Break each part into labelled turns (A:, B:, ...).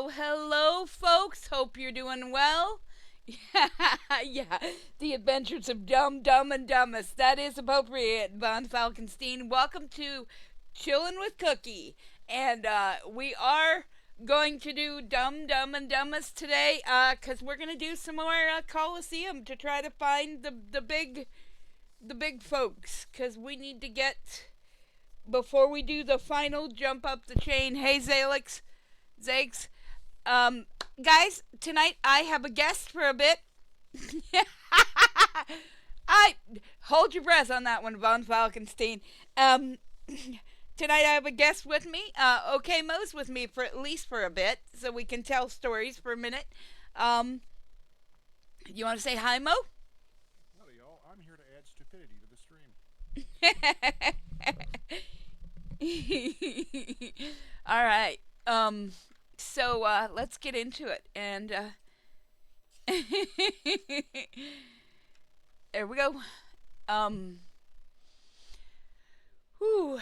A: Hello, folks. Hope you're doing well. Yeah, the adventures of Dumb and Dumbest. That is appropriate, Von Falkenstein. Welcome to Chillin' with Cookie. And we are going to do Dumb and Dumbest today because we're going to do some more Coliseum to try to find the big folks because we need to get, before we do the final jump up the chain. Hey, Zags. Um, Guys, tonight I have a guest for a bit. I hold your breath on that one, Von Falkenstein. Tonight I have a guest with me. Okay, Mo's with me for at least for a bit, so we can tell stories for a minute. You want to say hi, Mo?
B: Howdy, y'all. I'm here to add stupidity to the stream.
A: All right. So let's get into it. And there we go. Whew.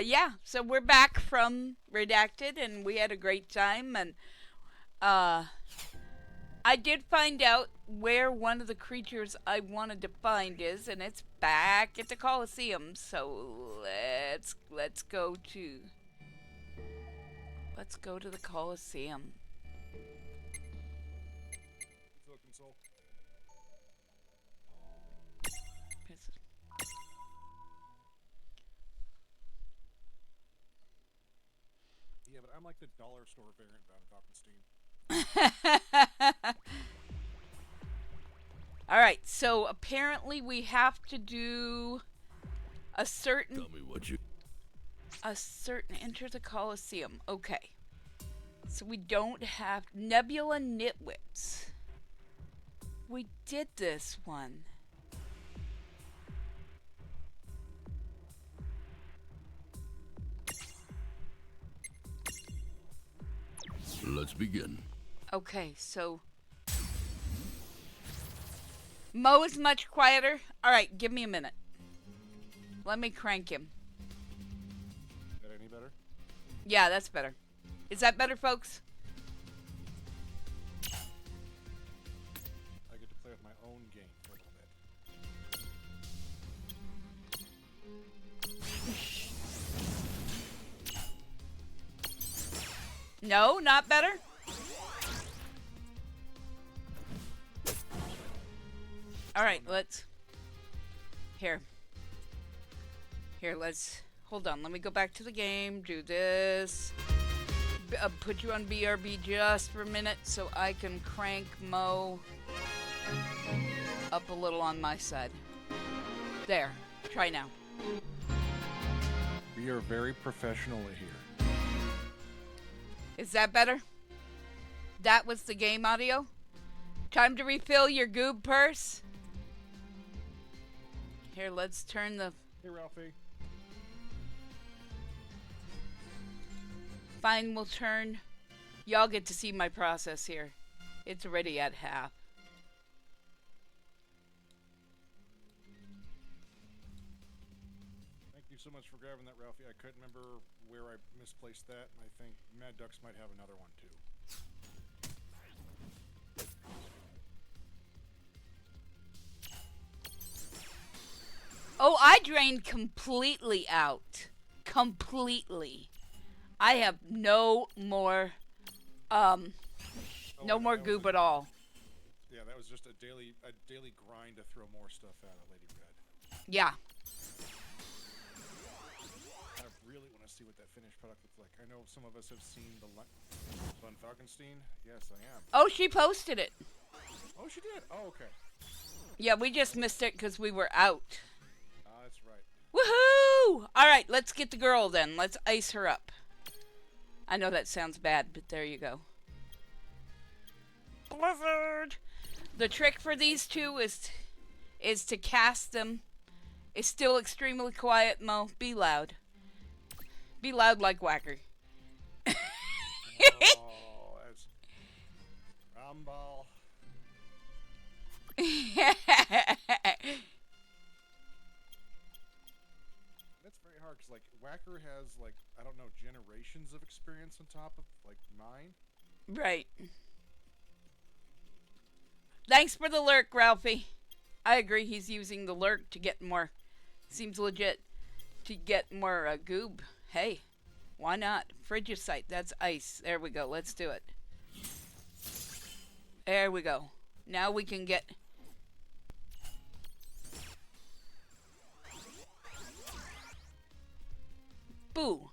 A: Yeah, so we're back from Redacted, and we had a great time. And I did find out where one of the creatures I wanted to find is, and it's back at the Coliseum. So let's go to the Coliseum.
B: Looking soul. Yeah, but I'm like the dollar store variant Von Falkenstein.
A: All right, so apparently we have to do a certain.
C: Tell me what you.
A: Enter the Coliseum. Okay. So we don't have Nebula Nitwits. We did this one.
C: Let's begin.
A: Okay, so Mo is much quieter. All right, give me a minute. Let me crank him.
B: Is that any better?
A: Yeah, that's better. Is that better, folks?
B: I get to play with my own game for a little bit.
A: No, not better? All right, let's... Here, let's... Hold on, let me go back to the game, do this. Put you on BRB just for a minute so I can crank Mo up a little on my side. There, try now.
B: We are very professional here.
A: Is that better? That was the game audio? Time to refill your goob purse? Here, let's turn the...
B: Hey, Ralphie.
A: Fine, we'll turn... Y'all get to see my process here. It's already at half.
B: Thank you so much for grabbing that, Ralphie. I couldn't remember where I misplaced that, and I think Mad Ducks might have another one, too.
A: Oh, I drained completely out. Completely. I have no more, no more goob at all.
B: Yeah, that was just a daily grind to throw more stuff out of Lady Red.
A: Yeah.
B: I really want to see what that finished product looks like. I know some of us have seen the Von Falkenstein. Yes, I am.
A: Oh, she posted it.
B: Oh, she did? Oh, okay.
A: Yeah, we just missed it because we were out.
B: That's right.
A: Woohoo! All right, let's get the girl then. Let's ice her up. I know that sounds bad, but there you go. Blizzard! The trick for these two is to cast them. It's still extremely quiet, Mo. Be loud. Be loud like Whacker.
B: Oh, that's... Rumball. That's very hard works. Like Whacker has like I don't know generations of experience on top of like mine.
A: Right. Thanks for the lurk, Ralphie. I agree. He's using the lurk to get more. Seems legit to get more goob. Hey, why not? Frigicite. That's ice. There we go. Let's do it. There we go. Now we can get. Boo.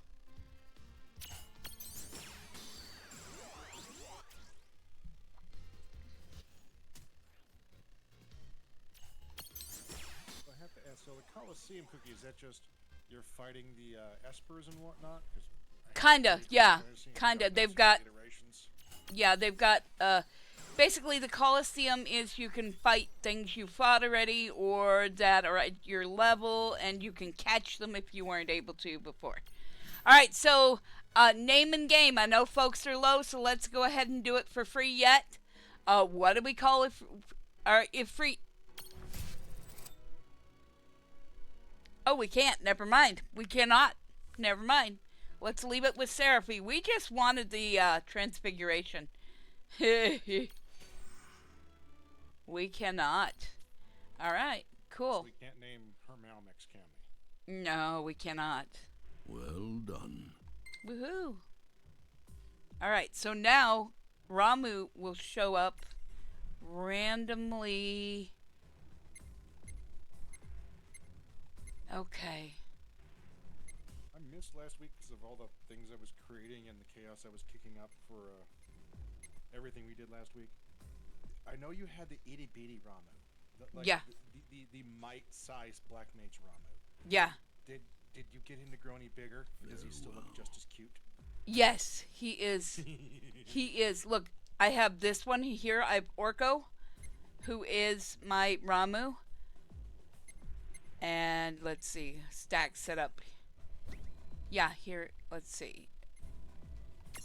B: So I have to ask. So the Coliseum cookie is that just you're fighting the espers and whatnot? Because
A: Kinda, yeah. Kinda. They've got.
B: iterations.
A: Yeah, they've got. Basically, the Coliseum is you can fight things you fought already or that are at your level, and you can catch them if you weren't able to before. All right, so name and game. I know folks are low, so let's go ahead and do it for free yet. What do we call it? If free. Oh, we can't. Never mind. We cannot. Never mind. Let's leave it with Seraphy. We just wanted the transfiguration. We cannot. All right. Cool.
B: So we can't name her Malmix, can we?
A: No, we cannot.
C: Well done.
A: Woohoo. All right. So now Ramu will show up randomly. Okay.
B: I missed last week because of all the things I was creating and the chaos I was kicking up for everything we did last week. I know you had the itty bitty Ramu.
A: Yeah.
B: The mite-sized Black Mage Ramu.
A: Yeah.
B: Did you get him to grow any bigger? Does he still look just as cute?
A: Yes, he is. He is. Look, I have this one here. I have Orko, who is my Ramu. And let's see, stack set up. Yeah, here, let's see.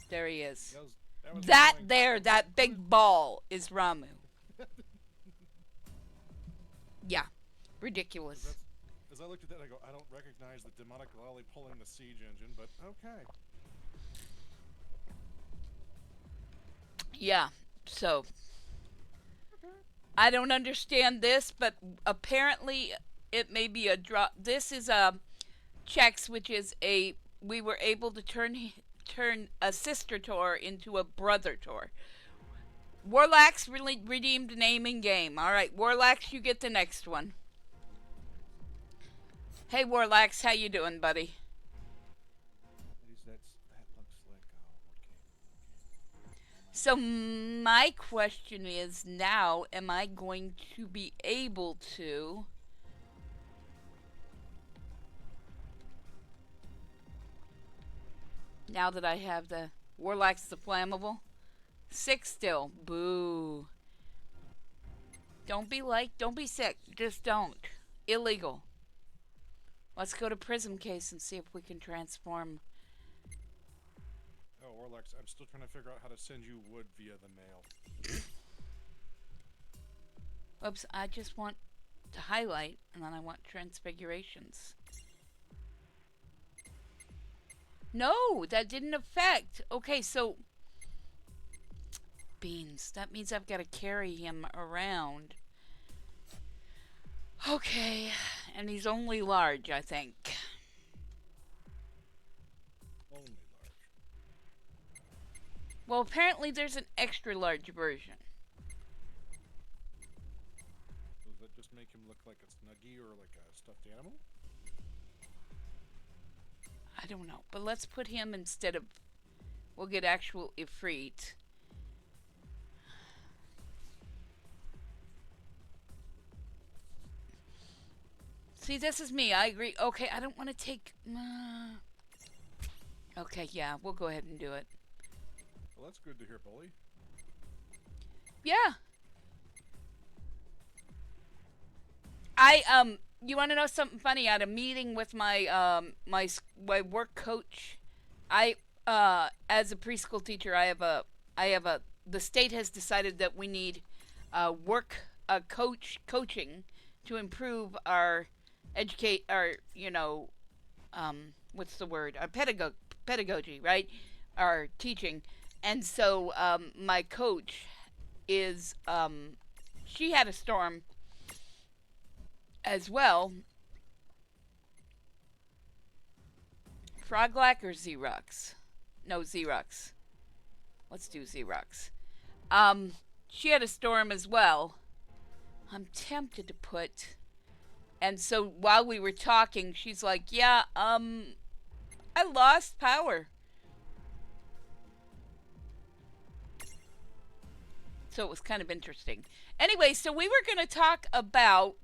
A: There he is. That there, that big ball is Ramu. Yeah, ridiculous.
B: As I looked at that, I go, I don't recognize the demonic lolly pulling the siege engine, but okay.
A: Yeah, so I don't understand this, but apparently it may be a drop. This is a Chex, which is a we were able to turn a sister Tor into a brother Tor. Warlax really redeemed name and game. All right, Warlax, you get the next one. Hey, Warlax, how you doing, buddy?
B: That looks like
A: So my question is now, am I going to be able to now that I have the Warlax the flammable? 6 still. Boo. Don't be sick. Just don't. Illegal. Let's go to Prism Case and see if we can transform.
B: Oh, Warlax, I'm still trying to figure out how to send you wood via the mail.
A: Oops, I just want to highlight, and then I want transfigurations. No, that didn't affect. Okay, so beans. That means I've got to carry him around. Okay, and he's only large, I think.
B: Only large.
A: Well, apparently there's an extra large version.
B: Does that just make him look like a Snuggie or like a stuffed animal?
A: I don't know, but let's put him instead of. We'll get actual Ifrit. See, this is me. I agree. Okay, I don't want to take. Okay, yeah, we'll go ahead and do it.
B: Well, that's good to hear, Bully.
A: Yeah. You want to know something funny? I had a meeting with my my work coach. As a preschool teacher, I have a. The state has decided that we need coaching to improve our what's the word? Pedagogy, right? Our teaching. And so my coach is, she had a storm as well. Froglack or Xerox? No, Xerox. Let's do Xerox. She had a storm as well. I'm tempted to put. And so while we were talking, she's like, "Yeah, I lost power." So it was kind of interesting. Anyway, so we were going to talk about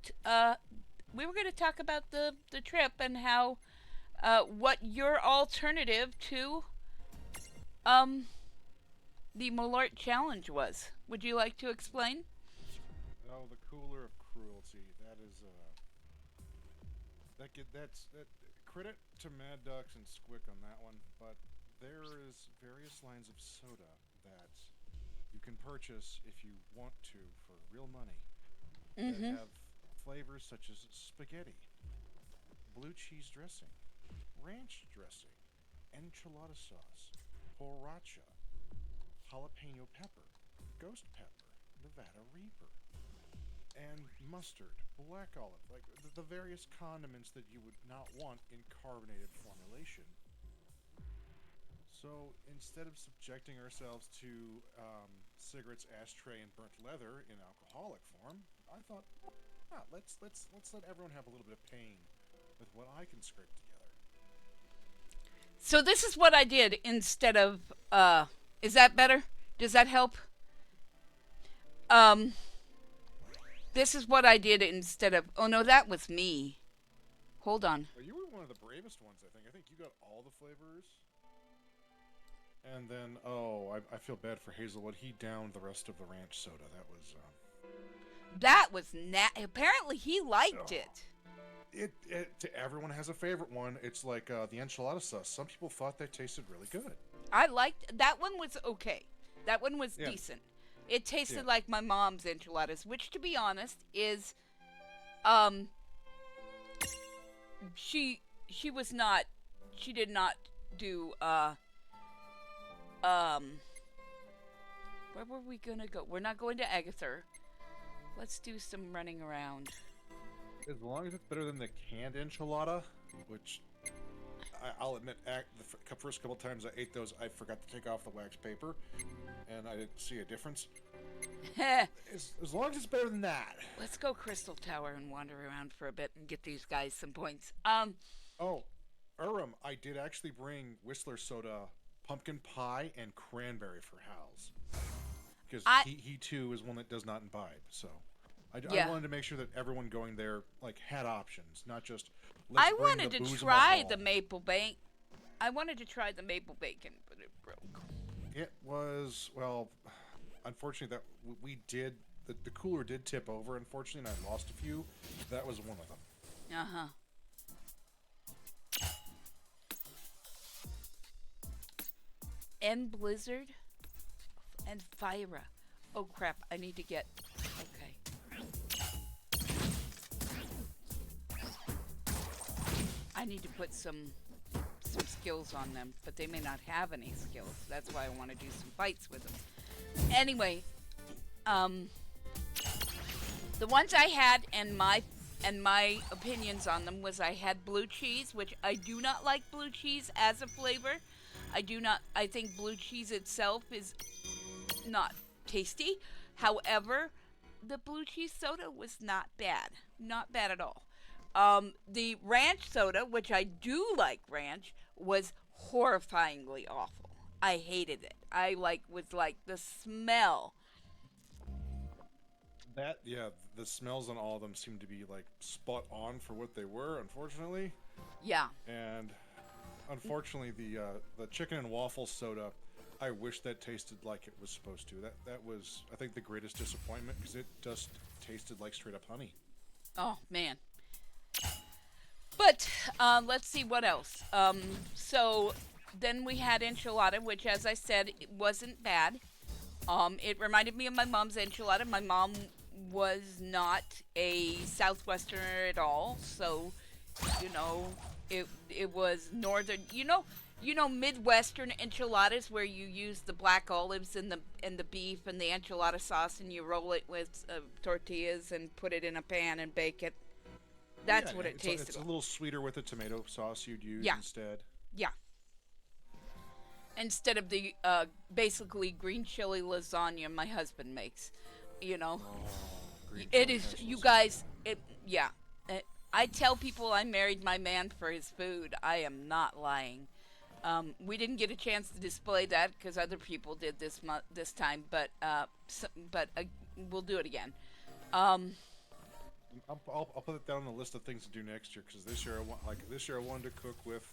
A: the trip and how what your alternative to the Malort challenge was. Would you like to explain?
B: Oh, the cooler of cruelty. That is that credit to Mad Ducks and Squick on that one, but there is various lines of soda that you can purchase if you want to for real money that
A: Mm-hmm.
B: have flavors such as spaghetti, blue cheese dressing, ranch dressing, enchilada sauce, sriracha, jalapeno pepper, ghost pepper, Nevada Reaper, and mustard, black olive, like the various condiments that you would not want in carbonated formulation. So instead of subjecting ourselves to cigarettes, ashtray, and burnt leather in alcoholic form, I thought, let's let everyone have a little bit of pain with what I can scrape together.
A: So this is what I did instead of is that better? Does that help? Um this is what I did instead of. Oh no, that was me. Hold on.
B: Well, you were one of the bravest ones, I think. I think you got all the flavors. And then, I feel bad for Hazelwood. He downed the rest of the ranch soda. That was,
A: That was apparently he liked
B: oh,
A: it.
B: to everyone has a favorite one. It's like the enchilada sauce. Some people thought they tasted really good.
A: I liked that one was okay. That one was
B: Yeah.
A: decent. It tasted
B: Yeah.
A: like my mom's enchiladas, which to be honest is um she was not she did not do um where were we gonna go? We're not going to Agatha. Let's do some running around.
B: As long as it's better than the canned enchilada, which I'll admit, the first couple times I ate those, I forgot to take off the wax paper, and I didn't see a difference. As long as it's better than that.
A: Let's go Crystal Tower and wander around for a bit and get these guys some points.
B: Oh, Urim, I did actually bring Whistler soda, pumpkin pie, and cranberry for Hal's. Because he too is one that does not imbibe, so
A: Yeah.
B: I wanted to make sure that everyone going there had options, not just let's
A: I
B: bring
A: wanted
B: the
A: to
B: booze
A: try
B: in
A: the maple bacon. I wanted to try the maple bacon, but it broke.
B: It was, well, unfortunately that we did the cooler did tip over, unfortunately, and I lost a few. That was one of them.
A: Uh-huh. And Blizzard and Fira. Oh crap, I need to get okay. I need to put some skills on them, but they may not have any skills. That's why I want to do some fights with them. Anyway, the ones I had and my opinions on them was I had blue cheese, which I do not like blue cheese as a flavor. I think blue cheese itself is not tasty. However, the blue cheese soda was not bad. Not bad at all. The ranch soda, which I do like ranch, was horrifyingly awful. I hated it. I was like the smell.
B: The smells on all of them seem to be spot on for what they were, unfortunately.
A: Yeah.
B: And unfortunately, the chicken and waffle soda, I wish that tasted like it was supposed to. That was, I think, the greatest disappointment because it just tasted like straight up honey.
A: Oh man. But let's see what else. So then we had enchilada, which, as I said, it wasn't bad. It reminded me of my mom's enchilada. My mom was not a Southwesterner at all, so It was northern. Midwestern enchiladas where you use the black olives and the beef and the enchilada sauce and you roll it with tortillas and put it in a pan and bake it. That's what it tasted
B: It's a
A: like.
B: little sweeter with the tomato sauce you'd use
A: Yeah.
B: instead.
A: Yeah. Instead of the basically green chili lasagna my husband makes, you know.
B: Oh, green
A: It
B: chili
A: is,
B: has
A: you
B: lasagna.
A: guys. Yeah. I tell people I married my man for his food. I am not lying. We didn't get a chance to display that because other people did this time, but we'll do it again. Um,
B: I'll put it down on the list of things to do next year because this year I wanted to cook with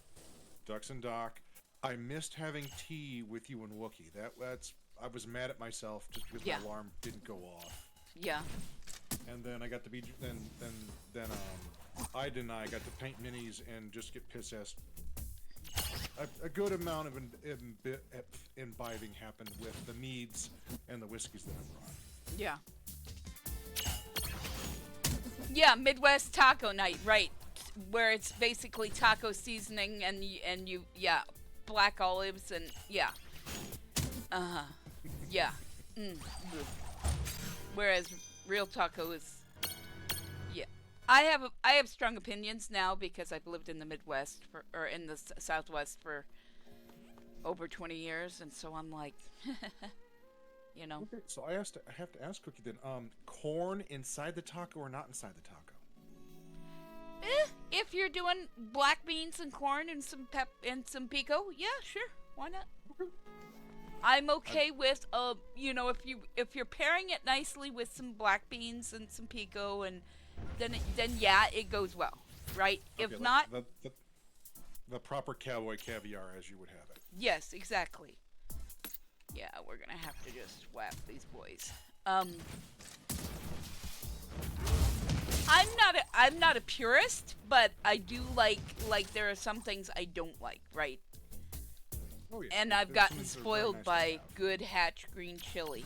B: Ducks and Doc. I missed having tea with you and Wookie. That's I was mad at myself just because
A: Yeah.
B: my alarm didn't go off.
A: yeah.
B: And then I got to be Ida and I got to paint minis and just get piss ass. A good amount of imbibing happened with the meads and the whiskeys that I brought.
A: Yeah. Yeah, Midwest taco night, right? Where it's basically taco seasoning and yeah, black olives and yeah. Yeah. Mm. Whereas real taco is yeah. I have strong opinions now because I've lived in the Midwest or in the Southwest for over 20 years, and so I'm like,
B: Okay, so I have to ask Cookie then. Corn inside the taco or not inside the taco?
A: If you're doing black beans and corn and some pep and some pico, yeah, sure, why not?
B: Okay.
A: I'm okay with if you're pairing it nicely with some black beans and some pico and then yeah, it goes well, right? If
B: Okay,
A: not,
B: the proper cowboy caviar as you would have it.
A: yes, exactly. Yeah, we're gonna have to just whap these boys. I'm not a purist, but I do like there are some things I don't like, right?
B: Oh yeah.
A: And
B: there's
A: I've
B: some
A: gotten
B: things that are very
A: spoiled
B: nice to
A: by
B: have.
A: good Hatch green chili.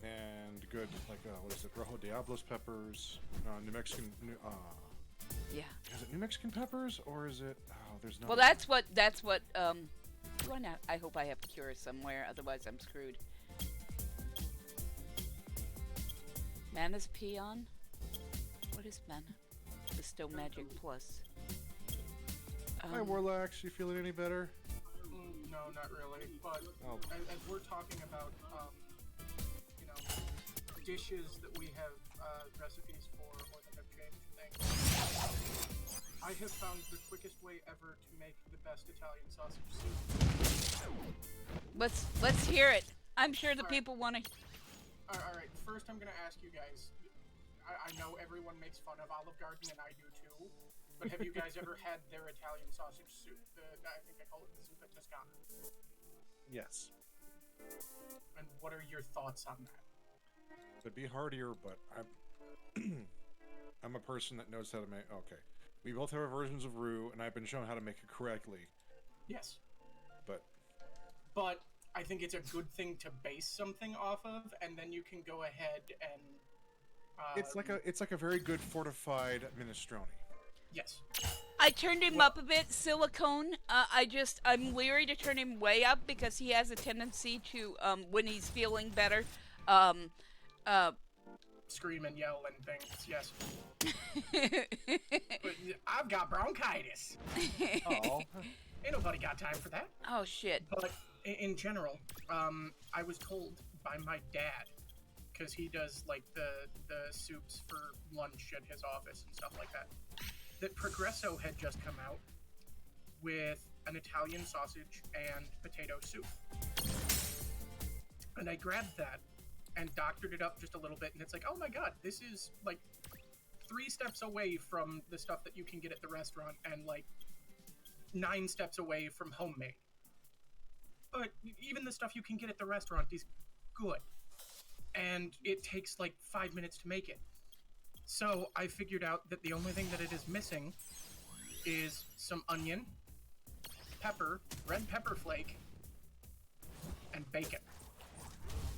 B: And good what is it? Rojo Diablos peppers, New Mexican.
A: Yeah.
B: Is it New Mexican peppers or is it? Oh, there's no.
A: Well, that's what why not? I hope I have cure somewhere, otherwise I'm screwed. Mana's peon? What is mana? Bestow magic plus.
B: Hi Warlax, you feeling any better?
D: No, not really. But
B: Oh.
D: as we're talking about, dishes that we have recipes for or that have changed things, I have found the quickest way ever to make the best Italian sausage soup.
A: Let's hear it. I'm sure the
D: Alright.
A: people want to.
D: All right. First, I'm gonna ask you guys. I know everyone makes fun of Olive Garden, and I do too. But have you guys ever had their Italian sausage soup? I think I call it the zuppa toscana.
B: Yes.
D: And what are your thoughts on that?
B: It'd be heartier, but I'm a person that knows how to make. Okay, we both have our versions of roux, and I've been shown how to make it correctly.
D: Yes.
B: But
D: I think it's a good thing to base something off of, and then you can go ahead and.
B: it's like a very good fortified minestrone.
D: Yes.
A: I turned him up a bit, silicone. I'm leery to turn him way up because he has a tendency to, when he's feeling better,
D: Scream and yell and things. Yes. But I've got bronchitis.
B: Oh,
D: Ain't nobody got time for that.
A: Oh shit.
D: But in general, I was told by my dad, because he does like the soups for lunch at his office and stuff like that, that Progresso had just come out with an Italian sausage and potato soup. And I grabbed that and doctored it up just a little bit, and it's like, oh my god, this is like 3 steps away from the stuff that you can get at the restaurant and like 9 steps away from homemade. But even the stuff you can get at the restaurant is good. And it takes like 5 minutes to make it. So I figured out that the only thing that it is missing is some onion, pepper, red pepper flake, and bacon.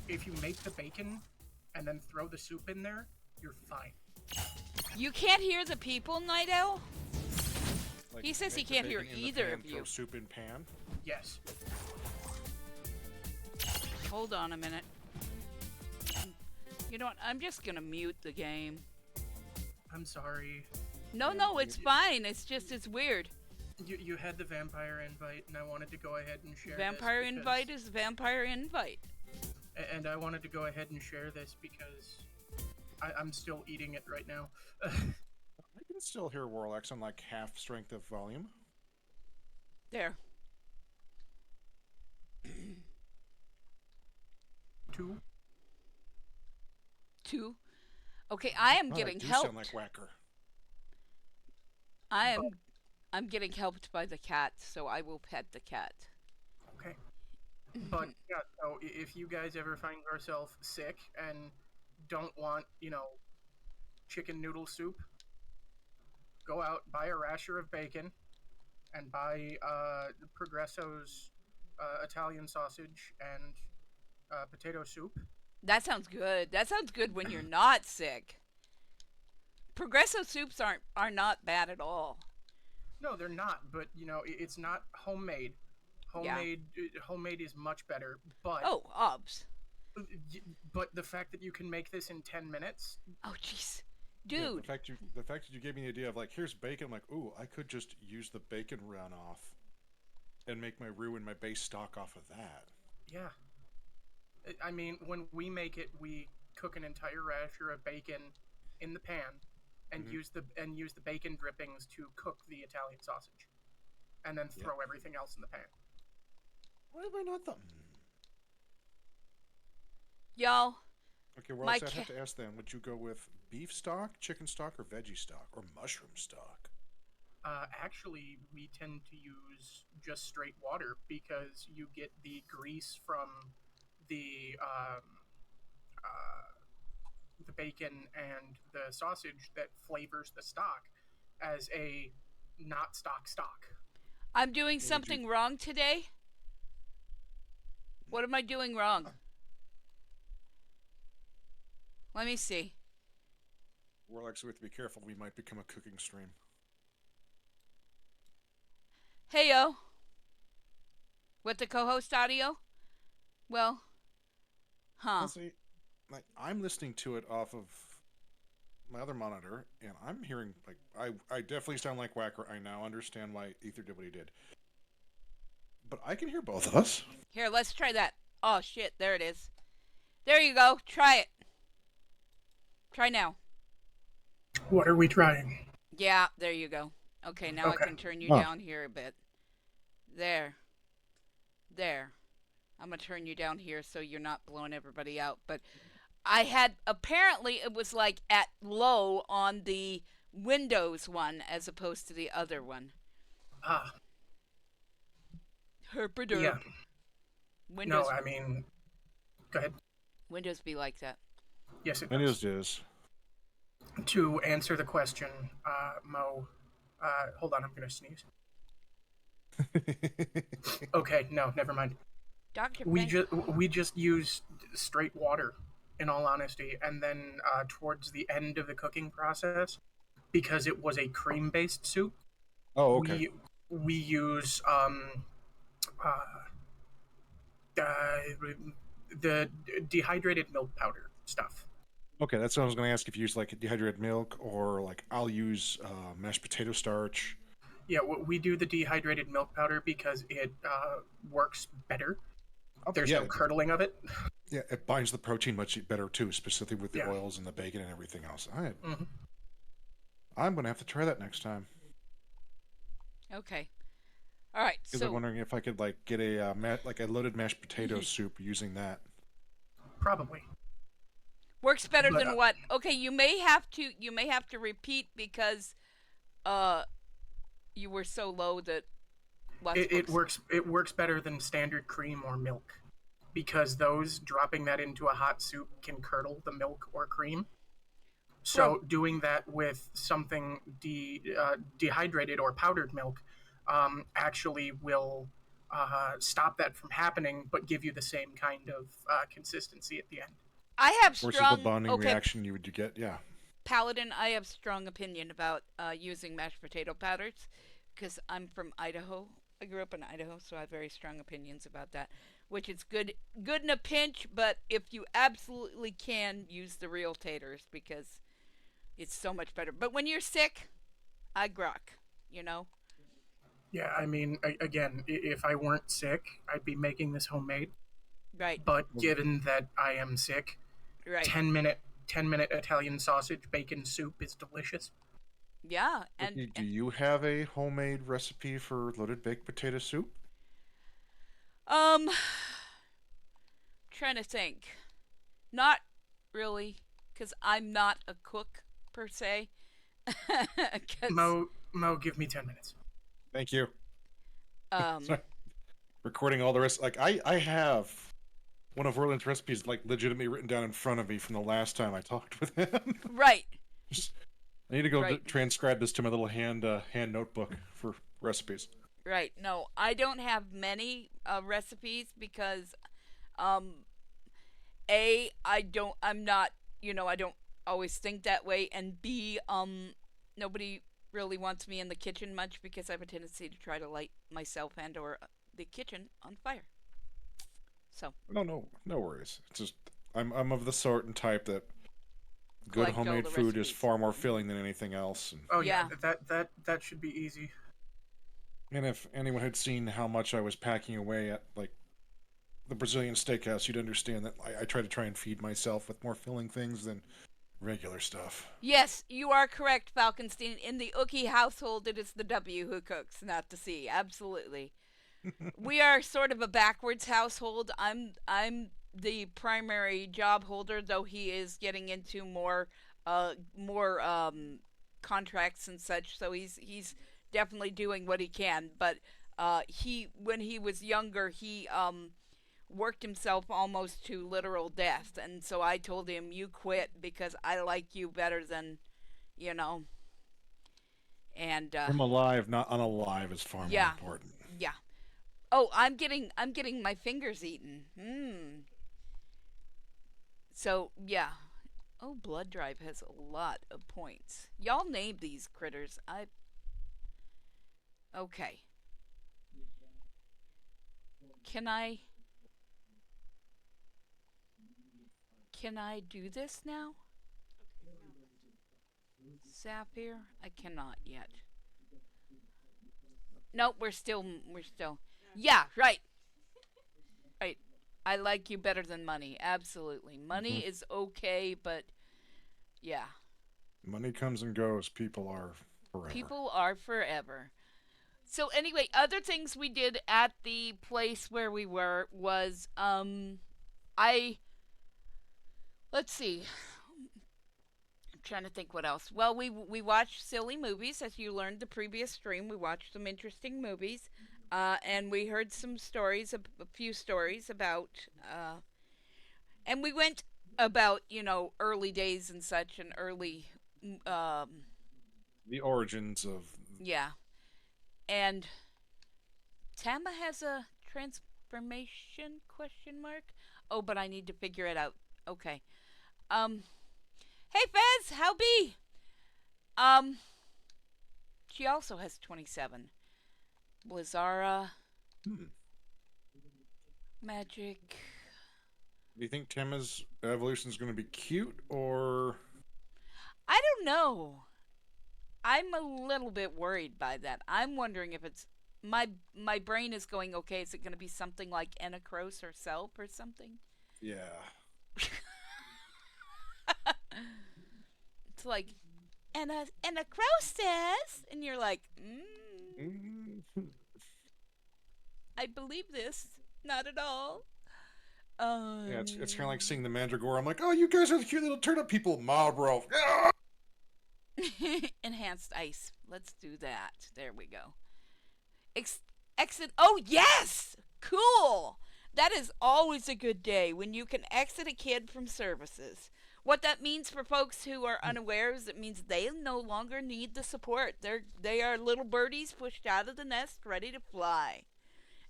D: If you make the bacon and then throw the soup in there, you're fine.
A: You can't hear the people, Night Owl?
B: Like,
A: He says he
B: make the
A: can't hear
B: bacon in the
A: either
B: pan,
A: of you.
B: Throw soup in pan.
D: Yes.
A: Hold on a minute. You know what? I'm just gonna mute the game.
D: I'm sorry.
A: No,
B: Yeah,
A: no, it's fine. It's just, it's weird.
D: You had the vampire invite, and I wanted to go ahead and share
A: Vampire
D: this because-
A: invite is vampire invite.
D: And I wanted to go ahead and share this because I'm still eating it right now.
B: I can still hear Warlock's on like half strength of volume.
A: There.
D: 2.
A: Two. Okay, I am
B: Oh,
A: getting
B: I do
A: helped.
B: sound like Whacker.
A: I'm getting helped by the cat, so I will pet the cat.
D: Okay. But yeah, so if you guys ever find yourself sick and don't want, chicken noodle soup, go out, buy a rasher of bacon, and buy Progresso's Italian sausage and potato soup.
A: That sounds good. That sounds good when you're not sick. Progresso soups are not bad at all.
D: No, they're not, but it's not homemade. Homemade is much better, but
A: Oh, obs.
D: but the fact that you can make this in 10 minutes.
A: Oh, jeez.
B: Yeah,
A: Dude.
B: the fact that you gave me the idea of like, here's bacon, I'm like, ooh, I could just use the bacon runoff and make my roux and my base stock off of that.
D: Yeah. I mean, when we make it, we cook an entire rasher of bacon in the pan and use the bacon drippings to cook the Italian sausage, and then throw everything else in the pan.
B: Why have I not done?
A: Y'all.
B: Okay, well,
A: My
B: I have to ask then, would you go with beef stock, chicken stock, or veggie stock, or mushroom stock?
D: Actually, we tend to use just straight water because you get the grease from the bacon and the sausage that flavors the stock as a not stock.
A: I'm doing something wrong today? What am I doing wrong? Let me see.
B: Warlocks, we have to be careful. We might become a cooking stream.
A: Hey, yo. With the co-host audio? Well,
B: Well, see, like, I'm listening to it off of my other monitor, and I'm hearing, like, I definitely sound like Whacker. I now understand why Ether did what he did. But I can hear both of us.
A: Here, let's try that. Oh, shit, there it is. There you go. Try it. Try now.
D: What are we trying?
A: Yeah, there you go. Okay, now
D: Okay.
A: I can turn you down here a bit. There. I'm going to turn you down here so you're not blowing everybody out. But I had, apparently it was like at low on the Windows one as opposed to the other one.
D: Ah,
A: Herpaderp.
D: yeah.
A: Windows,
D: No, I mean, go ahead.
A: Windows be like that.
D: Yes, it
B: It
D: does.
B: is.
D: To answer the question, Mo, hold on, I'm going to sneeze. Okay, no, never mind.
A: Dr.
D: We just use straight water, in all honesty, and then towards the end of the cooking process, because it was a cream-based soup,
B: Oh, okay.
D: we use the dehydrated milk powder stuff.
B: Okay, that's what I was going to ask, if you use like dehydrated milk, or like I'll use mashed potato starch.
D: Yeah, we do the dehydrated milk powder because it works better. There's no curdling of it.
B: Yeah, it binds the protein much better too, specifically with the
D: Yeah.
B: oils and the bacon and everything else.
D: Mhm.
B: I'm going to have to try that next time.
A: Okay. All right.
B: Because I'm wondering if I could like get a like a loaded mashed potato soup using that.
D: Probably.
A: Works better
D: But,
A: than what? Okay, you may have to repeat because you were so low that
D: It works better than standard cream or milk, because those dropping that into a hot soup can curdle the milk or cream. So doing that with something dehydrated or powdered milk actually will stop that from happening, but give you the same kind of consistency at the end.
A: I have
B: Versus
A: strong
B: the bonding reaction you would get, yeah.
A: Paladin, I have strong opinion about using mashed potato powders because I'm from Idaho. I grew up in Idaho, so I have very strong opinions about that. Which is good in a pinch, but if you absolutely can, use the real taters because it's so much better. But when you're sick, I grok, you know?
D: Yeah, I mean, again, if I weren't sick, I'd be making this homemade.
A: Right,
D: But given that I am sick,
A: right.
D: 10-minute Italian sausage bacon soup is delicious.
A: Yeah,
B: Ricky, do you have a homemade recipe for loaded baked potato soup?
A: um, trying to think. Not really, because I'm not a cook per se. Because,
D: Mo, give me 10 minutes.
B: Thank you.
A: um,
B: Sorry. Recording all the rest. Like I have one of Orland's recipes like legitimately written down in front of me from the last time I talked with him.
A: right,
B: Just, I need to go
A: right,
B: transcribe this to my little hand notebook for recipes.
A: right. No, I don't have many recipes because, um, I'm not, I don't always think that way, and B, nobody really wants me in the kitchen much because I have a tendency to try to light myself and or the kitchen on fire. So
B: No worries. It's just I'm of the sort and type that good
A: collect all
B: homemade
A: the
B: food is
A: recipes.
B: far more filling than anything else.
D: Oh yeah,
A: Yeah,
D: that should be easy.
B: And if anyone had seen how much I was packing away at like the Brazilian steakhouse, you'd understand that I try and feed myself with more filling things than regular stuff.
A: yes, you are correct, Falkenstein. In the Ookie household, it is the W who cooks, not the C. Absolutely. We are sort of a backwards household. I'm the primary job holder, though he is getting into more contracts and such. So he's definitely doing what he can. But he when he was younger, he worked himself almost to literal death, and so I told him, "You quit because I like you better than you know." And
B: I'm alive, not unalive is far more
A: yeah,
B: important.
A: yeah. Oh, I'm getting my fingers eaten. So yeah. Oh, Blood Drive has a lot of points. Y'all name these critters. I okay. Can I can I do this now? Zapier? I cannot yet. Nope, we're still. Yeah, right. Right. I like you better than money. Absolutely.
B: Hmm.
A: Money is okay, but yeah.
B: Money comes and goes. People are forever.
A: People are forever. So anyway, other things we did at the place where we were was I let's see. I'm trying to think what else. Well, we watched silly movies as you learned the previous stream. We watched some interesting movies. And we heard some stories, a few stories about and we went about early days and such and early um
B: The origins of
A: yeah. And Tama has a transformation question mark. Oh, but I need to figure it out. Okay. Um hey Fez, how be? Um she also has 27. Blizzara,
B: hmm.
A: Magic.
B: Do you think Tama's evolution is going to be cute or
A: I don't know. I'm a little bit worried by that. I'm wondering if it's my brain is going, okay, is it going to be something like Enacros or Selp or something?
B: yeah?
A: It's like Anacrosis, and you're like,
B: Mm-hmm.
A: I believe this. Not at all.
B: Yeah, it's kind of like seeing the Mandragora. I'm like, oh, you guys are the cute little turnip people, Marlboro. Ah!
A: Enhanced ice. Let's do that. There we go. Exit. Oh, yes! Cool! That is always a good day when you can exit a kid from services. What that means for folks who are unaware is it means they no longer need the support. They are little birdies pushed out of the nest ready to fly.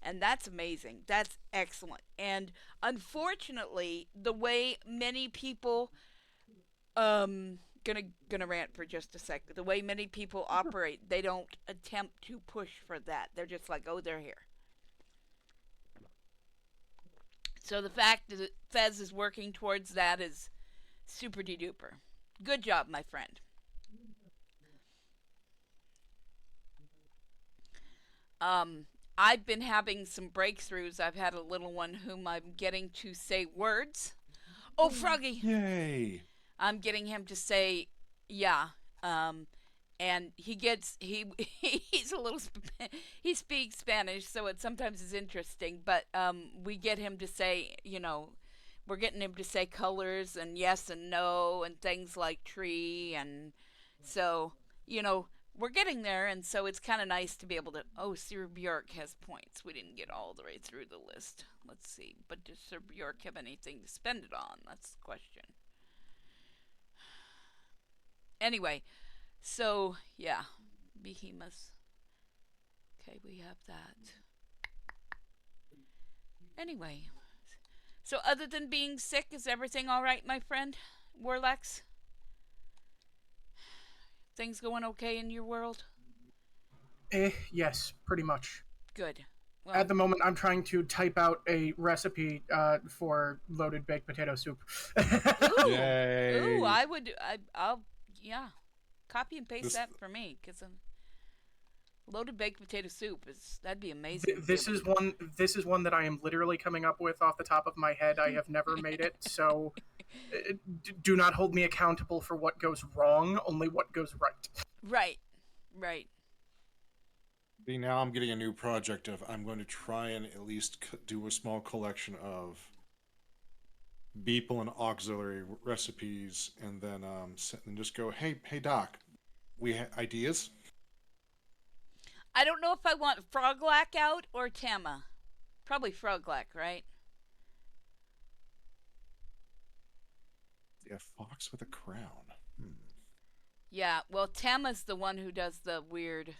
A: And that's amazing. That's excellent. And unfortunately, the way many people gonna rant for just a sec. The way many people operate, they don't attempt to push for that. They're just like, oh, they're here. So the fact that Fez is working towards that is super de duper. Good job, my friend. Um, I've been having some breakthroughs. I've had a little one whom I'm getting to say words. Oh, Froggy!
B: Yay!
A: I'm getting him to say, yeah. Um, and he's a little he speaks Spanish, so it sometimes is interesting. But we get him to say, we're getting him to say colors and yes and no and things like tree, and so we're getting there, and so it's kind of nice to be able to. Oh, Sir Bjork has points. We didn't get all the way through the list. Let's see. But does Sir Bjork have anything to spend it on? That's the question. Anyway, so yeah, behemoths. Okay, we have that. Anyway, so other than being sick, is everything all right, my friend, Warlax? Things going okay in your world?
D: Yes, pretty much.
A: Good. Well,
D: At the moment, I'm trying to type out a recipe for loaded baked potato soup.
A: ooh,
B: Yay.
A: ooh, I'll, yeah, copy and paste that for me, because loaded baked potato soup that'd be amazing.
D: This is one that I am literally coming up with off the top of my head. I have never made it, so do not hold me accountable for what goes wrong, only what goes right.
A: Right.
B: See, now I'm getting a new project of I'm going to try and at least do a small collection of Beeple and auxiliary recipes, and then just go, hey Doc, we have ideas.
A: I don't know if I want Froglack out or Tama. Probably Froglack, right?
B: Yeah, fox with a crown.
A: Yeah, well, Tama's the one who does the weird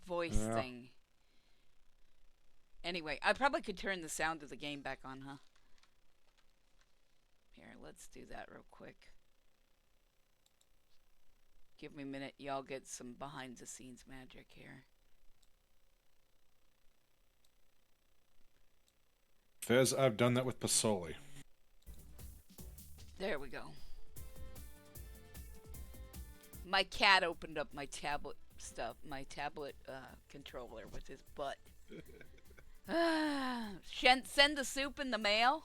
A: voice thing. Anyway, I probably could turn the sound of the game back on, huh? Here, let's do that real quick. Give me a minute, y'all get some behind the scenes magic here.
B: Fez, I've done that with Pasoli.
A: There we go. My cat opened up my tablet controller with his butt. Send the soup in the mail?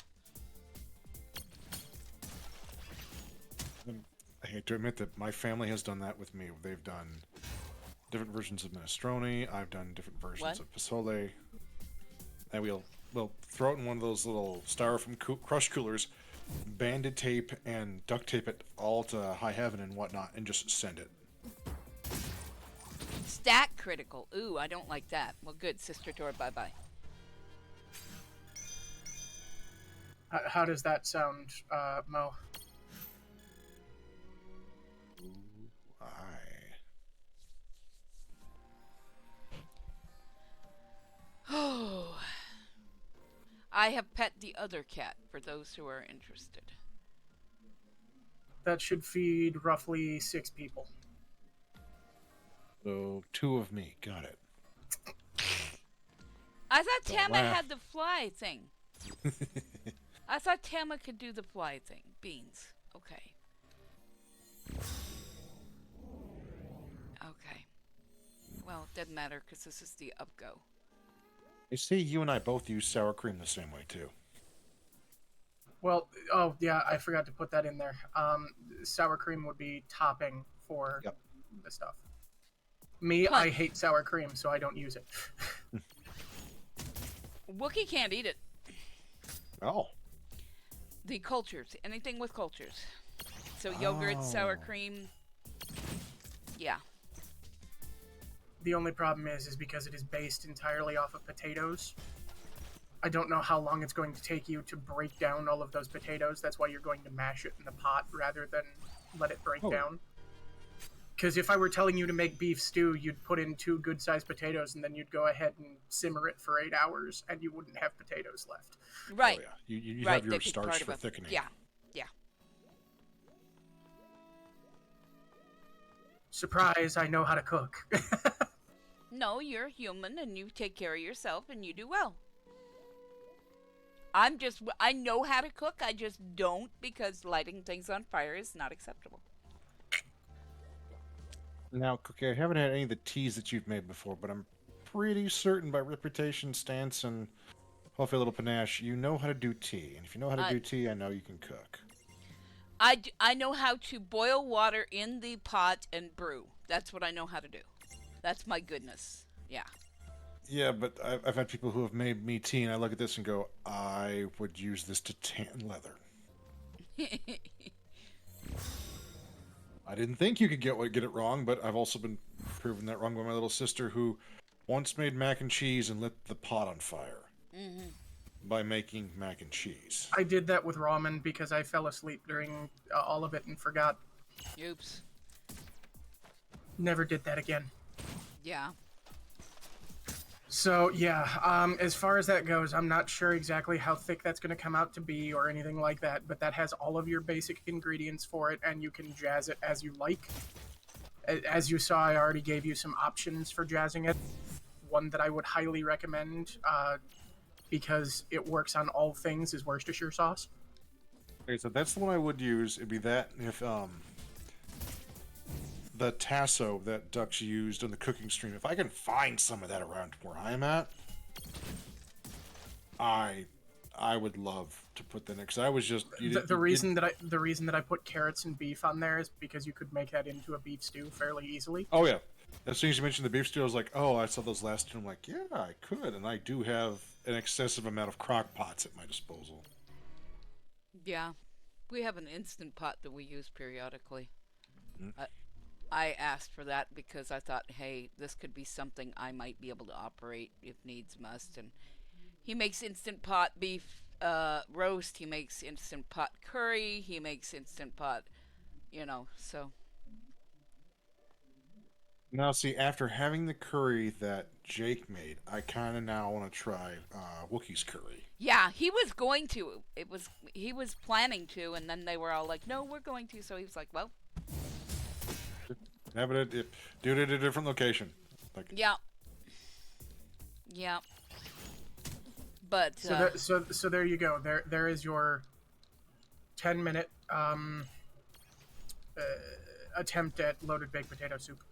B: I hate to admit that my family has done that with me. They've done different versions of minestrone. I've done different versions of Pasole. And we'll throw it in one of those little styrofoam crush coolers, banded tape and duct tape it all to high heaven and whatnot, and just send it.
A: Stat critical. Ooh, I don't like that. Well, good, Sister Tor, bye-bye.
D: How does that sound, Mo?
A: Oh. I have pet the other cat for those who are interested.
D: That should feed roughly 6 people.
B: So 2 of me, got it.
A: I thought Tama had the fly thing. I thought Tama could do the fly thing. Beans. Okay. Okay. Well, it doesn't matter because this is the upgo.
B: You see, you and I both use sour cream the same way, too.
D: Well, oh yeah, I forgot to put that in there. Sour cream would be topping for the stuff. Me, I hate sour cream, so I don't use it.
A: Wookie can't eat it.
B: Oh.
A: The cultures. Anything with cultures. So yogurt, sour cream. Yeah.
D: The only problem is because it is based entirely off of potatoes. I don't know how long it's going to take you to break down all of those potatoes. That's why you're going to mash it in the pot rather than let it break down. Because if I were telling you to make beef stew, you'd put in 2 good-sized potatoes, and then you'd go ahead and simmer it for 8 hours, and you wouldn't have potatoes left.
A: Right.
B: Oh, yeah. You have your starch for thickening.
A: Yeah.
D: Surprise, I know how to cook.
A: No, you're human and you take care of yourself and you do well. I know how to cook, I just don't because lighting things on fire is not acceptable.
B: Now, Cookie, I haven't had any of the teas that you've made before, but I'm pretty certain by reputation, stance, and hopefully a little panache, you know how to do tea. And if you know how to do tea, I know you can cook.
A: I know how to boil water in the pot and brew. That's what I know how to do. That's my goodness. Yeah.
B: Yeah, but I've had people who have made me tea, and I look at this and go, I would use this to tan leather. I didn't think you could get it wrong, but I've also been proven that wrong by my little sister, who once made mac and cheese and lit the pot on fire by making mac and cheese.
D: I did that with ramen because I fell asleep during all of it and forgot.
A: Oops.
D: Never did that again.
A: Yeah.
D: So yeah, as far as that goes, I'm not sure exactly how thick that's going to come out to be or anything like that, but that has all of your basic ingredients for it, and you can jazz it as you like. As you saw, I already gave you some options for jazzing it. One that I would highly recommend, because it works on all things, is Worcestershire sauce.
B: Okay, so that's the one I would use. It'd be that if the tasso that Dux used on the cooking stream, if I can find some of that around where I'm at, I would love to put that in, because I was just
D: the reason that I put carrots and beef on there is because you could make that into a beef stew fairly easily.
B: Oh yeah, as soon as you mentioned the beef stew, I was like, oh, I saw those last two. I'm like, yeah, I could, and I do have an excessive amount of crock pots at my disposal.
A: Yeah. We have an instant pot that we use periodically. I asked for that because I thought, hey, this could be something I might be able to operate if needs must. And he makes instant pot beef roast. He makes instant pot curry. He makes instant pot, so.
B: Now, see, after having the curry that Jake made, I kind of now want to try Wookiee's curry.
A: Yeah, he was going to. He was planning to, and then they were all like, no, we're going to. So he was like, well.
B: Yeah, but do it at a different location. Like,
A: Yeah. Yeah. But
D: so there you go. There is your 10-minute attempt at loaded baked potato soup.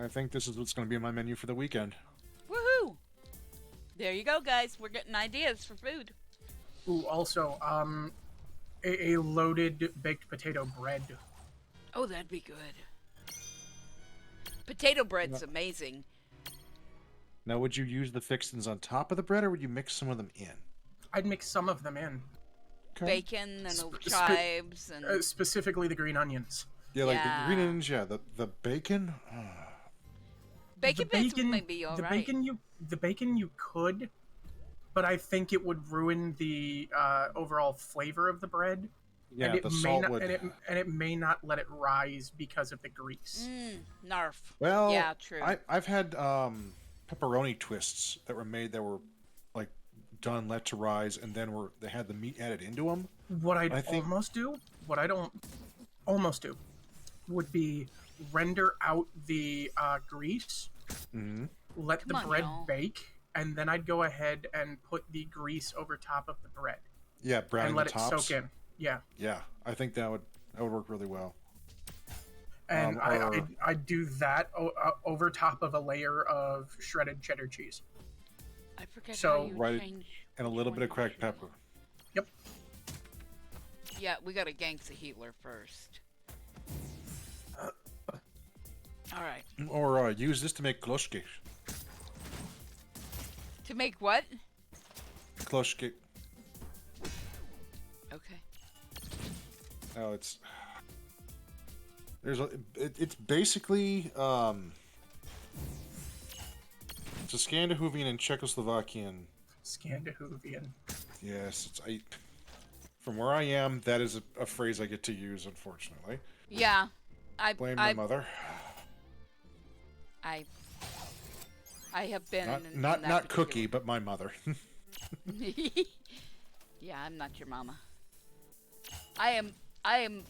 B: I think this is what's going to be on my menu for the weekend.
A: woohoo! There you go, guys. We're getting ideas for food.
D: Ooh, also, a loaded baked potato bread.
A: Oh, that'd be good. Potato bread's amazing.
B: Now, would you use the fixins on top of the bread, or would you mix some of them in?
D: I'd mix some of them in.
B: Okay.
A: Bacon and chives and
D: specifically the green onions.
B: Yeah, like the green onions, yeah. The bacon?
A: Bacon bits might be alright.
D: The bacon you could, but I think it would ruin the overall flavor of the bread.
B: Yeah,
D: and it
B: the
D: may
B: salt
D: not,
B: would...
D: and it may not let it rise because of the grease.
A: Narf.
B: Well,
A: yeah, true.
B: I've had pepperoni twists that were made that were like done, let to rise, and then they had the meat added into them.
D: What I don't almost do, would be render out the grease, let the bread bake, and then I'd go ahead and put the grease over top of the bread.
B: Yeah, browning
D: and let
B: the tops.
D: it soak in. Yeah.
B: Yeah, I think that would work really well.
D: And I'd do that over top of a layer of shredded cheddar cheese.
A: I forget
D: so,
A: how you
B: right,
A: change.
B: And a little bit of cracked pepper.
D: Yep.
A: Yeah, we gotta gank the healer first. Alright.
B: Or use this to make kloshki.
A: To make what?
B: Kloshki.
A: Okay.
B: Oh, it's basically it's a Scandinavian and Czechoslovakian.
D: Scandinavian.
B: Yes, from where I am, that is a phrase I get to use, unfortunately.
A: Yeah,
B: Blame my mother.
A: I have been
B: not Cookie, but my mother.
A: Yeah, I'm not your mama. I am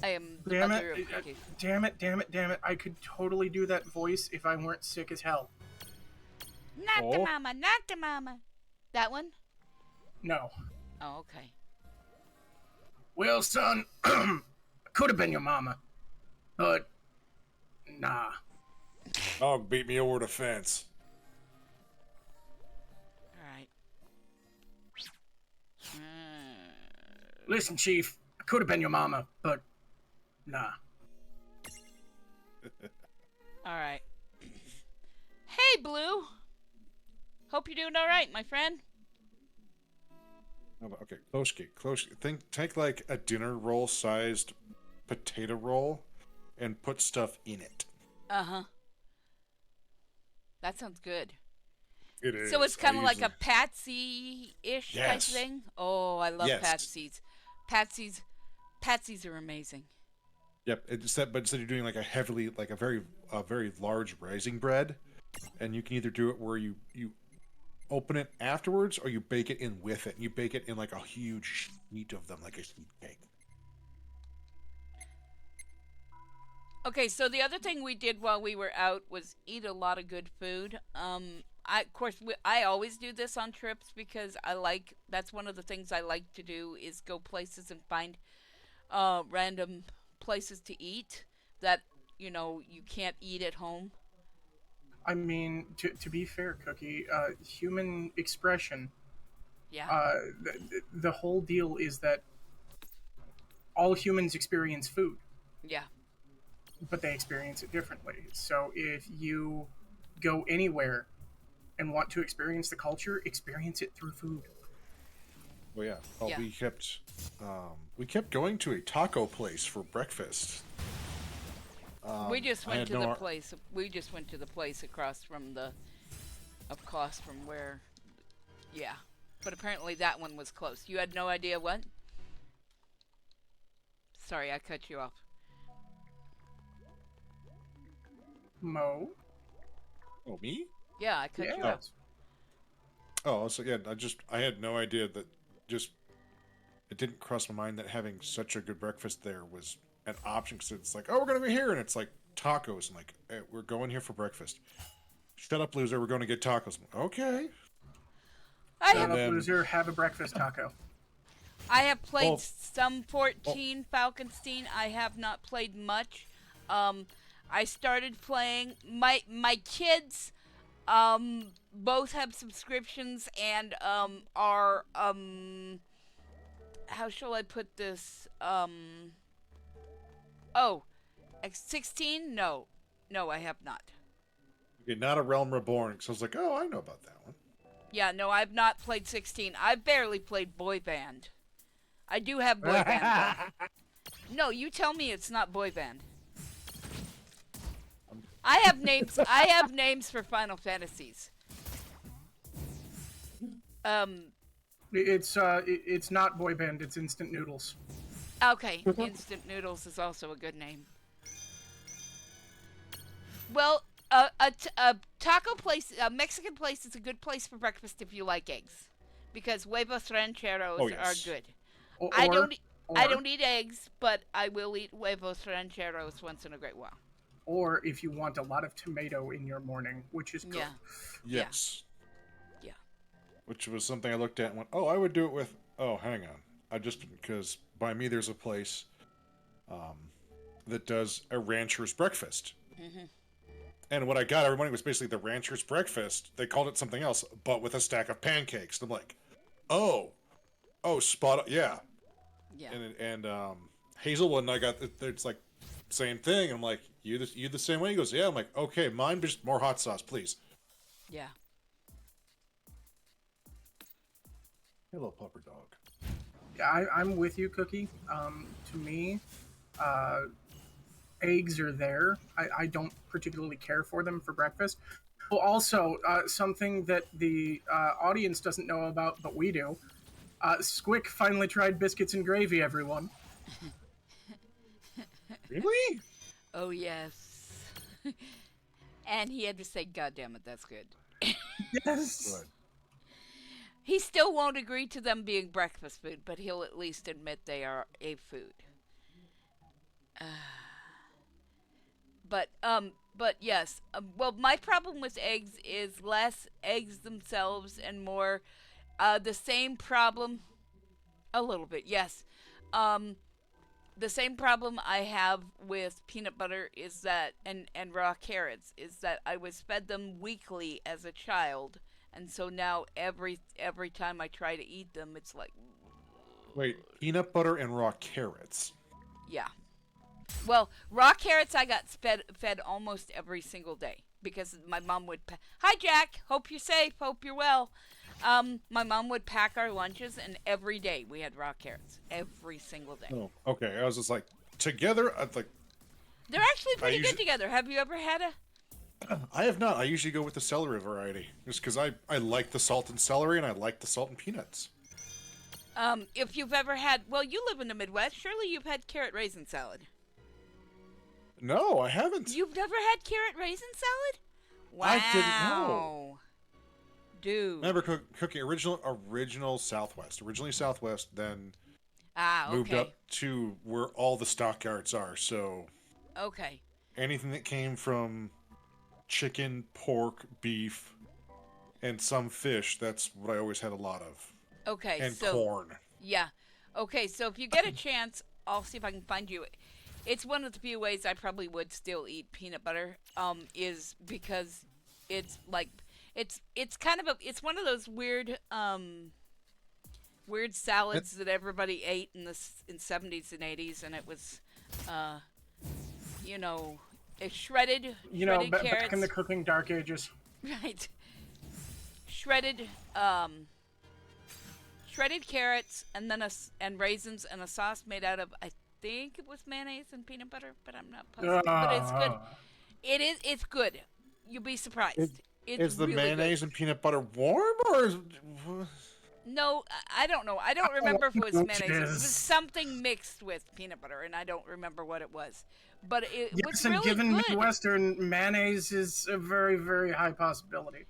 A: I am the
D: Damn
A: mother
D: it.
A: of cookies.
D: Damn it. I could totally do that voice if I weren't sick as hell.
A: Not the
B: Oh.
A: mama, not the mama. That one?
D: No.
A: Oh, okay.
D: Well, son, could have been your mama, but nah.
B: Dog beat me over the fence.
A: All right.
D: Listen, Chief, I could have been your mama, but nah.
A: All right. Hey, Blue. Hope you're doing all right, my friend.
B: Okay, close. Take like a dinner roll sized potato roll and put stuff in it.
A: Uh-huh. That sounds good.
B: It is.
A: So it's kind of like
B: usually-
A: a patsy-ish type
B: Yes.
A: thing? Oh, I love
B: Yes.
A: patsies. Patsies are amazing.
B: Yep. But instead you're doing like a very large rising bread, and you can either do it where you open it afterwards or you bake it in with it. And you bake it in like a huge sheet of them, like a sheet cake.
A: Okay, so the other thing we did while we were out was eat a lot of good food. I always do this on trips because that's one of the things I like to do is go places and find random places to eat that you can't eat at home.
D: I mean, to be fair, Cookie, human expression,
A: Yeah.
D: the whole deal is that all humans experience food,
A: Yeah.
D: but they experience it differently. So if you go anywhere and want to experience the culture, experience it through food.
B: Well, yeah. Oh,
A: Yeah.
B: we kept going to a taco place for breakfast.
A: We just
B: I
A: went
B: had
A: to
B: no
A: the
B: ar-
A: place. We just went to the place across from where. Yeah, but apparently that one was close. You had no idea what? Sorry, I cut you off.
D: Mo?
B: Oh, me?
A: Yeah, I cut you
D: Yeah.
A: off.
B: Oh, so yeah. I had no idea that it didn't cross my mind that having such a good breakfast there was an option, because it's like, oh, we're gonna be here, and it's like tacos, and like, hey, we're going here for breakfast. Shut up, loser. We're going to get tacos. Okay.
A: I
D: Shut
A: have
D: up,
B: then-
D: loser. Have a breakfast taco.
A: played
B: Well-
A: some 14 Falconstein. I have not played much. I started playing. My kids both have subscriptions and are how shall I put this? Oh, 16? No, I have not.
B: Okay, not a Realm Reborn. So I was like, oh, I know about that one.
A: Yeah, no, I've not played 16. I've barely played Boy Band. I do have Boy Band. Though. No, you tell me it's not Boy Band. I have names. I have names for Final Fantasies.
D: It's not boy band. It's instant noodles.
A: Okay, Instant Noodles is also a good name. Well, a taco place, a Mexican place is a good place for breakfast if you like eggs, because huevos rancheros
B: Oh, yes.
A: are good.
D: Or,
A: I don't
D: or-
A: eat eggs, but I will eat huevos rancheros once in a great while.
D: Or if you want a lot of tomato in your morning, which is good.
A: Yeah.
B: Yes.
A: Yeah.
B: Which was something I looked at and went, oh, I would do it with. Oh, hang on. Because by me there's a place that does a rancher's breakfast.
A: Mm-hmm.
B: And what I got every morning was basically the rancher's breakfast. They called it something else, but with a stack of pancakes. And I'm like, oh, spot on. Yeah.
A: Yeah.
B: And Hazelwood and I got it's like same thing. I'm like, you the same way? He goes, yeah. I'm like, okay, mine just more hot sauce, please.
A: Yeah.
B: Hello, pupper dog.
D: Yeah, I'm with you, Cookie. To me, eggs are there. I don't particularly care for them for breakfast. Well, also, something that the audience doesn't know about, but we do. Squick finally tried biscuits and gravy, everyone.
B: Really?
A: Oh yes. And he had to say, "God damn it, that's good."
D: Yes.
B: Good.
A: He still won't agree to them being breakfast food, but he'll at least admit they are a food. But yes. Well, my problem with eggs is less eggs themselves and more the same problem. A little bit, yes. Um, the same problem I have with peanut butter is that and raw carrots is that I was fed them weekly as a child, and so now every time I try to eat them, it's like,
B: Wait, peanut butter and raw carrots.
A: yeah. Well, raw carrots I got fed almost every single day because my mom would. Hi, Jack. Hope you're safe. Hope you're well. My mom would pack our lunches, and every day we had raw carrots. Every single day.
B: Oh, okay. I was just like, together? I'd like,
A: They're actually pretty good
B: usually,
A: together. Have you ever had a?
B: I have not. I usually go with the celery variety. Just because I like the salt and celery and I like the salt and peanuts.
A: If you've ever had, well, you live in the Midwest. Surely you've had carrot raisin salad.
B: No, I haven't.
A: You've never had carrot raisin salad? Wow.
B: I didn't know.
A: Dude.
B: Remember cooking original Southwest. Originally Southwest, then
A: Okay.
B: moved up to where all the stockyards are. So
A: Okay.
B: anything that came from chicken, pork, beef, and some fish, that's what I always had a lot of.
A: Okay.
B: And
A: so,
B: corn.
A: Yeah. Okay, so if you get a chance, I'll see if I can find you. It's one of the few ways I probably would still eat peanut butter. Is because it's like it's kind of it's one of those weird weird salads that everybody ate in the in 70s and 80s, and it was you know, shredded carrots.
D: Back in the cooking dark ages.
A: Right. Shredded shredded carrots and then and raisins and a sauce made out of, I think it was mayonnaise and peanut butter, but I'm not positive. But it's good. It's good. You'll be surprised. It's
B: Is the
A: really
B: mayonnaise
A: good.
B: and peanut butter warm or is
A: No, I don't know. I don't remember if it was mayonnaise. It was
D: Roaches.
A: something mixed with peanut butter, and I don't remember what it was. But it was
D: Yes, and
A: really
D: given
A: good.
D: Midwestern, mayonnaise is a very, very high possibility.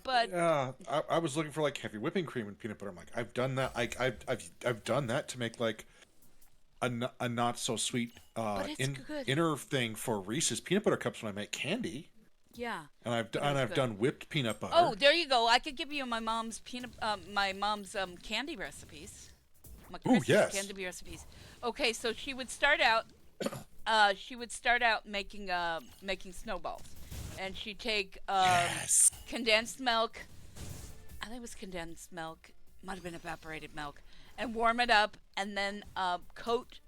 A: But
B: Yeah, I was looking for like heavy whipping cream and peanut butter. I'm like, I've done that. I've done that to make like a not so sweet
A: it's good.
B: inner thing for Reese's peanut butter cups when I make candy.
A: yeah.
B: And I've
A: But
B: done
A: it's
B: I've
A: good.
B: done whipped peanut butter.
A: Oh, there you go. I could give you my mom's candy recipes. My
B: Ooh,
A: Christmas
B: yes.
A: candy recipes. Okay, so she would start out. Making making snowballs, and she'd take
B: Yes.
A: condensed milk. I think it was condensed milk. Might have been evaporated milk, and warm it up, and then coat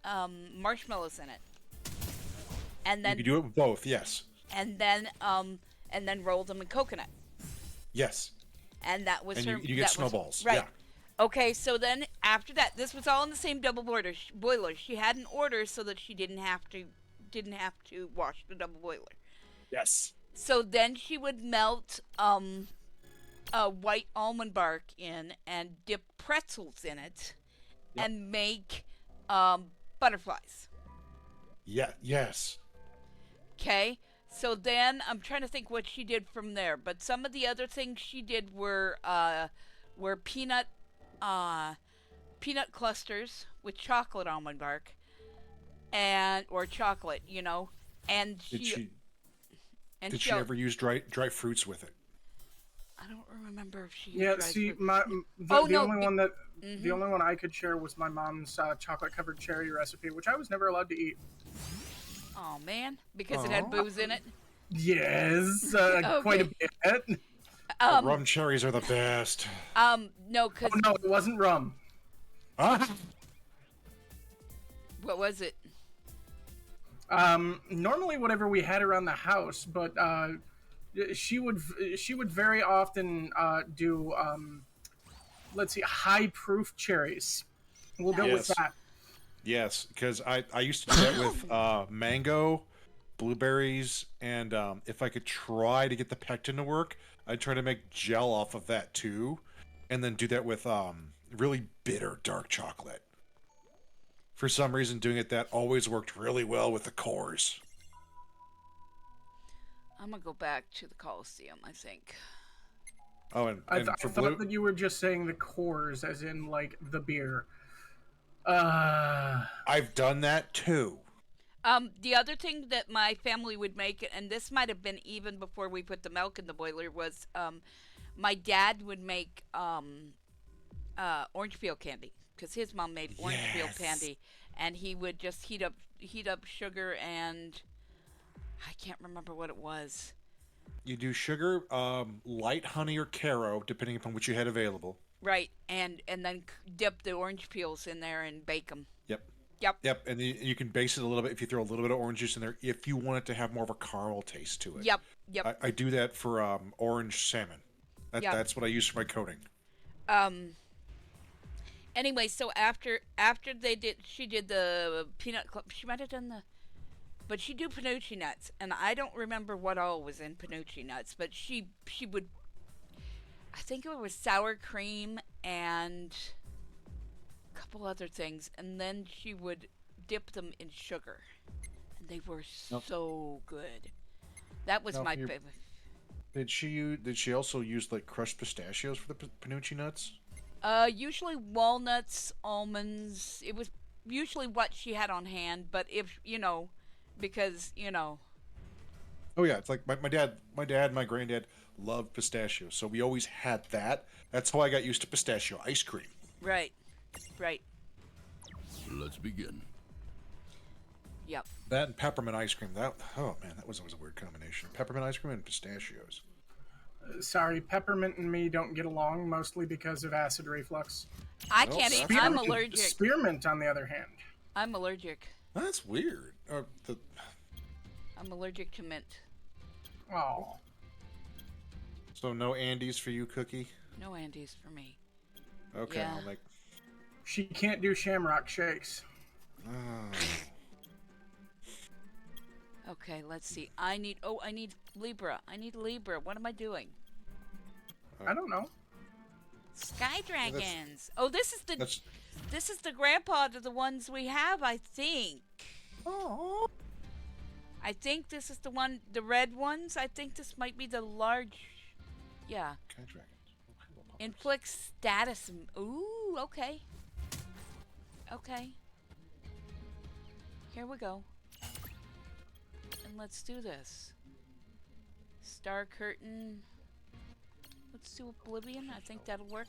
A: marshmallows in it, and
B: You
A: then
B: can do it with both. Yes.
A: and then roll them in coconut.
B: Yes.
A: And that was
B: And
A: her.
B: you get
A: that was-
B: snowballs.
A: right.
B: Yeah.
A: Okay, so then after that, this was all in the same double boiler. She had an order so that she didn't have to wash the double boiler.
B: Yes.
A: So then she would melt white almond bark in and dip pretzels in it,
B: Yep.
A: and make butterflies.
B: Yeah. Yes.
A: Okay. So then I'm trying to think what she did from there, but some of the other things she did were peanut clusters with chocolate almond bark, or chocolate, and
B: Did she
A: and
B: did she ever use dry fruits with it?
A: I don't remember if she
D: Yeah,
A: dried
D: see,
A: fruit.
D: the
A: Oh, no,
D: only one that
A: Mhm.
D: the only one I could share was my mom's chocolate covered cherry recipe, which I was never allowed to eat.
A: Oh man, because it had
B: Aw.
A: booze in it.
D: Yes, quite a bit.
B: The rum cherries are the best.
A: No, cause
D: Oh no, it wasn't rum.
B: Ah.
A: what was it?
D: Normally whatever we had around the house, but she would very often do let's see, high proof cherries. We'll go with
B: Yes.
D: that.
B: Yes, because I used to do that with mango, blueberries, and if I could try to get the pectin to work, I'd try to make gel off of that too, and then do that with really bitter dark chocolate. For some reason, doing it that always worked really well with the cores.
A: I'm gonna go back to the Coliseum, I think.
B: Oh, and
D: I
B: for
D: thought
B: blue,
D: that you were just saying the cores, as in like the beer.
B: I've done that too.
A: The other thing that my family would make, and this might have been even before we put the milk in the boiler, was my dad would make orange peel candy because his mom made orange peel
B: Yes.
A: candy, and he would just heat up sugar and I can't remember what it was.
B: You do sugar, light honey or caro, depending upon what you had available.
A: Right, and then dip the orange peels in there and bake them.
B: Yep.
A: Yep.
B: Yep, and you can base it a little bit if you throw a little bit of orange juice in there if you want it to have more of a caramel taste to it.
A: Yep. Yep.
B: I do that for orange salmon.
A: Yep.
B: That's what I use for my coating.
A: Anyway, so after she did the peanut club. She might have done the, but she do panucci nuts, and I don't remember what all was in panucci nuts, but she would. I think it was sour cream and a couple other things, and then she would dip them in sugar, and they were
B: Nope.
A: so good. That was
B: Now,
A: my
B: you're-
A: favorite.
B: Did she also use like crushed pistachios for the panucci nuts?
A: Usually walnuts, almonds. It was usually what she had on hand, but if because
B: Oh yeah, it's like my dad, my granddad loved pistachios, so we always had that. That's how I got used to pistachio ice cream.
A: right, right,
C: Let's begin.
A: yep.
B: That and peppermint ice cream. That that was always a weird combination. Peppermint ice cream and pistachios.
D: Sorry, peppermint and me don't get along, mostly because of acid reflux.
A: I
B: Well,
A: can't eat.
B: that's
A: I'm
B: not-
A: allergic.
D: Spearmint, on the other hand.
A: I'm allergic.
B: That's weird.
A: I'm allergic to mint.
D: Oh,
B: So no Andes for you, Cookie.
A: No Andes for me.
B: Okay,
A: Yeah.
B: I'll make.
D: she can't do shamrock shakes.
B: Oh.
A: Okay, let's see. I need Libra. I need Libra. What am I doing?
D: I don't know.
A: Sky dragons. Oh, this is
B: That's.
A: the grandpa to the ones we have, I think.
B: Oh.
A: I think this is the one, the red ones. I think this might be the large. Yeah.
B: Sky dragons.
A: Inflict status. Ooh, okay. Okay. Here we go. And let's do this. Star curtain. Let's do Oblivion. I think that'll work.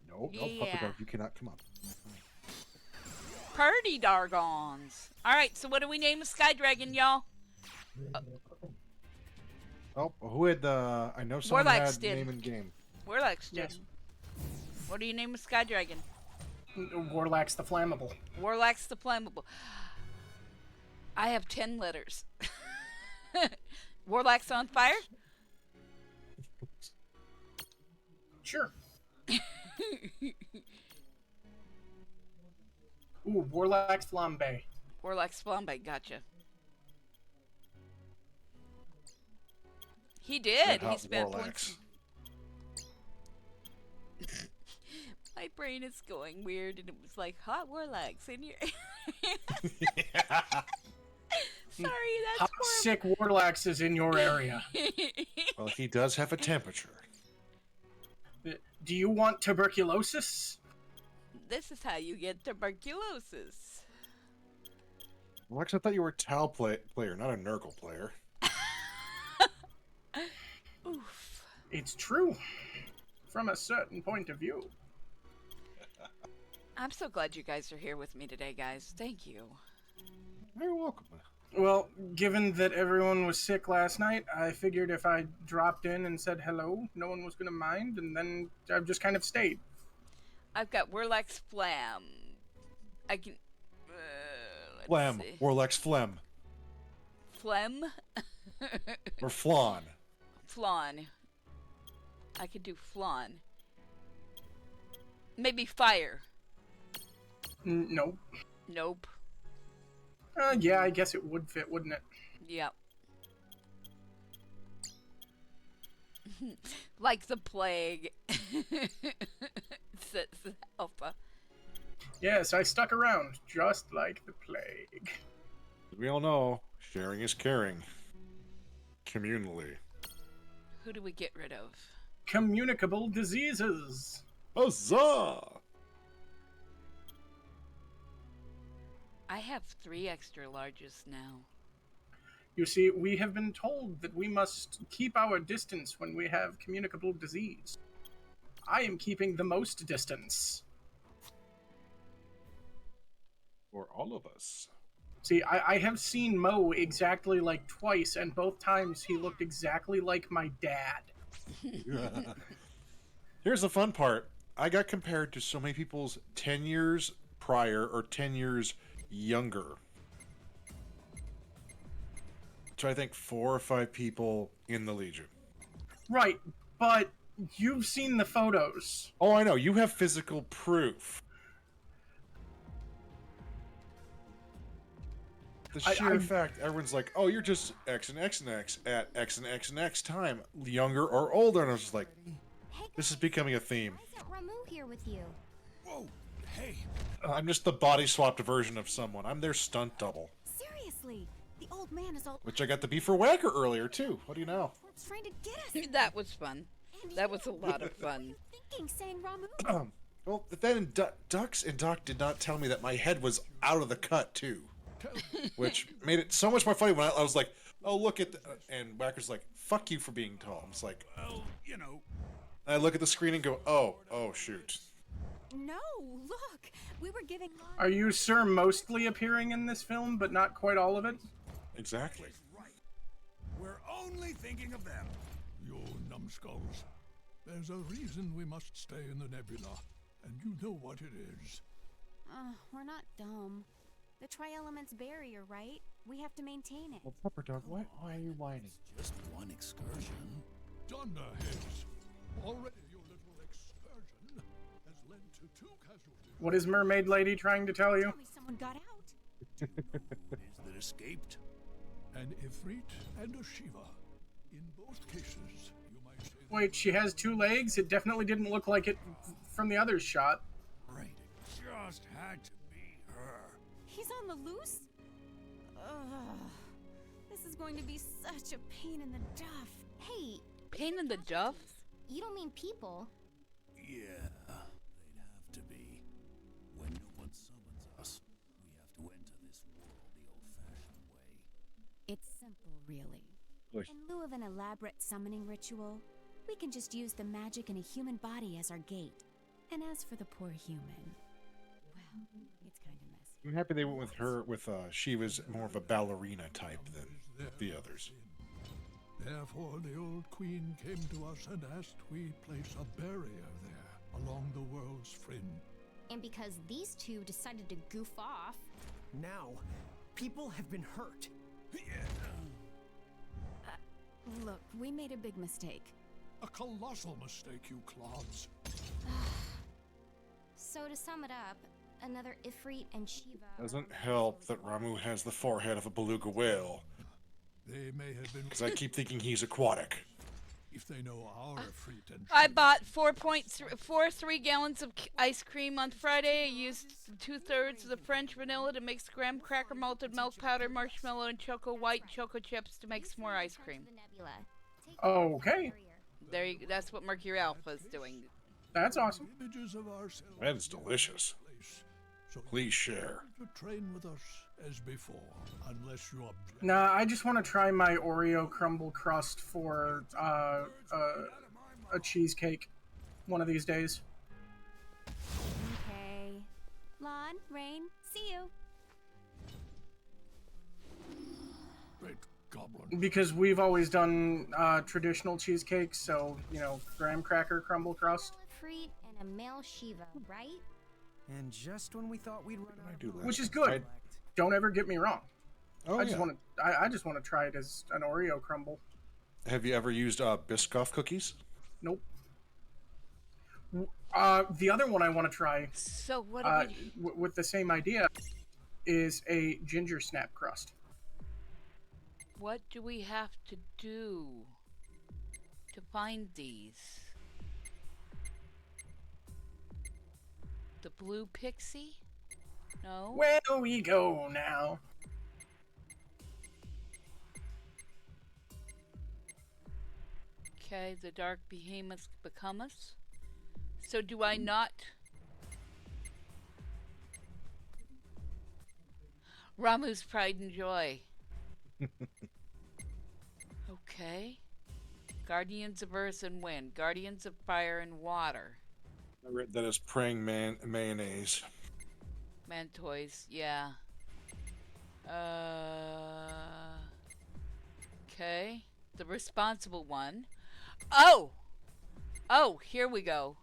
B: No,
A: Yeah.
B: you cannot come up.
A: Purdy Dargons. Alright, so what do we name a Sky Dragon, y'all?
B: Oh, who had the? I know someone
A: Warlax
B: had
A: did.
B: name and game.
A: Warlax did.
D: Yes.
A: What do you name a Sky Dragon?
D: Warlax the Flammable.
A: Warlax the Flammable. I have 10 letters. Warlax on fire?
D: Sure. Ooh, Warlax Flambe.
A: Warlax Flambe, gotcha. He did.
B: Red
A: He
B: Hot
A: spent
B: Warlax.
A: points. My brain is going weird, and it was like hot Warlax in your. Sorry,
D: Hot,
A: that's
D: sick Warlax is in your area.
A: horrible.
B: Well, he does have a temperature.
D: Do you want tuberculosis?
A: This is how you get tuberculosis.
B: Lex, I thought you were a Tau player, not a Nurgle player.
A: Oof.
D: It's true. From a certain point of view.
A: I'm so glad you guys are here with me today, guys. Thank you.
B: You're welcome.
D: Well, given that everyone was sick last night, I figured if I dropped in and said hello, no one was going to mind, and then I've just kind of stayed.
A: I've got Warlax Flam. I can. Let's
B: Phlegm.
A: see.
B: Warlex Phlegm.
A: Phlegm?
B: Or Flan.
A: Flan. I could do flan. Maybe fire.
D: Nope.
A: Nope.
D: Yeah, I guess it would fit, wouldn't it?
A: Yep. Like the plague. Says Alpha.
D: Yes, I stuck around, just like the plague.
B: We all know sharing is caring. Communally.
A: Who do we get rid of?
D: Communicable diseases.
B: Huzzah!
A: I have 3 extra larges now.
D: You see, we have been told that we must keep our distance when we have communicable disease. I am keeping the most distance.
B: For all of us.
D: See, I have seen Mo exactly like twice, and both times he looked exactly like my dad.
B: Here's the fun part. I got compared to so many people's 10 years prior or 10 years younger. So I think 4 or 5 people in the Legion.
D: Right, but you've seen the photos.
B: Oh, I know. You have physical proof. The sheer fact everyone's like, oh, you're just X and X and X at X and X and X time, younger or older. And I was just like, this is becoming a theme.
E: Why isn't Ramu here with you?
C: Whoa, hey.
B: I'm just the body swapped version of someone. I'm their stunt double.
E: Seriously, the old man is all
B: Which I got to be for Wacker earlier, too. What do you know?
E: trying to get us.
A: That was fun.
E: And
A: That was a
E: you,
A: lot of
E: what are
A: fun.
E: you thinking, saying Ramu?
B: Well, then Dux and Doc did not tell me that my head was out of the cut, too. Which made it so much more funny when I was like, oh, look at and Wacker's like, fuck you for being tall. I'm just like,
C: Well, you know.
B: I look at the screen and go, oh, shoot.
E: No, look, we were giving.
D: Are you, sir, mostly appearing in this film, but not quite all of it?
B: Exactly.
C: Right. We're only thinking of them.
F: You numbskulls. There's a reason we must stay in the nebula, and you know what it is.
E: We're not dumb. The tri-elements barrier, right? We have to maintain it.
B: Well, Pepper Dog, why are you whining?
C: Just one excursion.
F: Dunderheads. Already your little excursion has led to 2 casualties.
D: What is Mermaid Lady trying to tell you?
E: Tell me someone got out.
C: Is that escaped?
F: An Ifrit and a Shiva. In both cases, you might say.
D: Wait, she has 2 legs? It definitely didn't look like it from the other shot.
C: Right, it just had to be her.
E: He's on the loose? Ugh. This is going to be such a pain in the duff. Hey,
A: Pain in the duff?
E: you don't mean people.
C: Yeah, they'd have to be. When no one summons us, we have to enter this world the old-fashioned way.
E: It's simple, really.
B: Push.
E: In lieu of an elaborate summoning ritual, we can just use the magic in a human body as our gate. And as for the poor human, well, it's kind of messy.
B: I'm happy they went with her, she was more of a ballerina type than the others.
F: Therefore, the old queen came to us and asked we place a barrier there along the world's fringe.
E: And because these 2 decided to goof off,
G: Now, people have been hurt.
E: look, we made a big mistake.
F: A colossal mistake, you clods.
E: So to sum it up, another Ifrit and Shiva.
B: Doesn't help that Ramu has the forehead of a beluga whale,
F: They may have been.
B: because I keep thinking he's aquatic.
F: If they know our Ifrit and
A: I bought 4.43 gallons of ice cream on Friday. I used 2/3 of the French vanilla to mix graham cracker, malted milk powder, marshmallow, and choco white choco chips to make s'more ice cream.
D: Okay.
E: Barrier.
A: That's what Mercury Alpha is doing.
D: That's awesome.
F: images of ourselves.
B: That is delicious.
F: Place. So
B: Please share.
F: to train with us as before, unless you object.
D: Nah, I just want to try my Oreo crumble crust for a cheesecake one of these days.
E: Okay. Lon, Rain, see you.
F: Great goblin.
D: Because we've always done traditional cheesecakes, so, you know, graham cracker crumble crust.
E: Ifrit and a male Shiva, right?
G: And just when we thought we'd run out
B: do
G: of
B: that?
D: Which is good.
G: select,
D: Don't ever get me wrong.
B: Oh,
D: I just want to. I just want to try it as an Oreo crumble.
B: Have you ever used Biscoff cookies?
D: Nope. The other one I want to try
A: So what do we...
D: with the same idea is a ginger snap crust.
A: What do we have to do to find these? The blue pixie? No?
D: Where we go now?
A: Okay, the dark behemoth become us. So do I not... Ramu's pride and joy. Okay. Guardians of Earth and Wind. Guardians of Fire and Water.
B: I read that as praying mayonnaise.
A: Mantoys, yeah. Okay. The responsible one. Oh! Oh, here we go.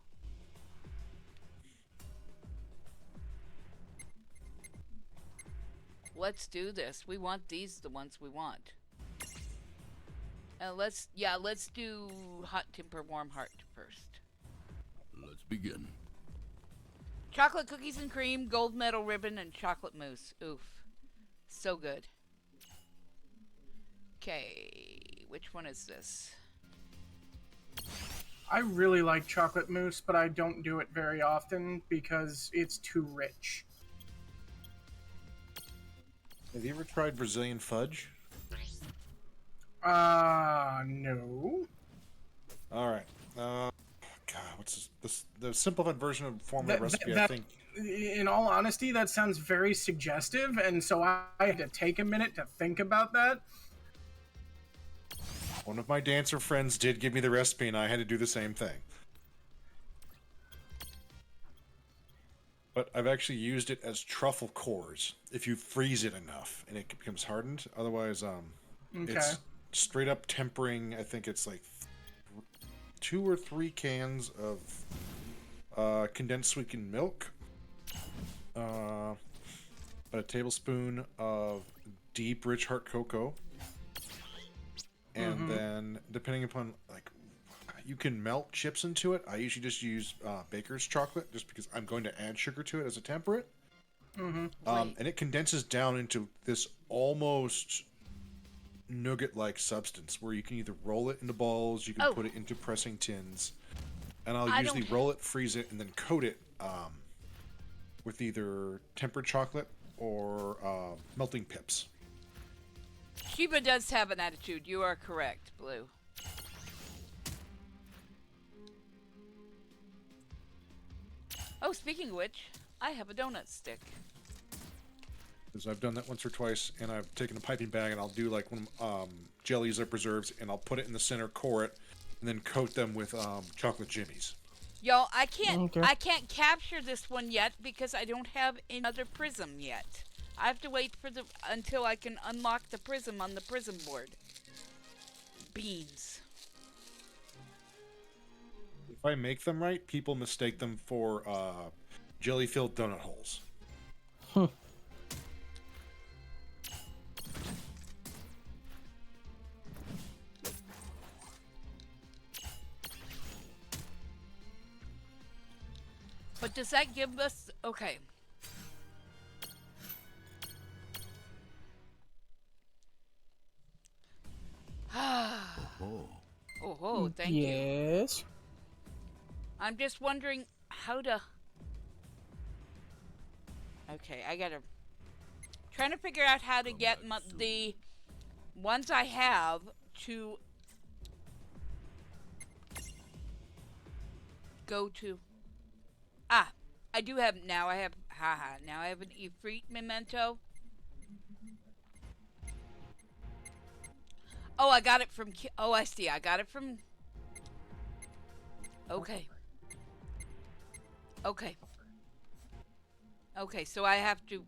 A: Let's do this. We want these, the ones we want. Let's do hot temper, warm heart first.
C: Let's begin.
A: Chocolate cookies and cream, gold medal ribbon, and chocolate mousse. Oof. So good. Okay, which one is this?
D: I really like chocolate mousse, but I don't do it very often because it's too rich.
B: Have you ever tried Brazilian fudge?
D: No.
B: All right. God, what's this? The simplified version of formula recipe, I think.
D: In all honesty, that sounds very suggestive, and so I had to take a minute to think about that.
B: One of my dancer friends did give me the recipe, and I had to do the same thing. But I've actually used it as truffle cores if you freeze it enough, and it becomes hardened. Otherwise,
D: Okay.
B: it's straight up tempering. I think it's like 2 or 3 cans of condensed sweetened milk, a tablespoon of deep rich heart cocoa, and then depending upon like you can melt chips into it. I usually just use baker's chocolate just because I'm going to add sugar to it as a temperate. And it condenses down into this almost nougat-like substance where you can either roll it into balls, you can put it into pressing tins, and I'll usually roll it, freeze it, and then coat it with either tempered chocolate or melting pips.
A: Shiva does have an attitude. You are correct, Blue. Oh, speaking of which, I have a donut stick.
B: Because I've done that once or twice, and I've taken a piping bag and I'll do like one jellies or preserves, and I'll put it in the center, core it, and then coat them with chocolate jimmies.
A: Yo, I can't capture this one yet because I don't have another prism yet. I have to wait for until I can unlock the prism on the prism board. Beans.
B: If I make them right, people mistake them for jelly-filled donut holes.
A: But does that give us... Okay. Oh, thank you.
D: Yes.
A: I'm just wondering how to... Okay, I gotta... Trying to figure out how to get the ones I have to go to... Ah, I do have... Now I have... Now I have an Ifrit memento. Oh, I got it from... Oh, I see. I got it from... Okay. Okay. Okay, so I have to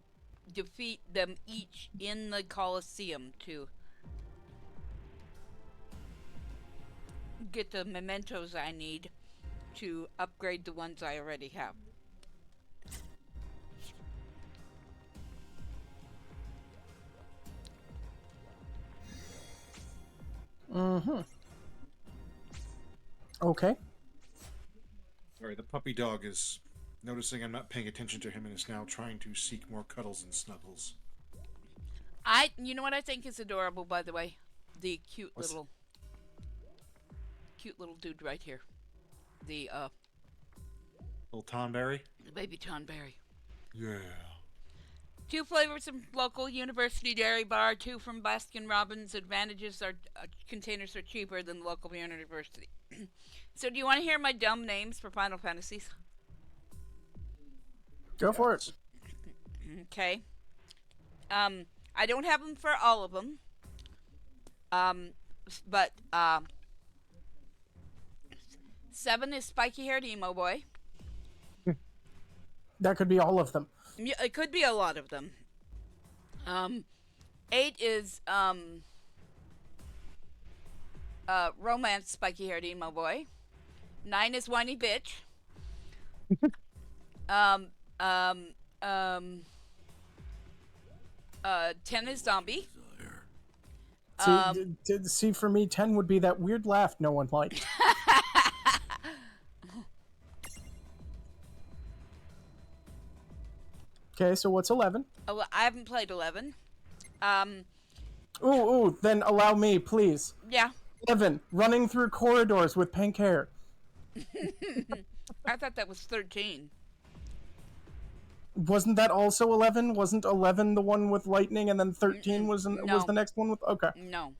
A: defeat them each in the Colosseum to get the mementos I need to upgrade the ones I already have.
D: Okay.
B: Sorry, the puppy dog is noticing I'm not paying attention to him and is now trying to seek more cuddles and snuggles.
A: You know what I think is adorable, by the way? The cute little dude right here. The
B: Little Tonberry?
A: the baby Tonberry.
B: Yeah.
A: 2 flavors from local University Dairy Bar, 2 from Baskin Robbins. Advantages are containers are cheaper than the local university. So do you want to hear my dumb names for Final Fantasies?
D: Go for it.
A: Okay. I don't have them for all of them. But 7 is spiky-haired emo boy.
H: That could be all of them.
A: Yeah, it could be a lot of them. 8 is romance spiky-haired emo boy. 9 is whiny bitch. um, um, um, 10 is zombie.
H: See, for me, 10 would be that weird laugh no one liked. Okay, so what's 11?
A: Oh, I haven't played 11.
H: Ooh, then allow me, please.
A: Yeah.
H: 11, running through corridors with pink hair.
A: I thought that was 13.
H: Wasn't that also 11? Wasn't 11 the one with lightning, and then 13 was
A: No.
H: the next one with... Okay.
A: No.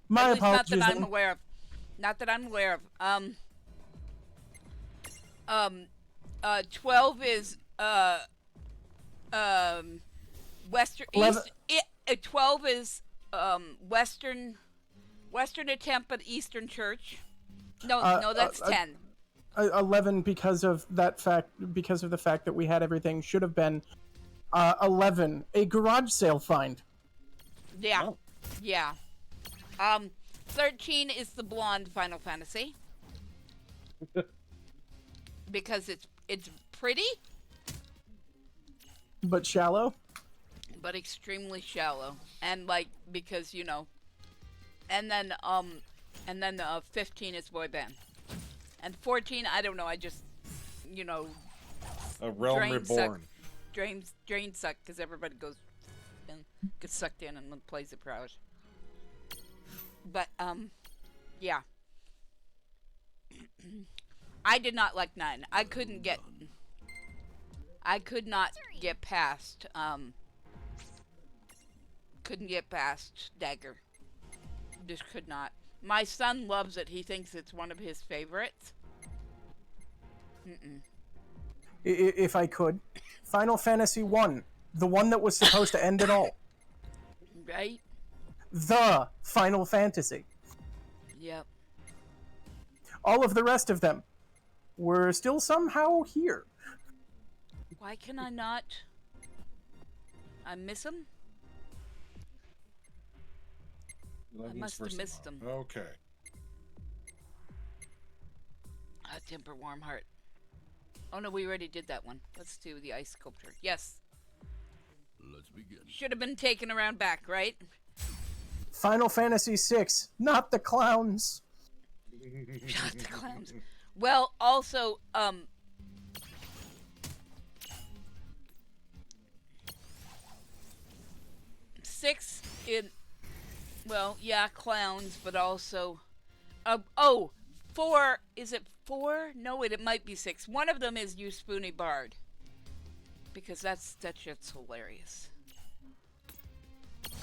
H: My
A: At least
H: apologies.
A: not that I'm
H: then.
A: aware of. Not that I'm aware of. 12 is western
H: 11
A: east. 12 is western attempt at Eastern Church. No, that's 10.
H: 11 because of the fact that we had everything should have been 11 a garage sale find.
A: Yeah.
B: Oh.
A: Yeah. 13 is the blonde Final Fantasy. Because it's pretty,
H: But shallow.
A: but extremely shallow. And because and then 15 is boy band. And 14, I don't know, I just
B: A realm
A: Drain
B: reborn.
A: drain suck because everybody goes and gets sucked in and then plays it for hours. But yeah. I did not like 9. I could not get past Dagger. Just could not. My son loves it. He thinks it's one of his favorites.
H: If I could, Final Fantasy 1, the one that was supposed to end it all.
A: Right?
H: The Final Fantasy.
A: Yep.
H: All of the rest of them were still somehow here.
A: Why can I not? I miss him? I must have missed them.
B: Okay.
A: Temper Warm Heart. Oh no, we already did that one. Let's do the ice sculpture. Yes.
C: Let's begin.
A: Should have been taken around back, right?
H: Final Fantasy 6, not the clowns.
A: Not the clowns. Well, also, 6 in, well, yeah, clowns, but also, 4, is it 4? No, it might be 6. One of them is You Spoony Bard. Because that shit's hilarious.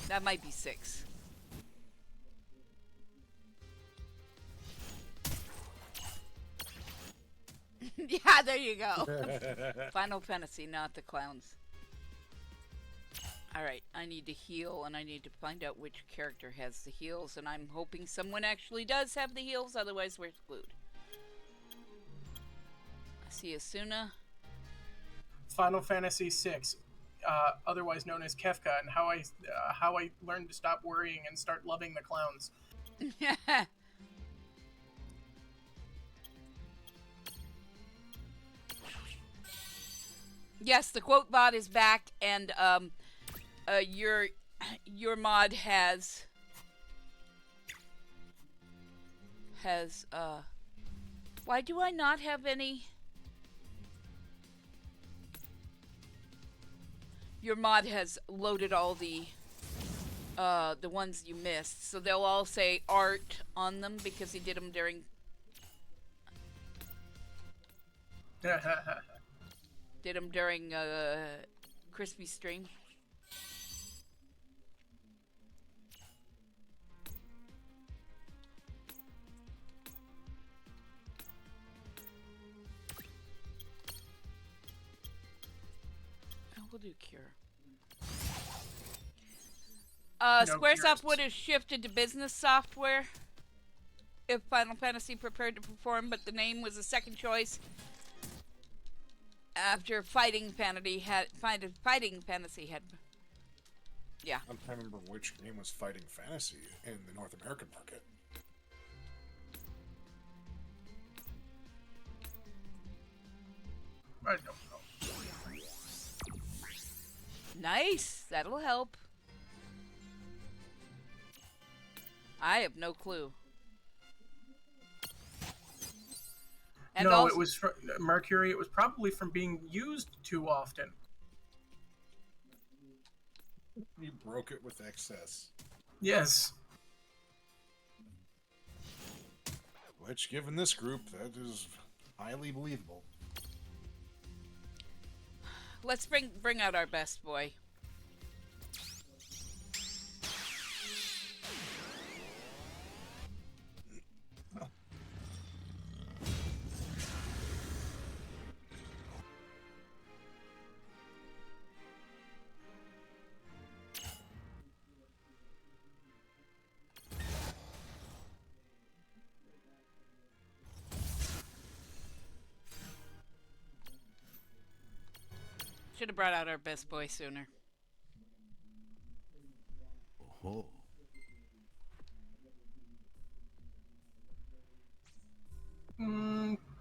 A: That might be 6. Yeah, there you go. Final Fantasy, not the clowns. Alright, I need to heal, and I need to find out which character has the heals, and I'm hoping someone actually does have the heals, otherwise we're screwed. I see Asuna.
D: Final Fantasy VI, otherwise known as Kefka, and how I learned to stop worrying and start loving the clowns.
A: Yes, the quote bot is back, and your mod has why do I not have any? Your mod has loaded all the ones you missed, so they'll all say art on them because he did them during Crispy stream. We'll do cure.
D: No
A: Squaresoft
D: purists.
A: would have shifted to business software if Final Fantasy prepared to perform, but the name was a second choice after Fighting Fantasy had. Yeah.
B: I'm trying to remember which game was Fighting Fantasy in the North American market.
D: I don't know.
A: Nice. That'll help. I have no clue. And
D: No,
A: also,
D: it was from Mercury. It was probably from being used too often.
B: You broke it with excess.
D: Yes.
B: Which, given this group, that is highly believable.
A: let's bring out our best boy. Should have brought out our best boy sooner.
C: Oh.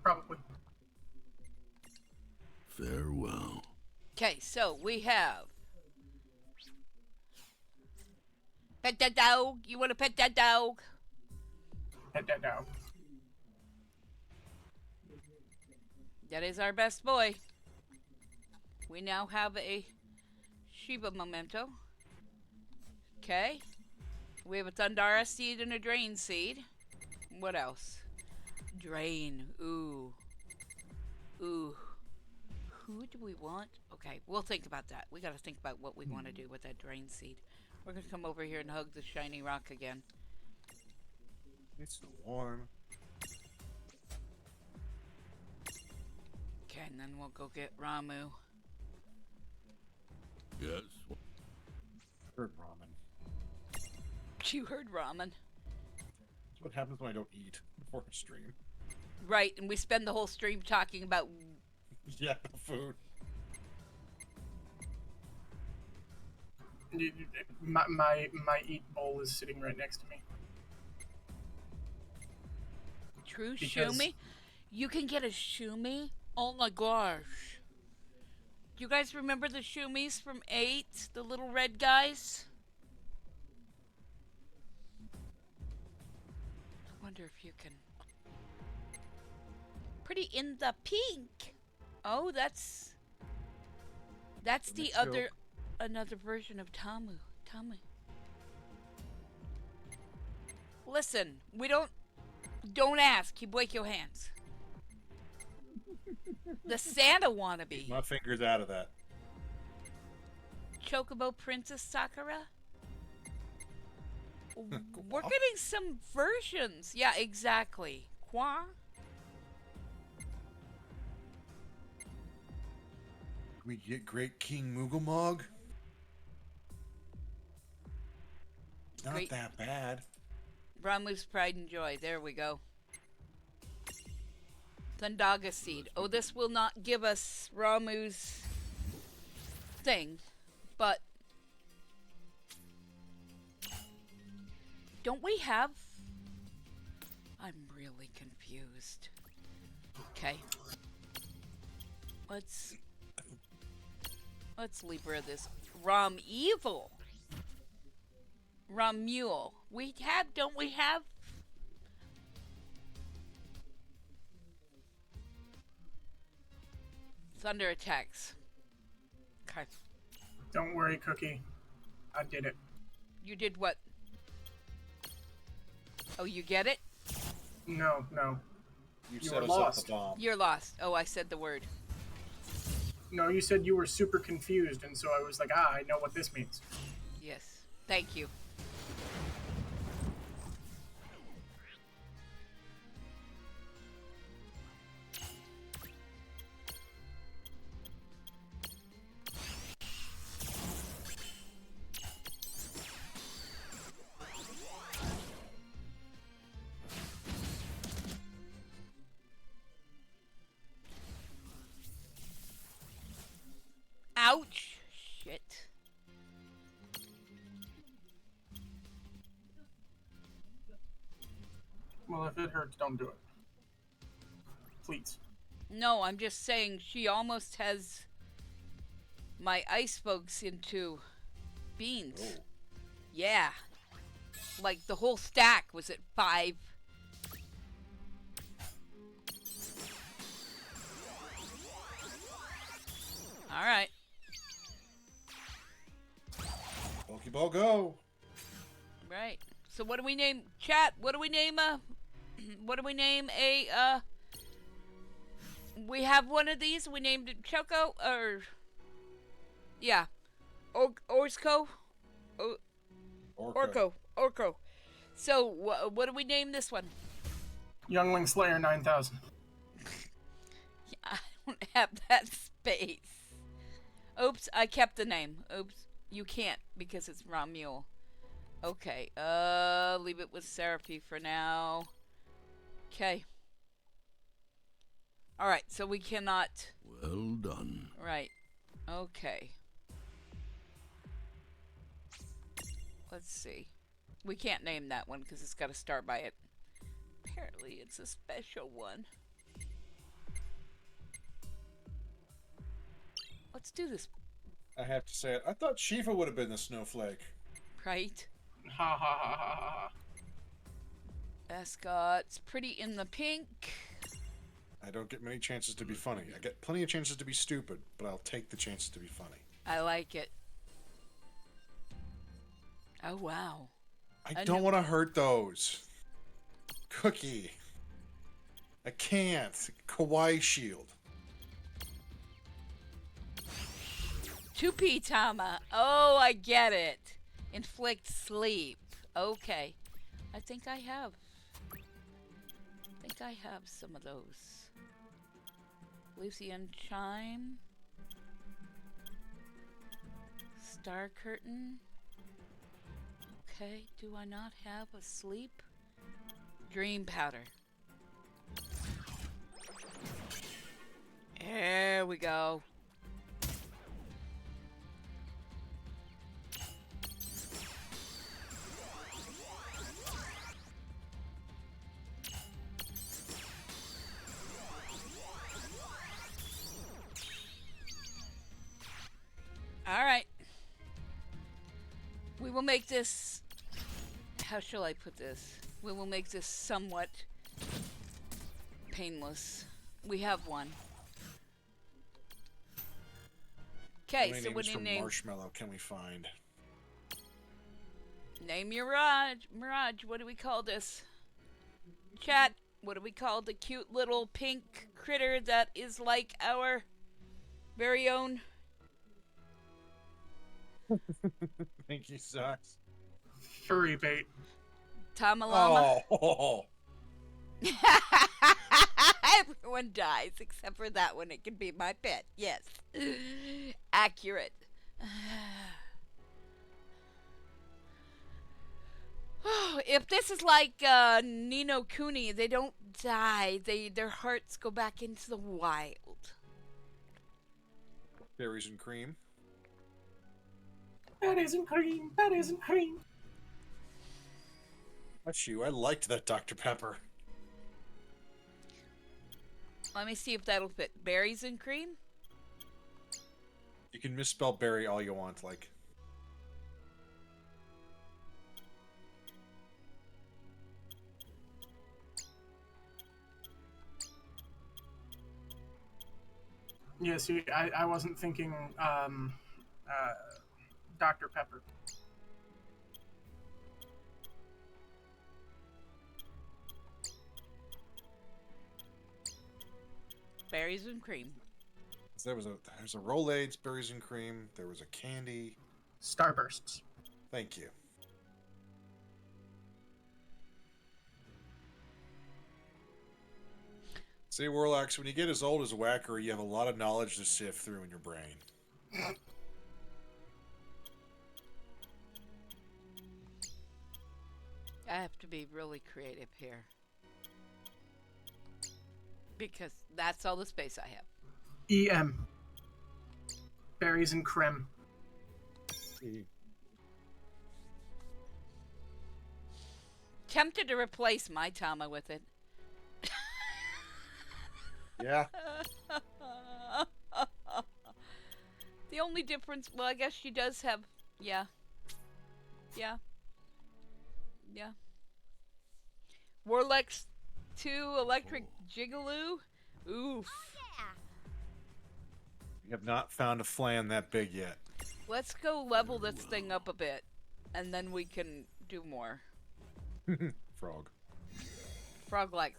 D: Probably.
C: Farewell.
A: Okay, so we have. Pet that dog. You want to pet that dog?
D: Head that down.
A: That is our best boy. We now have a Shiba memento. Okay. We have a Thundara seed and a Drain seed. What else? Drain. Ooh. Ooh. Who do we want? Okay, we'll think about that. We gotta think about what we want to do with that Drain seed. We're gonna come over here and hug the shiny rock again.
B: It's the one.
A: Okay, and then we'll go get Ramu.
C: Yes.
B: Heard ramen.
A: You heard ramen.
B: That's what happens when I don't eat before a stream.
A: Right, and we spend the whole stream talking about.
B: Yeah, food.
D: My eat bowl is sitting right next to me.
A: True
D: Because-
A: Shumi? You can get a Shumi? Oh my gosh. Do you guys remember the Shumis from 8? The little red guys? I wonder if you can. Pretty in the pink. Oh, that's the
B: Next
A: other
B: joke.
A: another version of Tamu. Listen, we don't ask, you break your hands. The Santa wannabe.
B: My fingers out of that.
A: Chocobo Princess Sakura? We're
B: Quoi?
A: getting some versions. Yeah, exactly. Qua?
B: We get Great King Moogamog. It's not
A: Great-
B: that bad.
A: Ramu's Pride and Joy. There we go. Thundaga Seed. Oh, this will not give us Ramu's thing, but don't we have? I'm really confused. Okay. Let's Libra this. Ram Evil. Ramule. We have, don't we have? Thunder attacks. Okay.
D: Don't worry, Cookie. I did it.
A: You did what? Oh, you get it?
D: No.
B: You
D: You
B: set
D: were
B: us
D: lost.
B: up the bomb.
A: You're lost. Oh, I said the word.
D: No, you said you were super confused, and so I was like, I know what this means.
A: Yes. Thank you.
D: Well, if it hurts, don't do it. Please.
A: No, I'm just saying she almost has my ice folks into beans.
B: Oh.
A: Yeah. Like the whole stack was at 5. Alright.
B: Pokeball go.
A: Right. So what do we name chat? What do we name what do we name we have one of these, we named it Choco or yeah. Orsko? Orko. So what do we name this one?
D: Youngling Slayer 9000.
A: I don't have that space. Oops, I kept the name. Oops, you can't because it's Romule. Okay, leave it with Seraphie for now. Okay. Alright, so we cannot...
C: Well done.
A: Right. Okay. Let's see. We can't name that one because it's got to start by it. Apparently, it's a special one. Let's do this.
B: I have to say it. I thought Shiva would have been the snowflake.
A: Right?
D: Ha ha ha ha ha.
A: Ascot's pretty in the pink.
B: I don't get many chances to be funny. I get plenty of chances to be stupid, but I'll take the chances to be funny.
A: I like it. Oh, wow.
B: I don't want to hurt those. Cookie. I can't. Kawaii Shield.
A: 2P Tama. Oh, I get it. Inflict sleep. Okay. I think I have some of those. Lucian Chime. Star Curtain. Okay, do I not have a sleep? Dream Powder. There we go. Alright. We will make this... How shall I put this? We will make this somewhat painless. We have one. Okay, so what do you name?
B: Marshmallow can we find?
A: Name your Mirage. Mirage, what do we call this? Chat, what do we call the cute little pink critter that is like our very own?
B: Thank you, sucks.
D: Furry bait.
A: Tamalama.
B: Oh.
A: Everyone dies except for that one. It can be my pet. Yes. Accurate. If this is like Nino Kuni, they don't die. Their hearts go back into the wild.
B: Berries and cream.
D: Berries and cream. Berries and cream.
B: That's you. I liked that Dr. Pepper.
A: Let me see if that'll fit. Berries and cream?
B: You can misspell berry all you want, like.
D: Yeah, see, I wasn't thinking Dr. Pepper.
A: Berries and cream.
B: There's a Rolaids, berries and cream. There was a candy.
D: Starbursts.
B: Thank you. See, Warlocks, when you get as old as Whacker, you have a lot of knowledge to sift through in your brain.
A: I have to be really creative here. Because that's all the space I have.
D: EM. Berries and creme.
A: tempted to replace my Tama with it.
B: Yeah.
A: The only difference, well, I guess she does have, yeah. Yeah. Yeah. Warlex 2 Electric Jigaloo? Oof.
B: We have not found a flan that big yet.
A: Let's go level this thing up a bit, and then we can do more.
B: Frog.
A: Frog-like.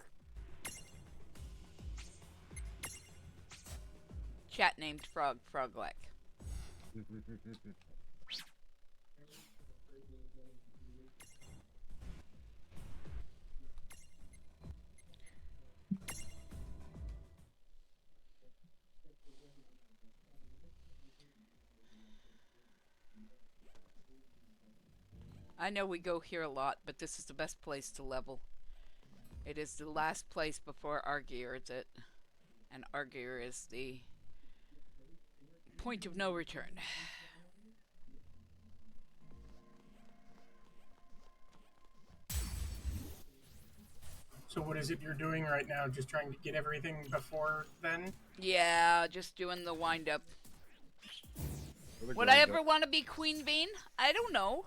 A: Chat named Frog, Frog-like. I know we go here a lot, but this is the best place to level. It is the last place before Argeir is it. And Argeir is the point of no return.
D: So what is it you're doing right now? Just trying to get everything before then?
A: Yeah, just doing the wind up.
B: Really
A: Would
B: grind
A: I ever
B: up.
A: want to be Queen Bean? I don't know.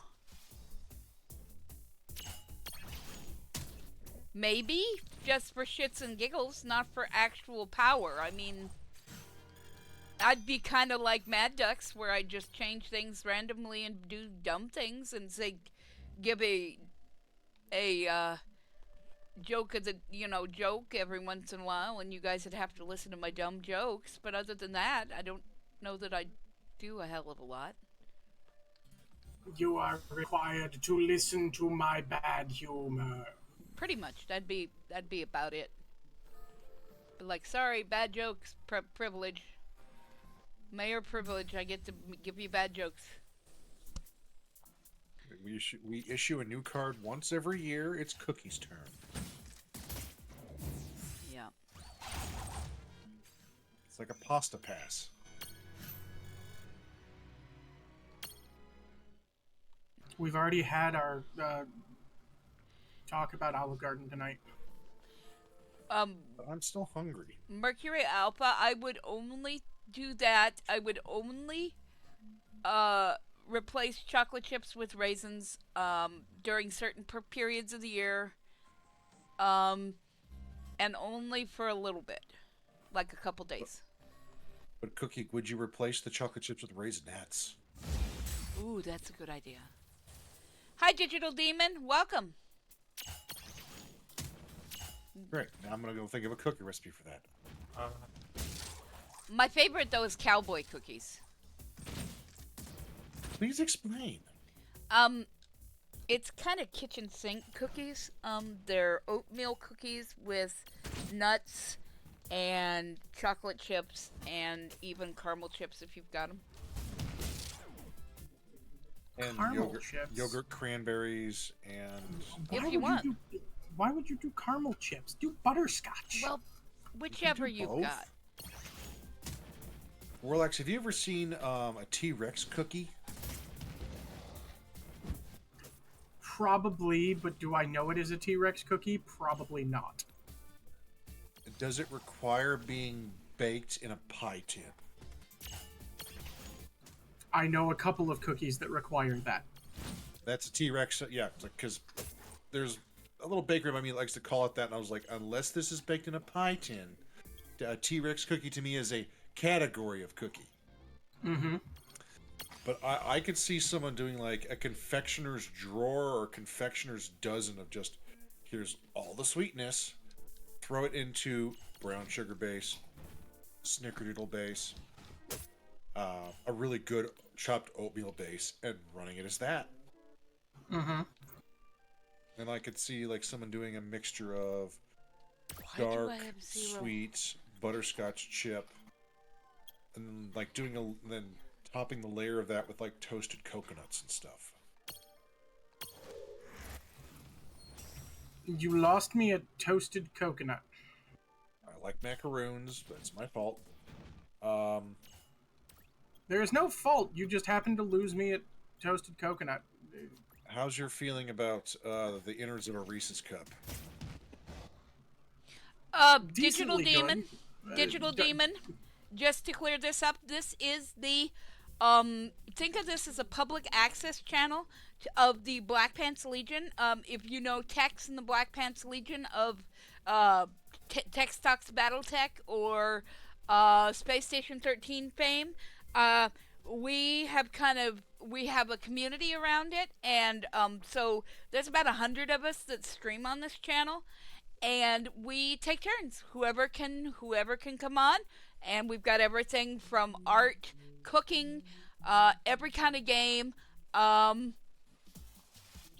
A: Maybe, just for shits and giggles, not for actual power. I mean, I'd be kind of like Mad Ducks, where I just change things randomly and do dumb things and say, give a joke as a, joke every once in a while, and you guys would have to listen to my dumb jokes. But other than that, I don't know that I do a hell of a lot.
D: You are required to listen to my bad humor.
A: Pretty much, that'd be about it. But like, sorry, bad jokes, privilege. Mayor privilege, I get to give you bad jokes.
B: We issue a new card once every year. It's Cookie's turn.
A: Yeah.
B: It's like a pasta pass.
D: We've already had our talk about Olive Garden tonight.
B: But I'm still hungry.
A: Mercury Alpha, I would only do that. I would only replace chocolate chips with raisins during certain periods of the year, and only for a little bit, like a couple days.
B: But Cookie, would you replace the chocolate chips with Raisinets?
A: Ooh, that's a good idea. Hi, Digital Demon. Welcome.
B: Great. Now I'm gonna go think of a cookie recipe for that.
A: My favorite, though, is cowboy cookies.
B: Please explain.
A: It's kind of kitchen sink cookies. They're oatmeal cookies with nuts and chocolate chips and even caramel chips if you've got them.
B: And
D: Caramel chips?
B: yogurt, cranberries, and
A: If you want.
D: Why would you do caramel chips? Do butterscotch.
A: Well, whichever you've
B: both.
A: got.
B: Warlax, have you ever seen a T-Rex cookie?
D: Probably, but do I know it is a T-Rex cookie? Probably not.
B: Does it require being baked in a pie tin?
D: I know a couple of cookies that require that.
B: That's a T-Rex. Yeah, because there's a little bakery by me that likes to call it that, and I was like, unless this is baked in a pie tin, a T-Rex cookie to me is a category of cookie.
D: Mm-hmm.
B: But I could see someone doing like a confectioner's drawer or confectioner's dozen of just, here's all the sweetness, throw it into brown sugar base, snickerdoodle base, a really good chopped oatmeal base, and running it as that.
D: Mm-hmm.
B: And I could see like someone doing a mixture of
A: Why do
B: dark,
A: I have zero?
B: sweet, butterscotch chip, and like then topping the layer of that with like toasted coconuts and stuff.
D: You lost me at toasted coconut.
B: I like macaroons, but it's my fault.
D: There is no fault. You just happened to lose me at toasted coconut.
B: How's your feeling about the innards of a Reese's cup?
A: Digital
D: Decently
A: Demon.
D: good.
A: Digital
D: d-
A: Demon. Just to clear this up, this is the think of this as a public access channel of the Black Pants Legion. If you know Tex in the Black Pants Legion of Tex Talks Battletech or Space Station 13 fame, uh, we have a community around it, and so there's about 100 of us that stream on this channel, and we take turns. Whoever can come on, and we've got everything from art, cooking, every kind of game. Um,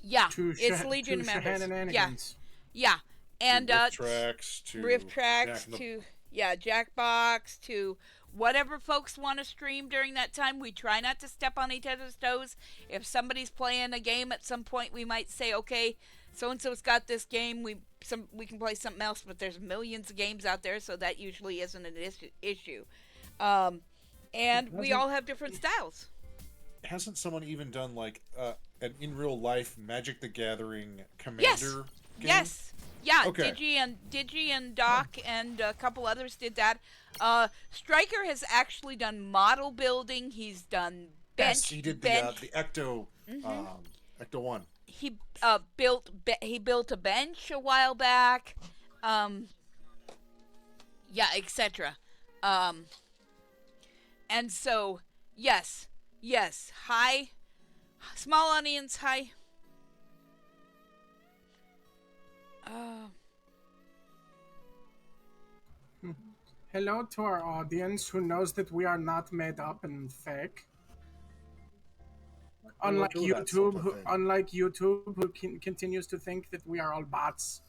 A: yeah, it's Legion members. Yeah, yeah, and
B: Rift tracks to
A: riff tracks
B: Jack in the-
A: to Jackbox to whatever folks want to stream during that time. We try not to step on each other's toes. If somebody's playing a game at some point, we might say, okay, so and so's got this game. We can play something else, but there's millions of games out there, so that usually isn't an issue. And we all have different styles.
B: Hasn't someone even done like an in real life Magic the Gathering Commander
A: Yes.
B: game?
A: Yes. Yeah,
B: Okay.
A: Digi and Doc and a couple others did that. Stryker has actually done model building. He's done bench.
B: Yes, he did
A: bench.
B: the Ecto Ecto 1.
A: He built a bench a while back. Yeah, etc. And so yes, high, small audience, high.
H: Hello to our audience who knows that we are not made up and fake. Unlike
B: do that
H: YouTube,
B: sort of
H: who,
B: thing.
H: unlike YouTube, who continues to think that we are all bots.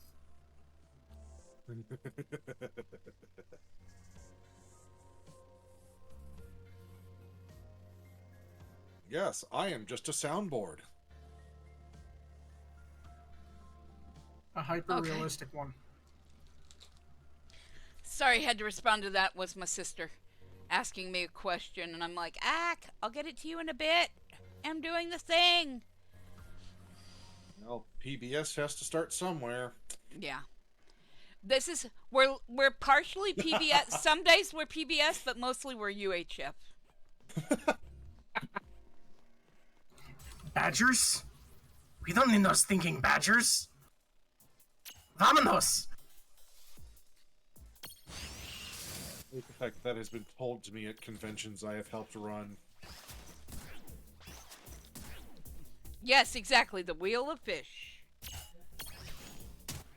B: Yes, I am just a soundboard.
H: A hyper-realistic one.
A: Sorry, had to respond to that. Was my sister asking me a question, and I'm like, I'll get it to you in a bit. I'm doing the thing.
B: Well, PBS has to start somewhere.
A: Yeah. We're partially PBS. Some days we're PBS, but mostly we're UHF.
G: Badgers? We don't need no stinking badgers. Vámonos!
B: The fact that has been told to me at conventions I have helped run.
A: Yes, exactly. The Wheel of Fish.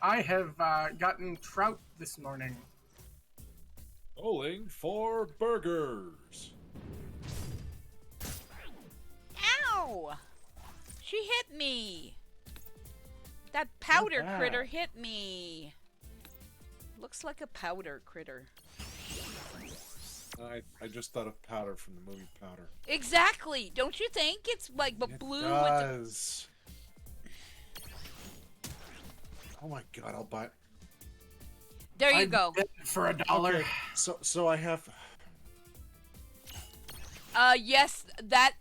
H: I have gotten trout this morning.
B: Bowling for burgers.
A: Ow! She hit me. That powder
H: bad.
A: critter hit me. Looks like a powder critter.
B: I just thought of Powder from the movie Powder.
A: Exactly. Don't you think it's like
B: It
A: blue with
B: does. Oh my god, I'll buy it.
A: There you
H: I'd
A: go.
H: get it for $1.
B: Okay, so I have.
A: Yes, that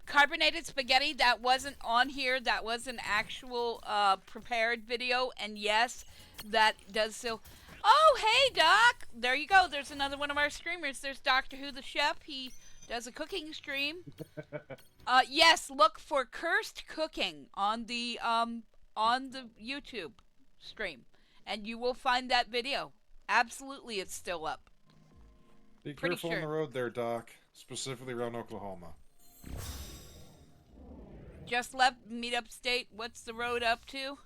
A: carbonated spaghetti that wasn't on here. That was an actual prepared video, and yes, that does still. Oh, hey, Doc. There you go. There's another one of our streamers. There's Doctor Who the Chef. He does a cooking stream. Yes, look for Cursed Cooking on the YouTube stream, and you will find that video. Absolutely, it's still up.
B: Be
A: Pretty
B: careful on the
A: sure.
B: road there, Doc. Specifically around Oklahoma.
A: Just left Meetup State. What's the road up to?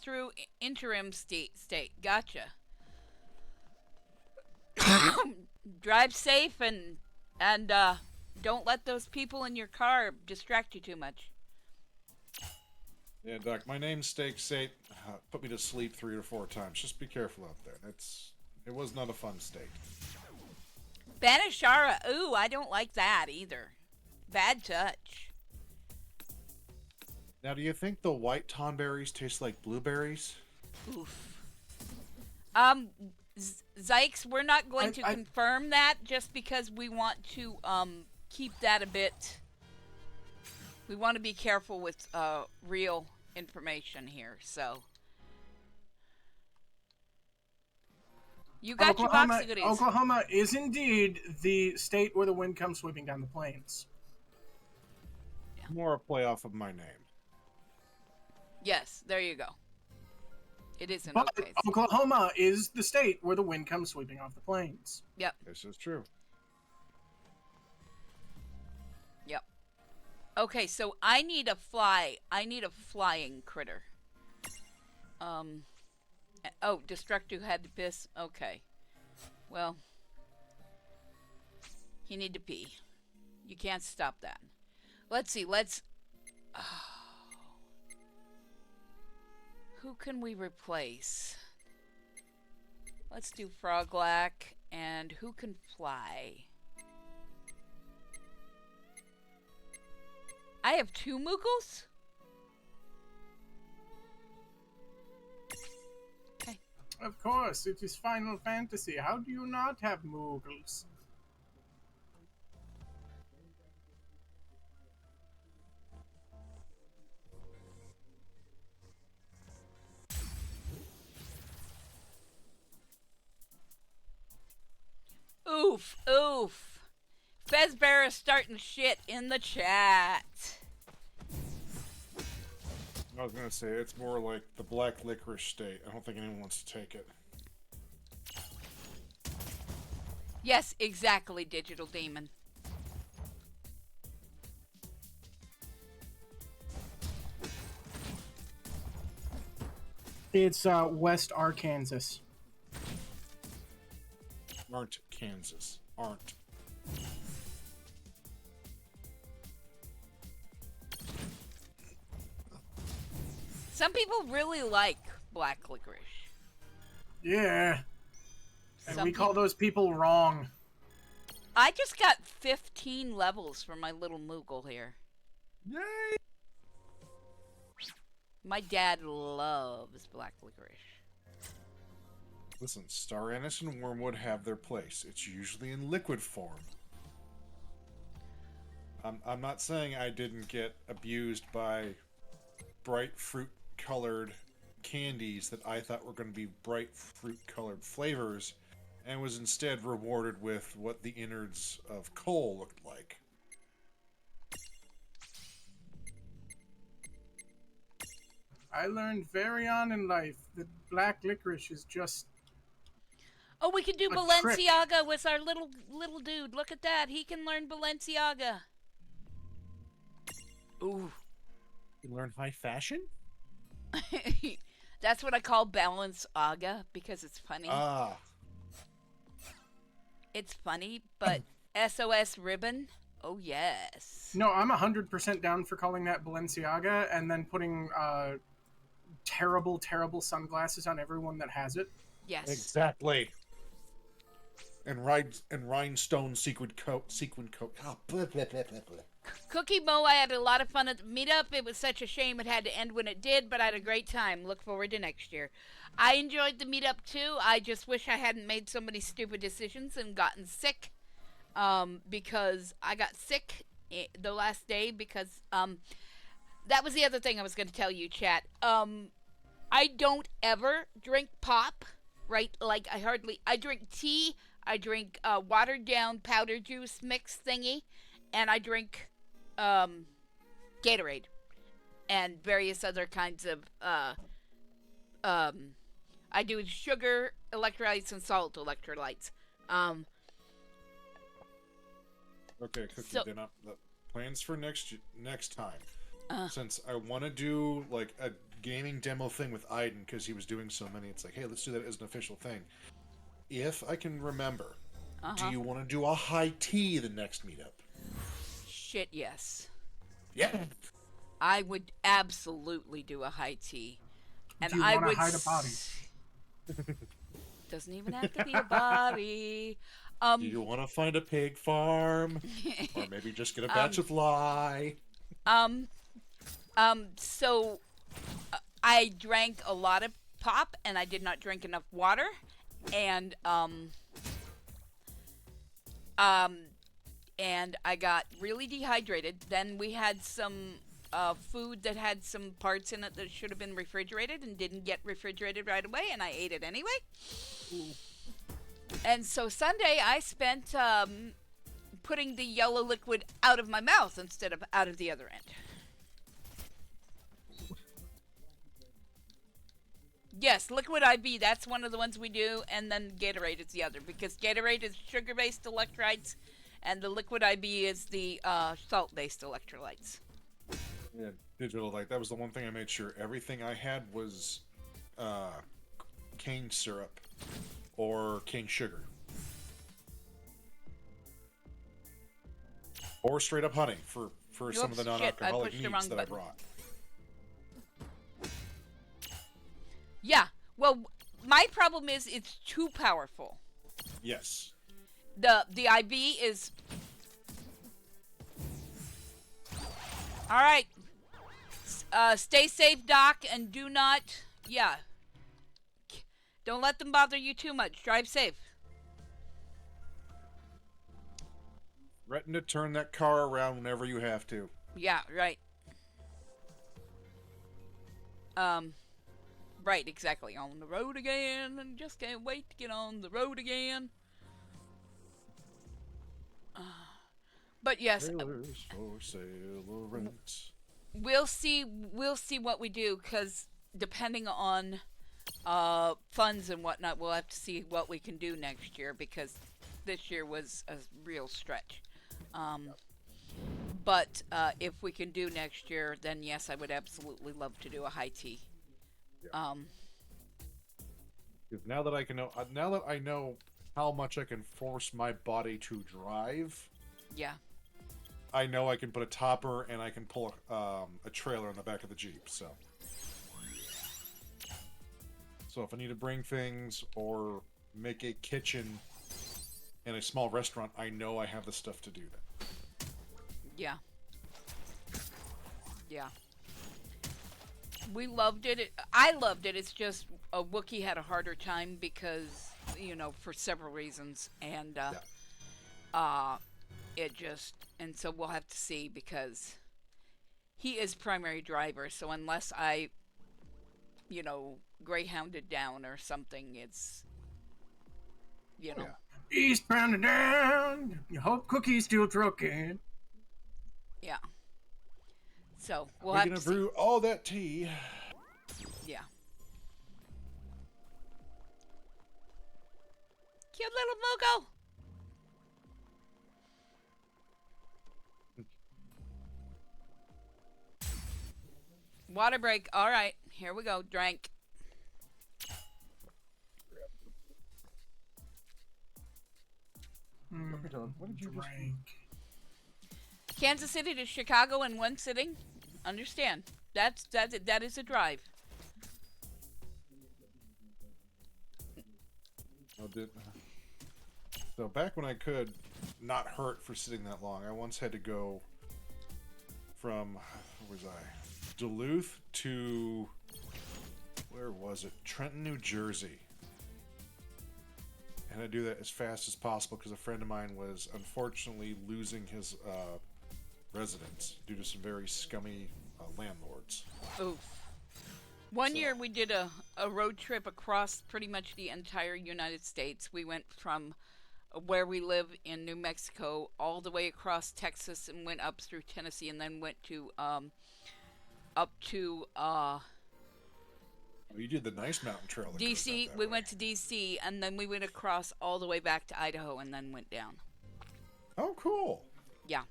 A: Through interim state. Gotcha. Drive safe and don't let those people in your car distract you too much.
B: Yeah, Doc, my name's Steak Sate. Put me to sleep 3 or 4 times. Just be careful out there. It was not a fun state.
A: Banishara. Ooh, I don't like that either. Bad touch.
B: Now, do you think the white tonberries taste like blueberries?
A: Oof. Zykes, we're not going to confirm that just because we want to keep that a bit We want to be careful with real information here, so. You got your box of goodies.
D: Oklahoma is indeed the state where the wind comes sweeping down the plains.
B: More a play off of my name.
A: Yes, there you go. It is an
D: But
A: okay.
D: Oklahoma is the state where the wind comes sweeping off the plains.
A: Yep.
B: This is true.
A: Yep. Okay, so I need a flying critter. Oh, Destructo had to piss. Okay. Well, you need to pee. You can't stop that. Let's see. Who can we replace? Let's do Froglack. And who can fly? I have 2 Moogles? Okay.
D: Of course, it is Final Fantasy. How do you not have Moogles?
A: Oof, oof. Fezbear is starting shit in the chat.
B: I was gonna say, it's more like the black licorice state. I don't think anyone wants to take it.
A: Yes, exactly, Digital Demon.
H: It's West Arkansas.
B: Aren't Kansas. Aren't.
A: Some people really like black licorice.
D: Yeah. And
A: Some
D: we call
A: people-
D: those people wrong.
A: I just got 15 levels for my little Moogle here.
B: Yay!
A: My dad loves black licorice.
B: Listen, Star Anise and Wormwood have their place. It's usually in liquid form. I'm not saying I didn't get abused by bright fruit-colored candies that I thought were going to be bright fruit-colored flavors, and was instead rewarded with what the innards of coal looked like.
D: I learned very on in life that black licorice is just...
A: Oh, we can do
D: A trick.
A: Balenciaga with our little dude. Look at that. He can learn Balenciaga. Ooh.
B: You learn high fashion?
A: That's what I call Balenciaga because it's funny.
B: Ah.
A: It's funny, but SOS ribbon? Oh, yes.
D: No, I'm 100% down for calling that Balenciaga and then putting terrible, terrible sunglasses on everyone that has it.
A: Yes.
B: Exactly. And rhinestone sequin coat. Ah, blah, blah, blah, blah, blah.
A: Cookie Mo, I had a lot of fun at the meetup. It was such a shame it had to end when it did, but I had a great time. Look forward to next year. I enjoyed the meetup too. I just wish I hadn't made so many stupid decisions and gotten sick. Because I got sick the last day because that was the other thing I was going to tell you, chat. I don't ever drink pop, right? Like I drink tea, I drink watered down powder juice mix thingy, and I drink Gatorade and various other kinds of I do sugar electrolytes and salt electrolytes.
B: Okay, Cookie,
A: So-
B: then the plans for next time. Since I want to do like a gaming demo thing with Aiden because he was doing so many, it's like, hey, let's do that as an official thing. If I can remember, do you want to do a high tea the next meetup?
A: Shit, yes.
B: Yeah.
A: I would absolutely do a high tea. And
D: Do you
A: I
D: wanna
A: would
D: hide a body?
A: Doesn't even have to be a body.
B: Do you want to find a pig farm, or maybe just get a batch of lye?
A: So I drank a lot of pop and I did not drink enough water, and and I got really dehydrated. Then we had some food that had some parts in it that should have been refrigerated and didn't get refrigerated right away, and I ate it anyway. And so Sunday I spent putting the yellow liquid out of my mouth instead of out of the other end. Yes, liquid IV, that's one of the ones we do, and then Gatorade is the other, because Gatorade is sugar-based electrolytes, and the liquid IV is the salt-based electrolytes.
B: Yeah, digital, like, that was the one thing I made sure. Everything I had was cane syrup or cane sugar. Or straight up honey for some of the non-alcoholic meats that I brought.
A: Yeah, well, my problem is it's too powerful.
B: Yes.
A: The IV is... Alright. Stay safe, Doc, and do not... Yeah. Don't let them bother you too much. Drive safe.
B: Threaten to turn that car around whenever you have to.
A: Yeah, right. Right, exactly. On the road again, and just can't wait to get on the road again. But yes,
B: Sailors for sailor rents.
A: we'll see what we do, because depending on funds and whatnot, we'll have to see what we can do next year, because this year was a real stretch. But if we can do next year, then yes, I would absolutely love to do a high tea.
B: Yeah. Because now that I know how much I can force my body to drive,
A: Yeah.
B: I know I can put a topper and I can pull a trailer in the back of the Jeep. So if I need to bring things or make a kitchen in a small restaurant, I know I have the stuff to do that.
A: Yeah. Yeah. We loved it. I loved it. It's just a Wookiee had a harder time because, for several reasons. And, it just... And so we'll have to see, because he is primary driver. So unless I, greyhounded down or something, it's,
B: Yeah.
G: Eastbound and down. You hope Cookie's still trucking.
A: Yeah. So we'll
B: We're
A: have
B: gonna
A: to
B: brew all that tea.
A: Yeah. Cute little Mogo. Water break. All right, here we go. Drank.
B: What did you just...
A: Kansas City to Chicago in one sitting. Understand? That is a drive.
B: So back when I could not hurt for sitting that long, I once had to go from, where was I? Duluth to, where was it? Trenton, New Jersey. And I do that as fast as possible because a friend of mine was unfortunately losing his residence due to some very scummy landlords.
A: Oof. One year we did a road trip across pretty much the entire United States. We went from where we live in New Mexico all the way across Texas and went up through Tennessee and then went to up to
B: You did the nice mountain trail. That
A: DC.
B: goes
A: We
B: that
A: went
B: way.
A: to DC and then we went across all the way back to Idaho and then went down.
B: Oh, cool.
A: Yeah.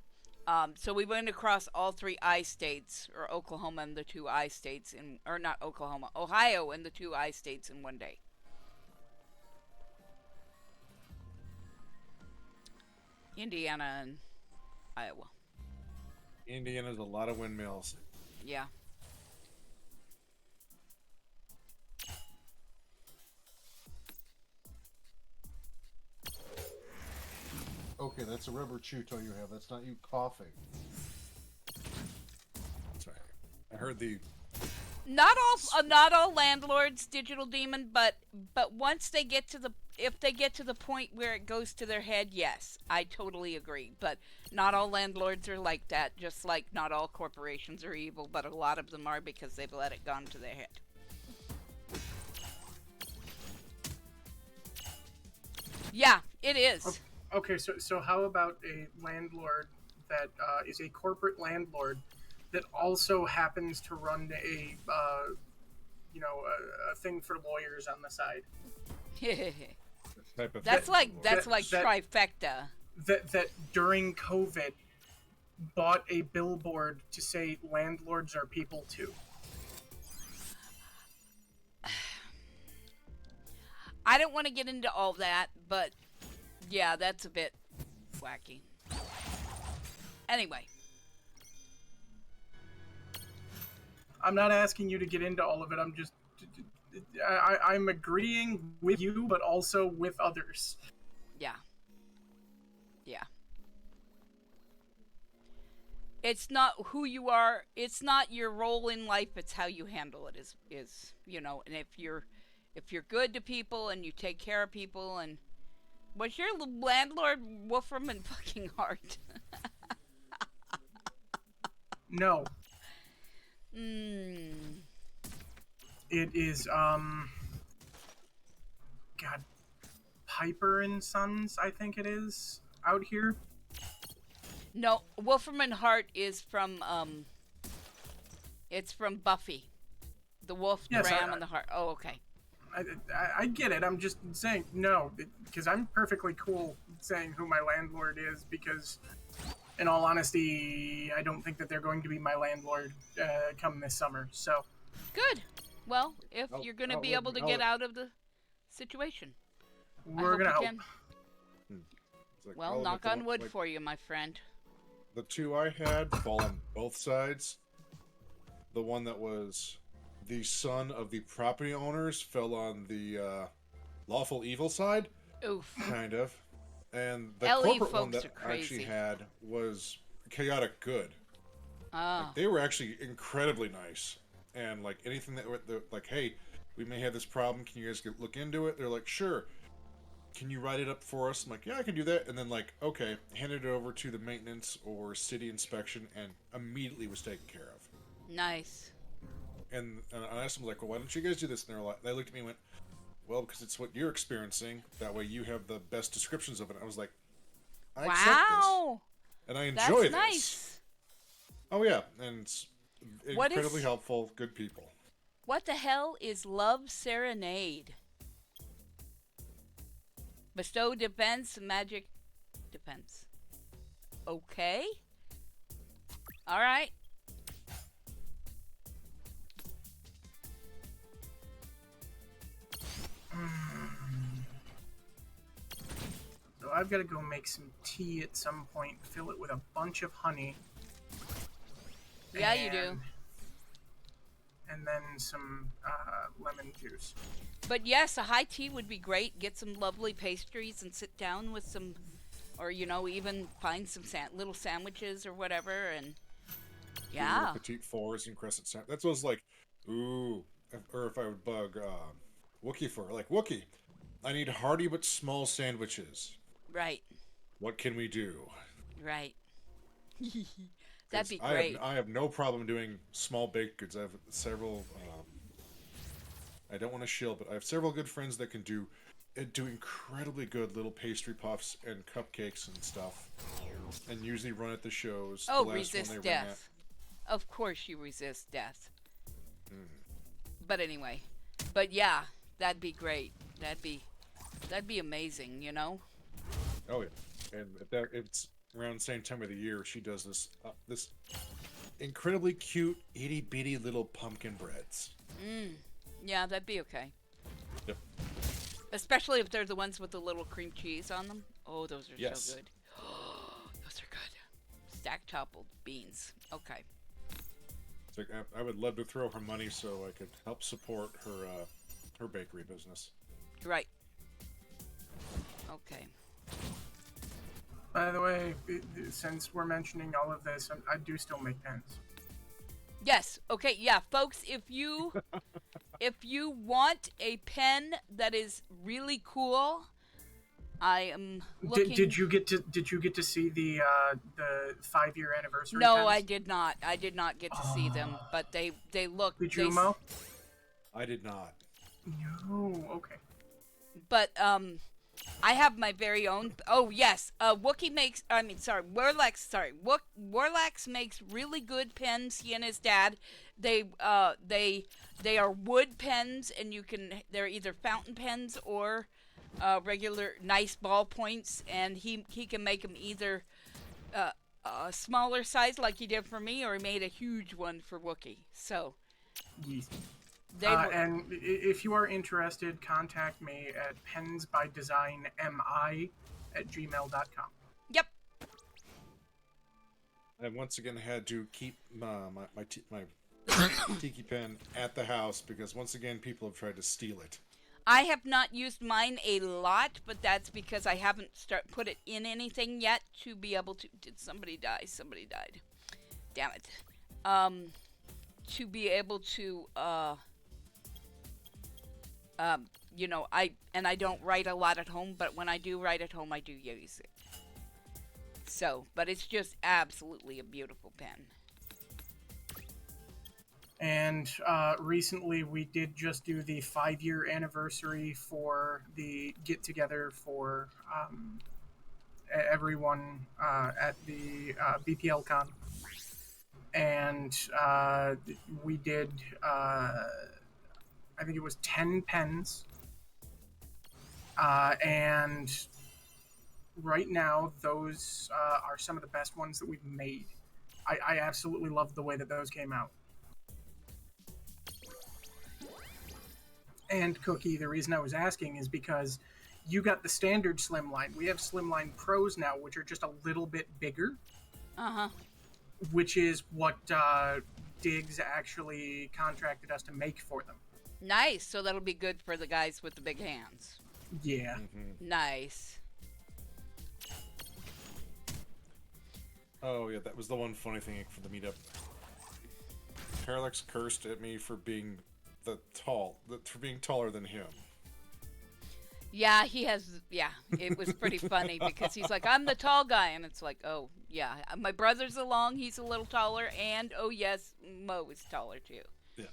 A: So we went across all three I states, or Oklahoma and the two I states, or not Oklahoma, Ohio and the two I states in one day. Indiana and Iowa.
B: Indiana's a lot of windmills.
A: Yeah.
B: Okay, that's a rubber chew toy you have. That's not you coughing. Sorry. I heard the...
A: Not all landlords, Digital Demon, but once they get to the if they get to the point where it goes to their head, yes, I totally agree. But not all landlords are like that, just like not all corporations are evil, but a lot of them are because they've let it gone to their head. Yeah, it is.
D: Okay, so how about a landlord that is a corporate landlord that also happens to run a a thing for lawyers on the side?
B: Type of
A: That's
B: thing.
A: like
D: that-
A: trifecta.
D: That during COVID bought a billboard to say landlords are people too.
A: I don't want to get into all that, but yeah, that's a bit wacky. Anyway,
D: I'm not asking you to get into all of it. I'm agreeing with you, but also with others.
A: yeah. Yeah. It's not who you are, it's not your role in life, it's how you handle it is, and if you're good to people and you take care of people and was your landlord Wolfram fucking Hart?
D: No,
A: Mm.
D: it is God, Piper and Sons, I think it is out here.
A: No, Wolfram and Hart is from it's from Buffy. The wolf, the
D: Yes,
A: ram, and the heart. Oh, okay.
D: I get it. I'm just saying no, because I'm perfectly cool saying who my landlord is because, in all honesty, I don't think that they're going to be my landlord come this summer. So
A: Good. Well, if
B: I'll-
A: you're going to
B: I'll
A: be
B: let-
A: able to
B: I'll
A: get
B: let-
A: out of the situation, I
D: we're
A: hope
D: gonna
A: you
D: help.
A: can.
B: It's like,
A: Well,
B: I'll
A: knock
B: admit
A: on
B: the-
A: wood
B: like,
A: for you, my friend.
B: The two I had fall on both sides. The one that was the son of the property owners fell on the lawful evil side,
A: Oof.
B: kind of. And the
A: LE
B: corporate one
A: folks
B: that
A: are
B: I actually
A: crazy.
B: had was chaotic good.
A: Ah.
B: They were actually incredibly nice. And like anything that they're like, hey, we may have this problem. Can you guys look into it? They're like, sure. Can you write it up for us? I'm like, yeah, I can do that. And then like, okay, handed it over to the maintenance or city inspection, and immediately was taken care of.
A: Nice.
B: And I asked them like, well, why don't you guys do this? And they looked at me and went, well, because it's what you're experiencing. That way, you have the best descriptions of it. I was like, I accept
A: Wow.
B: this, and I
A: That's
B: enjoy this.
A: nice.
B: Oh yeah, and it's
A: What is-
B: incredibly helpful. Good people.
A: What the hell is Love Serenade? Bestow depends, magic depends. Okay. All right.
D: So I've got to go make some tea at some point. Fill it with a bunch of honey.
A: Yeah, you do.
D: And then some lemon juice.
A: But yes, a high tea would be great. Get some lovely pastries and sit down with some, or even find some little sandwiches or whatever. And yeah,
B: Petite fours and crescent sandwich. That's what I was like. Ooh, or if I would bug Wookie for like Wookie, I need hearty but small sandwiches.
A: right,
B: What can we do?
A: right.
B: 'Cause
A: That'd be great.
B: I have no problem doing small baked goods. I have several. I don't want to shill, but I have several good friends that can do incredibly good little pastry puffs and cupcakes and stuff, and usually run at the shows.
A: Oh,
B: The last one
A: resist
B: they ran
A: death. Of course you resist death.
B: Mm.
A: But anyway, but yeah, that'd be great. That'd be amazing,
B: Oh yeah, and it's around the same time of the year she does this incredibly cute itty bitty little pumpkin breads.
A: Yeah, that'd be okay.
B: Yep.
A: Especially if they're the ones with the little cream cheese on them. Oh, those are
B: Yes.
A: so good. Those are good. Stacked toppled beans. Okay.
B: It's like I would love to throw her money so I could help support her bakery business.
A: Right. Okay.
D: By the way, since we're mentioning all of this, I do still make pens.
A: Yes. Okay. Yeah, folks. If you if you want a pen that is really cool, I am looking.
D: Did you get to see the 5-year anniversary?
A: No,
D: pens?
A: I did not. I did not get to see them, but they look.
D: Did you, Mo?
B: I did not.
D: No. Okay.
A: But I have my very own. Oh yes, Wookie makes. I mean, sorry, Warlax. Sorry, Warlax makes really good pens. He and his dad. They are wood pens, and you can. They're either fountain pens or regular nice ballpoints, and he can make them either a smaller size like he did for me, or he made a huge one for Wookie. So.
D: Yes.
A: They
D: and if you are interested, contact me at pensbydesignmi@gmail.com.
A: Yep.
B: I once again had to keep my tiki pen at the house because once again people have tried to steal it.
A: I have not used mine a lot, but that's because I haven't put it in anything yet to be able to. Did somebody die? Somebody died. Damn it. To be able to you know, I don't write a lot at home, but when I do write at home, I do use it. So, but it's just absolutely a beautiful pen.
D: And recently we did just do the 5-year anniversary for the get-together for everyone at the BPL Con. And we did, I think it was 10 pens. And right now, those are some of the best ones that we've made. I absolutely loved the way that those came out. And Cookie, the reason I was asking is because you got the standard Slimline. We have Slimline Pros now, which are just a little bit bigger.
A: Uh-huh.
D: Which is what Diggs actually contracted us to make for them.
A: Nice. So that'll be good for the guys with the big hands.
D: Yeah.
B: Mm-hmm.
A: Nice.
B: Oh yeah, that was the one funny thing for the meetup. Parallax cursed at me for being for being taller than him.
A: Yeah, he has. Yeah, it was pretty funny because he's like, I'm the tall guy, and it's like, oh yeah, my brother's along, he's a little taller, and oh yes, Mo is taller too.
B: Yeah.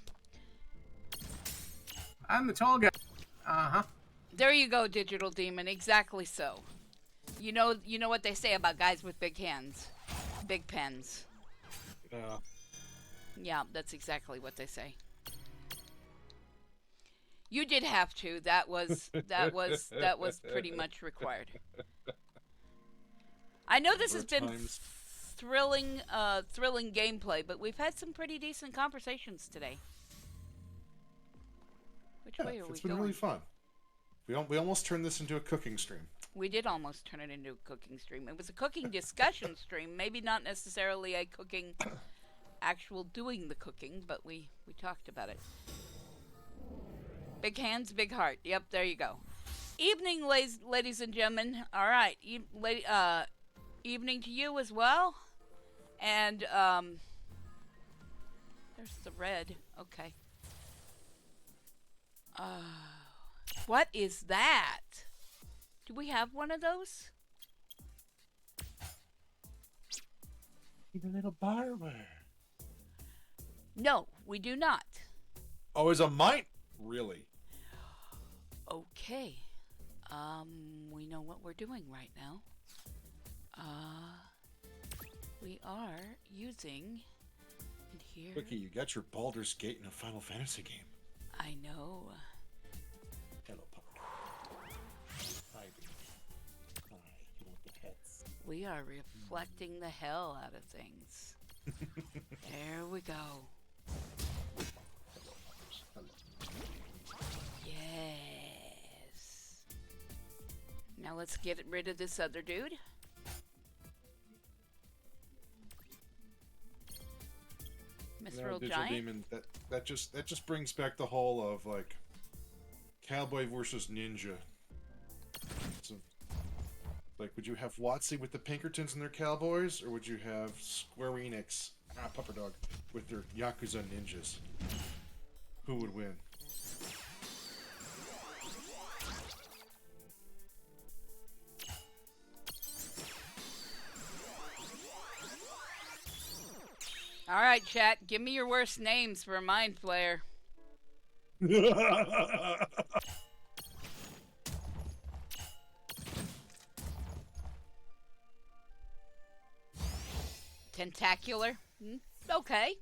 D: I'm the tall guy. Uh-huh.
A: There you go, Digital Demon. Exactly so. You know what they say about guys with big hands, big pens.
B: Yeah.
A: Yeah, that's exactly what they say. You did have to. That was pretty much required. I know this has been thrilling gameplay, but we've had some pretty decent conversations today. Which way are we going?
B: It's been really fun. We almost turned this into a cooking stream.
A: We did almost turn it into a cooking stream. It was a cooking discussion stream, maybe not necessarily a cooking, actual doing the cooking, but we talked about it. Big hands, big heart. Yep, there you go. Evening, ladies and gentlemen. All right, evening to you as well. And there's the red. Okay. What is that? Do we have one of those?
B: Even a little barber.
A: No, we do not.
B: Oh, is a mite? Really?
A: Okay. We know what we're doing right now. We are using in here.
B: Cookie, you got your Baldur's Gate in a Final Fantasy game.
A: I know.
B: Hello, Papa. Hi, baby. Hi, you want the pets?
A: We are reflecting the hell out of things. There we go.
B: Hello.
A: Yes. Now let's get rid of this other dude. Mithril
B: Digital
A: Giant.
B: Demon, that just brings back the whole of like cowboy versus ninja. So, like, would you have WotC with the Pinkertons and their cowboys, or would you have Square Enix, Pupper Dog, with their Yakuza ninjas? Who would win?
A: All right, chat. Give me your worst names for a mind flayer. Tentacular. Okay.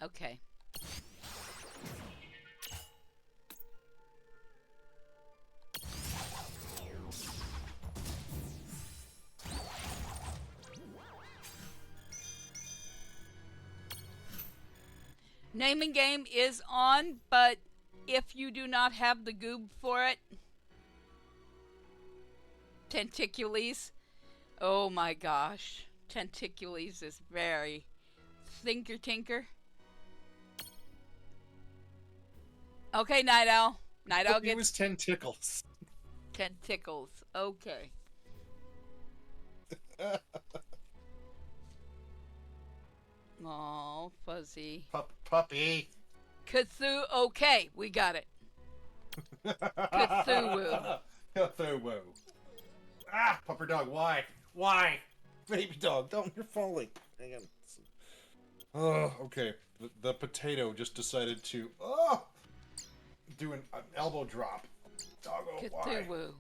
A: Okay. Naming game is on, but if you do not have the goob for it, Tentacules. Oh my gosh. Tentacules is very thinker tinker. Okay, Night Owl. Night Owl
B: It
A: gets
B: was tentacles.
A: tentacles. Okay. Oh, fuzzy.
B: Puppy.
A: Cthulhu. Okay, we got it. Cthulhu.
B: Cthulhu. Ah, pupper dog, why? Why? Baby dog, don't, you're falling. Hang on. Oh, okay. The potato just decided to, do an elbow drop. Doggo, why?
A: Cthulhu.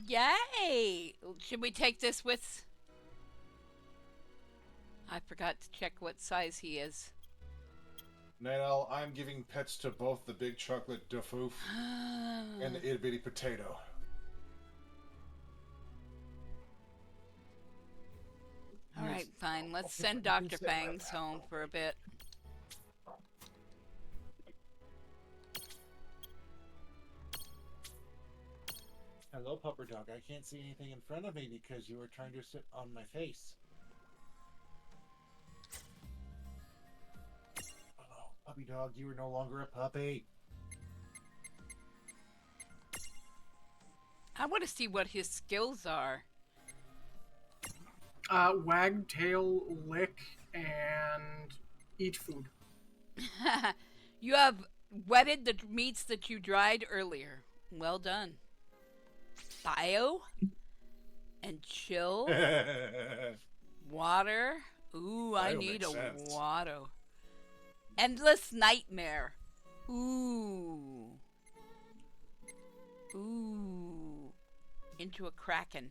A: Yay! Should we take this with... I forgot to check what size he is.
B: Night Owl, I'm giving pets to both the big chocolate dofoof and the itty bitty potato.
A: Alright, fine. Let's send Dr. Fangs home for a bit.
B: Hello, pupper dog. I can't see anything in front of me because you were trying to sit on my face. Oh, puppy dog, you are no longer a puppy.
A: I want to see what his skills are.
D: Wagtail, lick, and eat food.
A: You have wetted the meats that you dried earlier. Well done. Bio and chill. Water. Ooh, I
B: Bio
A: need
B: makes
A: a
B: sense.
A: water. Endless nightmare. Ooh. Ooh. Into a kraken.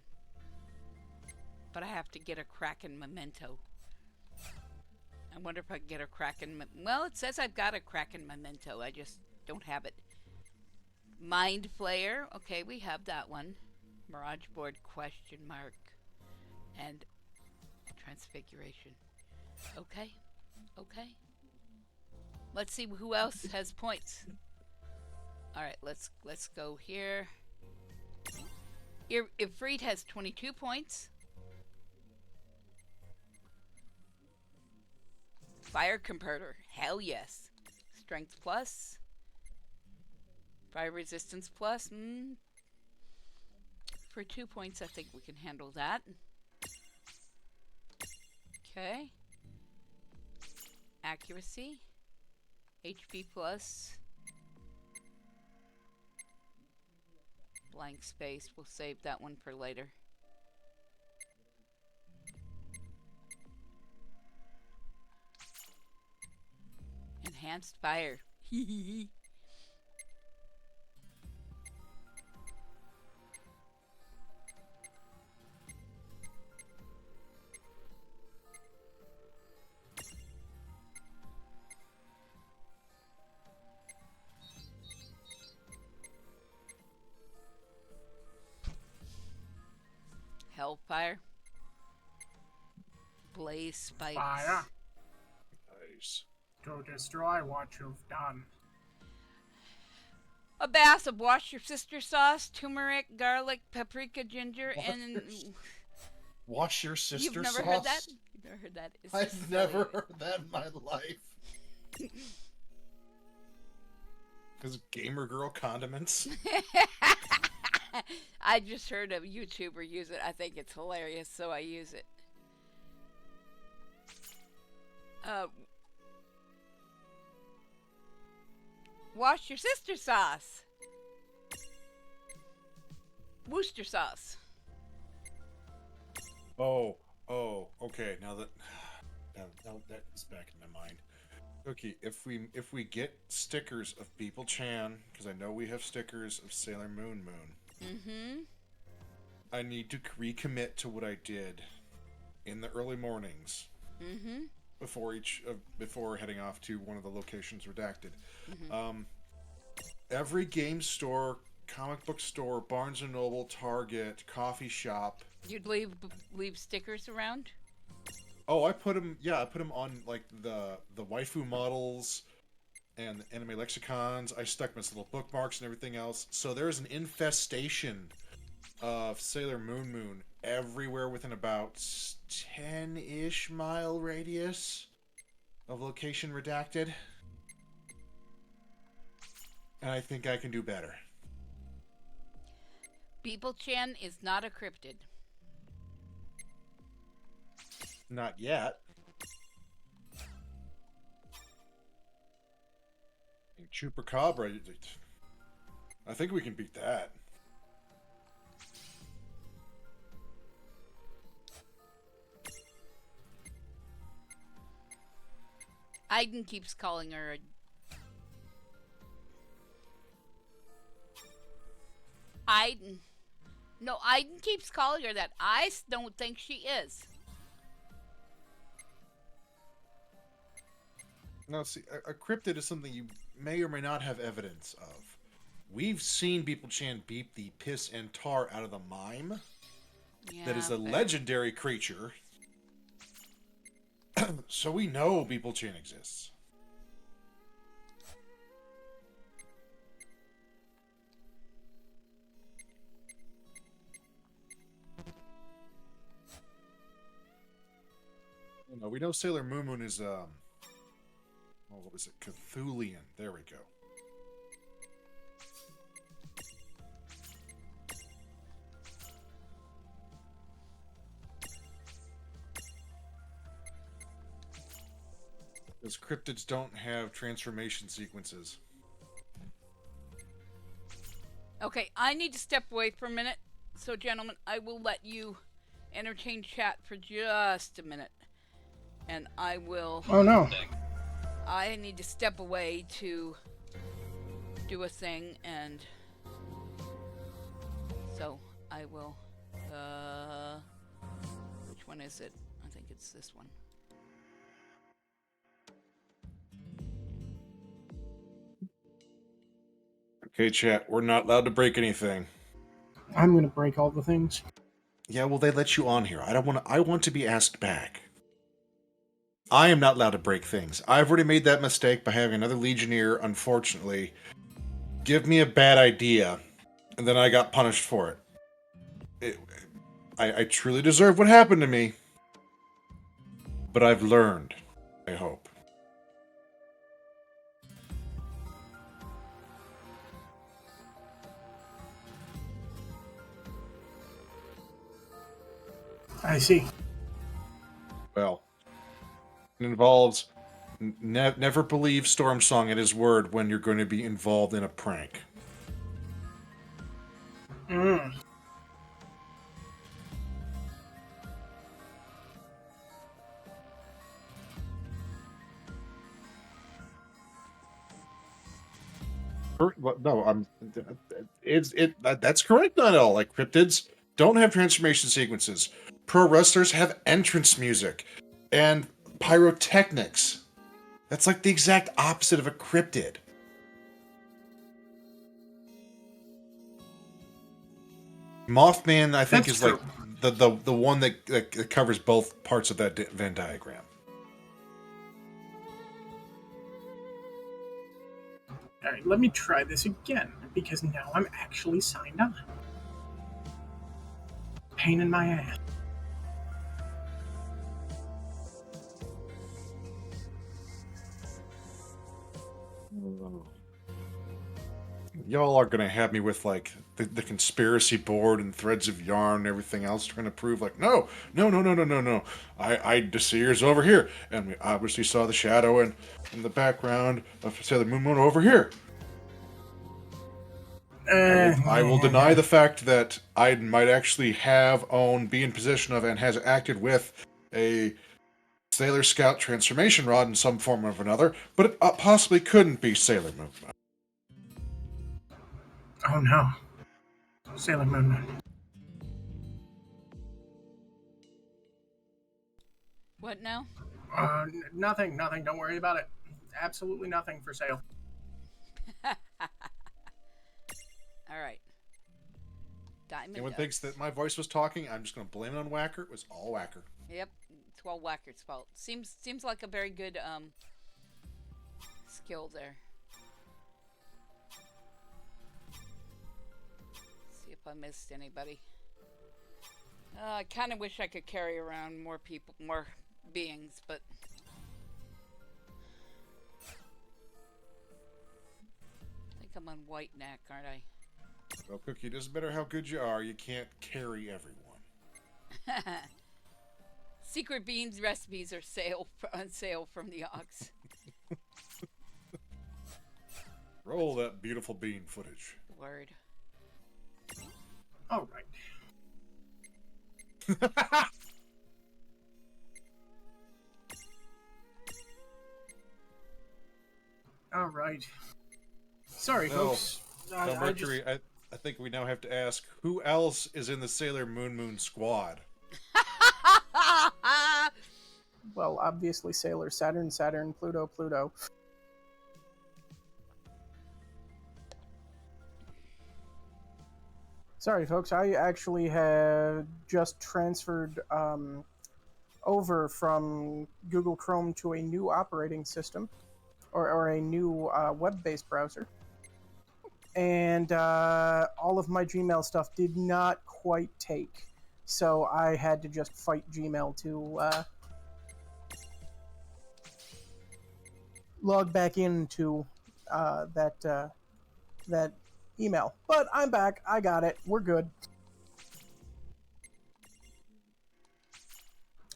A: But I have to get a kraken memento. I wonder if I can get a kraken. Well, it says I've got a kraken memento. I just don't have it. Mind Flayer. Okay, we have that one. Mirage Board question mark. And Transfiguration. Okay. Okay. Let's see who else has points. Alright, let's go here. Ifrit has 22 points. Fire Converter. Hell yes. Strength plus. Fire resistance plus. For 2 points, I think we can handle that. Okay. Accuracy. HP plus. Blank space. We'll save that one for later. Enhanced fire. Hellfire. Blaze spikes.
G: Fire
B: Nice.
G: to destroy what you've done.
A: A bath of wash your sister sauce, turmeric, garlic, paprika, ginger, and...
B: Wash your sister
A: You've never
B: sauce?
A: heard that? You've never heard that? It's
B: I've
A: just
B: never
A: silly.
B: heard that in my life. Because gamer girl condiments?
A: I just heard a YouTuber use it. I think it's hilarious, so I use it. Wash your sister sauce. Worcester sauce.
B: Oh, okay. Now that's back in my mind. Okay, if we get stickers of People Chan, because I know we have stickers of Sailor Moon Moon.
A: Mm-hmm.
B: I need to recommit to what I did in the early mornings
A: Mm-hmm.
B: before heading off to one of the locations redacted.
A: Mm-hmm.
B: Every game store, comic book store, Barnes and Noble, Target, coffee shop.
A: You'd leave stickers around?
B: Oh, I put them. Yeah, I put them on like the waifu models and the anime lexicons. I stuck them as little bookmarks and everything else. So there's an infestation of Sailor Moon everywhere within about 10-ish mile radius of location redacted. And I think I can do better.
A: People Chan is not a cryptid.
B: Not yet. Chupacabra, I think we can beat that.
A: Aiden keeps calling her a... Aiden. No, Aiden keeps calling her that. I don't think she is.
B: Now, see, a cryptid is something you may or may not have evidence of. We've seen People Chan beep the piss and tar out of the mime.
A: Yeah,
B: That is a
A: fair.
B: legendary creature. So we know People Chan exists. You know, we know Sailor Moon is oh, what was it? Cthulian. There we go. Because cryptids don't have transformation sequences.
A: Okay, I need to step away for a minute. So, gentlemen, I will let you entertain chat for just a minute. And I will...
H: Oh no.
A: I need to step away to do a thing, and... So, I will... Which one is it? I think it's this one.
B: Okay, chat, we're not allowed to break anything.
H: I'm gonna break all the things.
B: Yeah, well, they let you on here. I want to be asked back. I am not allowed to break things. I've already made that mistake by having another Legionnaire, unfortunately, give me a bad idea, and then I got punished for it. I truly deserve what happened to me, but I've learned, I hope.
H: I see.
B: Well, it involves never believe Stormsong at his word when you're going to be involved in a prank.
H: Mm.
B: No, that's correct. Not all like cryptids don't have transformation sequences. Pro wrestlers have entrance music and pyrotechnics. That's like the exact opposite of a cryptid. Mothman, I think,
D: That's
B: is
D: true.
B: like the one that covers both parts of that Venn diagram.
H: All right, let me try this again because now I'm actually signed on. Pain in my ass.
B: Y'all are gonna have me with like the conspiracy board and threads of yarn and everything else, trying to prove like no. I Desir's over here, and we obviously saw the shadow and in the background of Sailor Moon over here. I will deny the fact that I might actually be in possession of, and has acted with a Sailor Scout transformation rod in some form or another, but it possibly couldn't be Sailor Moon.
G: Oh no. Sailor Moon.
A: What now?
D: Nothing. Don't worry about it. Absolutely nothing for sale.
A: All right. Diamond
B: Anyone
A: dust.
B: thinks that my voice was talking, I'm just going to blame it on Whacker. It was all Whacker.
A: Yep, it's all Whacker's fault. Seems like a very good skill there. See if I missed anybody. I kind of wish I could carry around more people, more beings, but I think I'm on white neck, aren't I?
B: Well, Cookie, it doesn't matter how good you are, you can't carry everyone.
A: Secret beans recipes are on sale from the Ox.
B: Roll that beautiful bean footage.
A: Word.
D: All right. All right. Sorry,
B: No.
D: folks.
B: Now, Mercury, I think we now have to ask, who else is in the Sailor Moon squad?
H: Well, obviously Sailor, Saturn, Pluto. Sorry, folks. I actually have just transferred over from Google Chrome to a new operating system, or a new web-based browser. And all of my Gmail stuff did not quite take. So I had to just fight Gmail to log back into that email. But I'm back. I got it. We're good.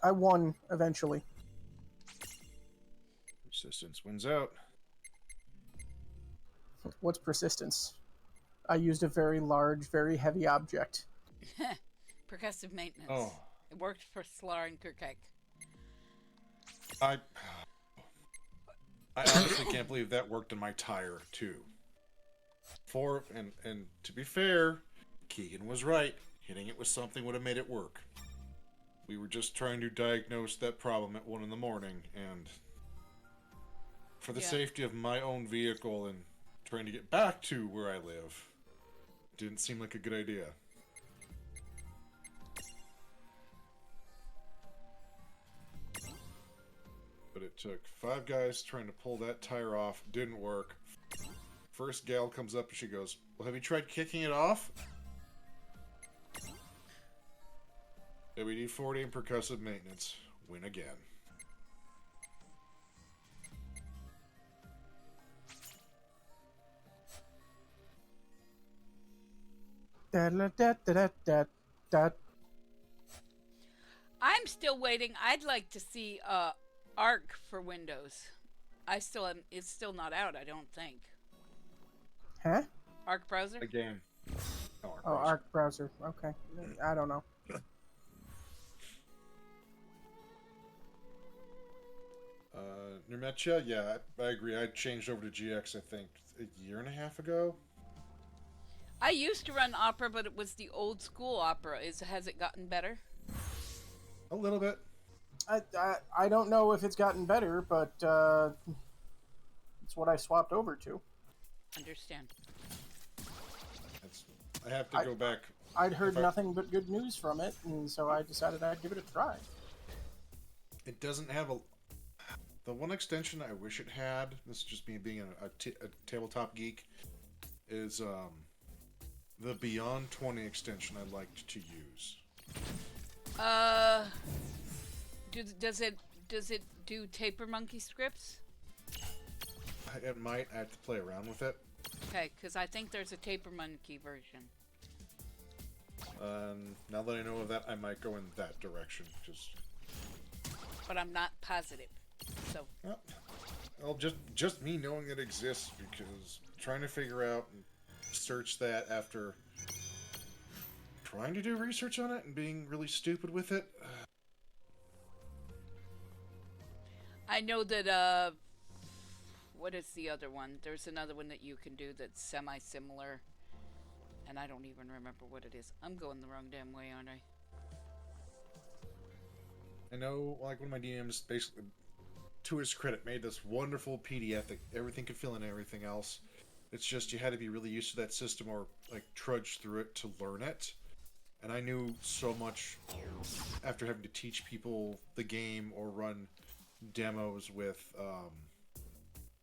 H: I won eventually.
B: Persistence wins out.
H: What's persistence? I used a very large, very heavy object.
A: Percussive maintenance.
B: Oh.
A: It worked for Slar and Kirkek.
B: I honestly can't believe that worked on my tire, too. And to be fair, Keegan was right. Hitting it with something would have made it work. We were just trying to diagnose that problem at 1 in the morning, and for the safety of my own vehicle and trying to get back to where I live, didn't seem like a good idea. But it took 5 guys trying to pull that tire off. Didn't work. First gal comes up and she goes, "Well, have you tried kicking it off?" WD-40 and percussive maintenance. Win again.
A: I'm still waiting. I'd like to see Arc for Windows. It's still not out, I don't think.
H: Huh?
A: Arc browser?
B: A game. Oh,
H: Oh, Arc browser. Okay. I don't know.
B: Numetia, yeah, I agree. I changed over to GX, I think, a year and a half ago.
A: I used to run Opera, but it was the old school Opera. Has it gotten better?
B: A little bit.
H: I don't know if it's gotten better, but it's what I swapped over to.
A: Understand.
B: I have to go back.
H: I'd heard nothing but good news from it, and so I decided I'd give it a try.
B: It doesn't have the one extension I wish it had, this is just me being a tabletop geek, is the Beyond 20 extension I liked to use.
A: Does it do Taper Monkey scripts?
B: It might. I have to play around with it.
A: Okay, because I think there's a Taper Monkey version.
B: Now that I know of that, I might go in that direction.
A: But I'm not positive. So.
B: Well, just me knowing it exists, because trying to figure out searched that after trying to do research on it and being really stupid with it.
A: I know that what is the other one? There's another one that you can do that's semi-similar, and I don't even remember what it is. I'm going the wrong damn way, aren't I?
B: I know, like, one of my DMs basically, to his credit, made this wonderful PDF that everything could fill in and everything else. It's just you had to be really used to that system or, like, trudge through it to learn it. And I knew so much after having to teach people the game or run demos with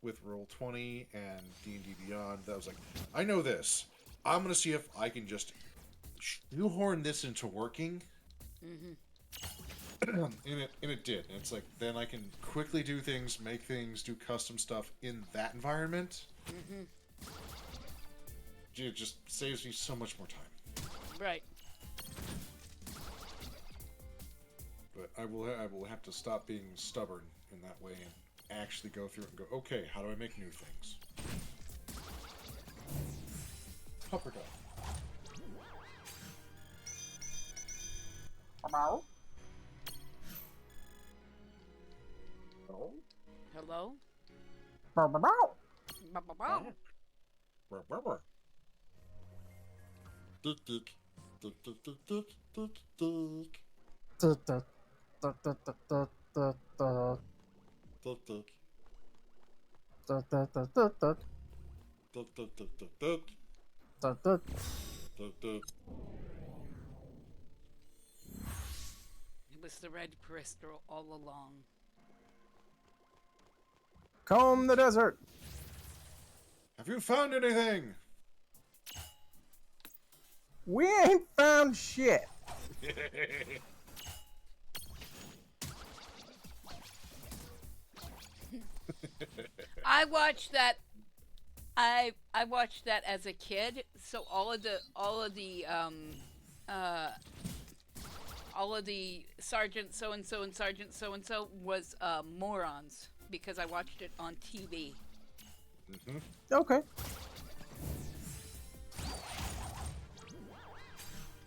B: Roll20 and D&D Beyond, that I was like, I know this. I'm gonna see if I can just shoehorn this into working.
A: Mm-hmm.
B: and it did. And it's like, then I can quickly do things, make things, do custom stuff in that environment.
A: Mm-hmm.
B: It just saves me so much more time.
A: Right.
B: But I will have to stop being stubborn in that way and actually go through it and go, okay, how do I make new things? Pupper dog.
H: Hello?
A: Hello?
H: Bow, bow, bow.
A: Ba-ba-bow.
B: Brr, brr, brr. Dick, dick. Dick, dick, dick, dick, dick, dick.
H: Duh, duh, duh, duh, duh, duh, duh,
B: Dick, dick.
H: duh, duh, duh, duh, duh,
B: Dick, dick, dick, dick, dick.
H: duh, duh.
B: Dick, dick.
A: It was the red crystal all along.
H: Comb the desert.
B: Have you found anything?
H: We ain't found shit.
A: I watched that. I watched that as a kid, so all of the Sergeant so and so and Sergeant so and so was morons because I watched it on TV.
B: Mm-hmm.
H: Okay.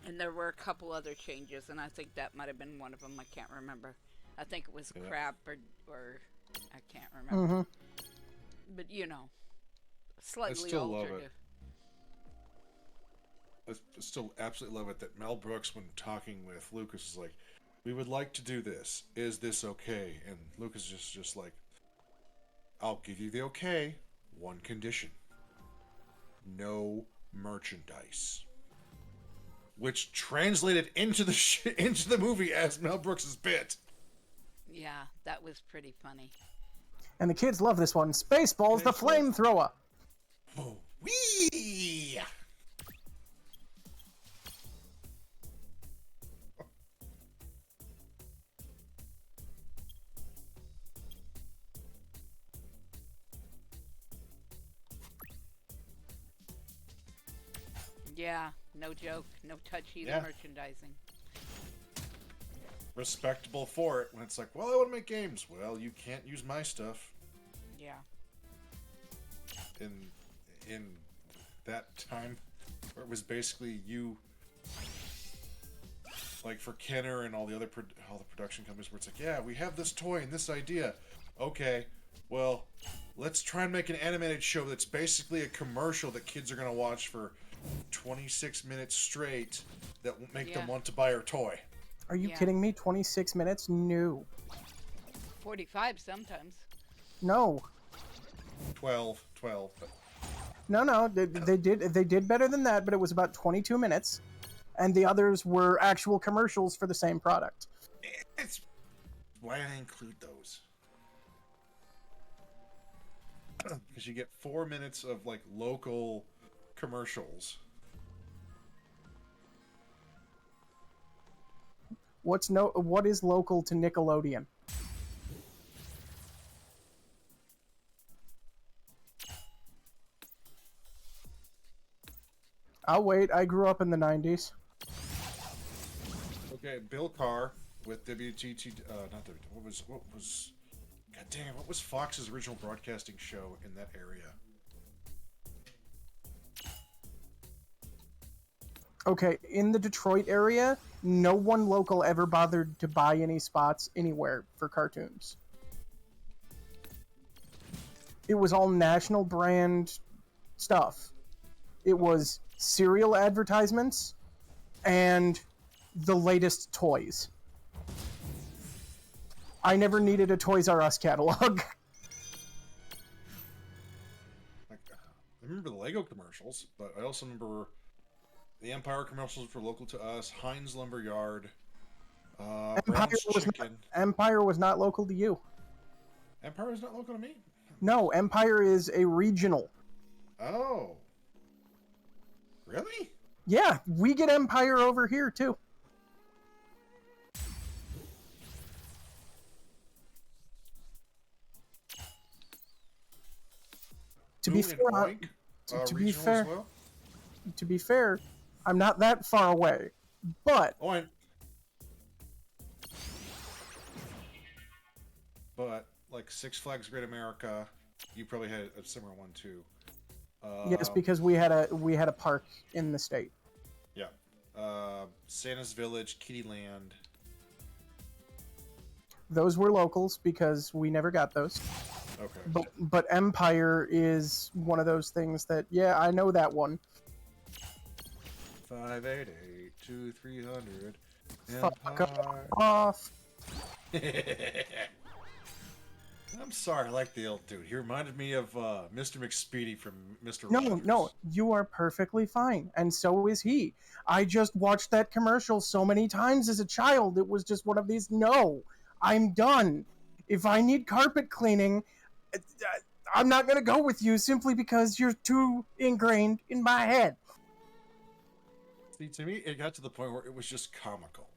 A: And there were a couple other changes, and I think that might have been one of them. I can't remember. I think it was
B: Yeah.
A: crap or I can't remember.
H: Mm-hmm.
A: But you know, slightly
B: still love
A: altered.
B: it. I still absolutely love it that Mel Brooks, when talking with Lucas, is like, we would like to do this. Is this okay? And Lucas is just like, I'll give you the okay. One condition. No merchandise. Which translated into the movie as Mel Brooks' bit.
A: Yeah, that was pretty funny.
H: And the kids love this one. Spaceballs the
B: Spaceballs.
H: flamethrower.
B: Oh, wee!
A: Yeah, no joke, no touchy
B: Yeah.
A: merchandising.
B: Respectable for it when it's like, well, I want to make games. Well, you can't use my stuff.
A: Yeah.
B: In that time where it was basically you, like for Kenner and all the other all the production companies, where it's like, yeah, we have this toy and this idea. Okay, well, let's try and make an animated show that's basically a commercial that kids are gonna watch for 26 minutes straight that will make them
A: Yeah.
B: want to buy our toy.
H: Are you
A: Yeah.
H: kidding me? 26 minutes? No.
A: 45 sometimes.
H: No.
B: 12. But
H: No. They did better than that, but it was about 22 minutes, and the others were actual commercials for the same product.
B: it's why I include those. Because you get 4 minutes of like local commercials.
H: What is local to Nickelodeon? I'll wait. I grew up in the 90s.
B: Okay, Bill Carr with WTT. Not WT. What was? God damn! What was Fox's original broadcasting show in that area?
H: Okay, in the Detroit area, no one local ever bothered to buy any spots anywhere for cartoons. It was all national brand stuff. It was cereal advertisements and the latest toys. I never needed a Toys R Us catalog.
B: Like, I remember the Lego commercials, but I also remember the Empire commercials were local to us. Heinz Lumberyard, Brown's Chicken.
H: Empire was not local to you.
B: Empire is not local to me.
H: No, Empire is a regional.
B: Oh, really?
H: Yeah, we get Empire over here too. To be fair, to be fair,
B: as well?
H: to be fair, I'm not that far away, but
B: Oh, but like Six Flags Great America, you probably had a similar one too.
H: yes, because we had a park in the state.
B: Yeah. Santa's Village, Kittyland.
H: Those were locals because we never got those.
B: Okay.
H: But Empire is one of those things that, yeah, I know that one.
B: 588 to 300.
H: Fuck off.
B: I'm sorry, I like the old dude. He reminded me of Mr. McSpeedy from Mr.
H: No,
B: Rogers.
H: no, you are perfectly fine, and so is he. I just watched that commercial so many times as a child. It was just one of these, no, I'm done. If I need carpet cleaning, I'm not going to go with you simply because you're too ingrained in my head.
B: See, to me, it got to the point where it was just comical.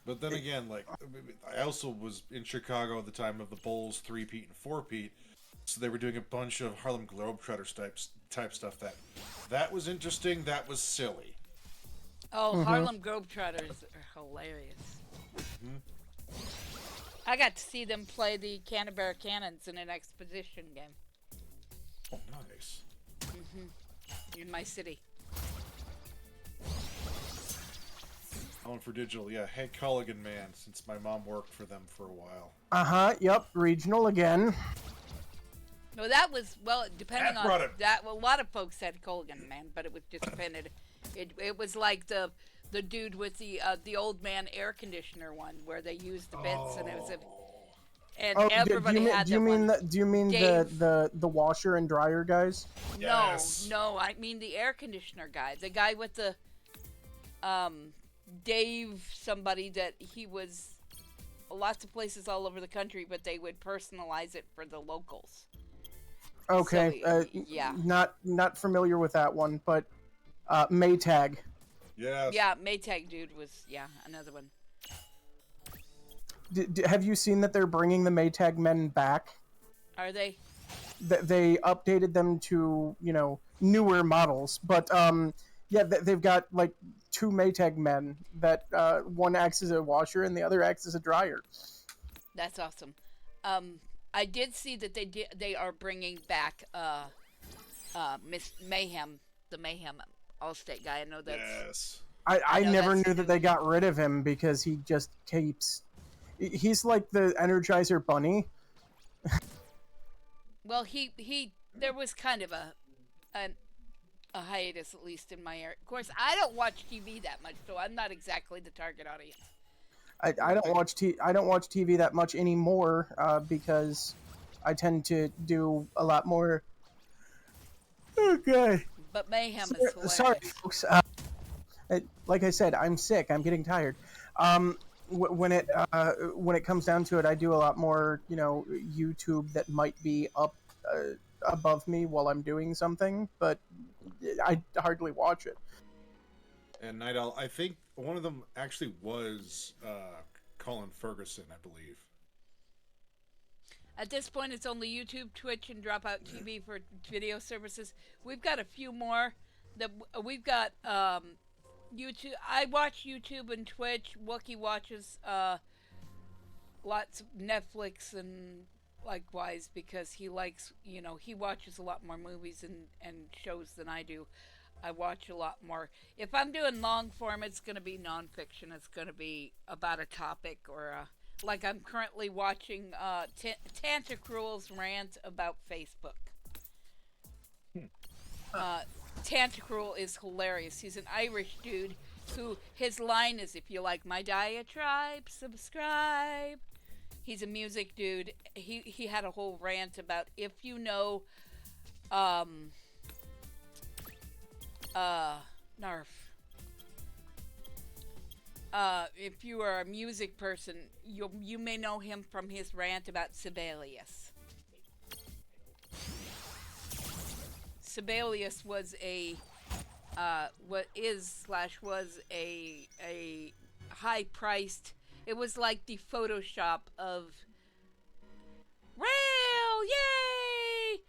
B: But then again, like, I also was in Chicago at the time of the Bulls 3-peat and 4-peat, so they were doing a bunch of Harlem Globetrotters type stuff. That was interesting. That was silly.
A: Oh, Harlem Globetrotters are hilarious. I got to see them play the Canterbury Cannons in an exposition game.
B: Oh, nice.
A: In my city.
B: Helen for Digital, yeah. Hank Culligan, man, since my mom worked for them for a while.
H: Yep, regional again.
A: No, that was, well, depending
B: That
A: on
B: brought it.
A: that. Well, a lot of folks said Colgan, man, but it was just depended. It was like the dude with the old man air conditioner one where they used the bits and it was and everybody had
H: do you mean
A: one.
H: do you mean the washer and dryer guys?
B: Yes.
A: No, I mean the air conditioner guy, the guy with the Dave somebody that he was lots of places all over the country, but they would personalize it for the locals.
H: Okay,
A: So, yeah.
H: Not familiar with that one, but Maytag.
B: Yes.
A: Yeah, Maytag dude was another one.
H: Have you seen that they're bringing the Maytag men back?
A: Are they?
H: They updated them to, newer models, but they've got like two Maytag men that one acts as a washer and the other acts as a dryer.
A: That's awesome. I did see that they are bringing back Miss Mayhem, the Mayhem Allstate guy. I know that's.
B: Yes.
H: I
A: know
H: never
A: that's
H: knew
A: the
H: that they
A: new-
H: got rid of him because he just keeps. He's like the Energizer Bunny.
A: Well, he there was kind of a hiatus, at least in my area. Of course, I don't watch TV that much, so I'm not exactly the target audience.
H: I don't watch I don't watch TV that much anymore because I tend to do a lot more. Okay.
A: But Mayhem is hilarious.
H: Sorry, folks. Like I said, I'm sick. I'm getting tired. When it comes down to it, I do a lot more, YouTube that might be up above me while I'm doing something, but I hardly watch it.
B: And Night Owl, I think one of them actually was Colin Ferguson, I believe.
A: At this point, it's only YouTube, Twitch, and Dropout TV for video services. We've got a few more. We've got YouTube. I watch YouTube and Twitch. Wookie watches lots of Netflix and likewise, because he likes, he watches a lot more movies and shows than I do. I watch a lot more. If I'm doing long form, it's going to be nonfiction. It's going to be about a topic or like I'm currently watching Tantacruel's rant about Facebook. Tantacruel is hilarious. He's an Irish dude who his line is, "If you like my diatribe, subscribe." He's a music dude. He had a whole rant about if you know, Narf. If you are a music person, you may know him from his rant about Sibelius. Sibelius was was a high priced. It was like the Photoshop of Rail, yay!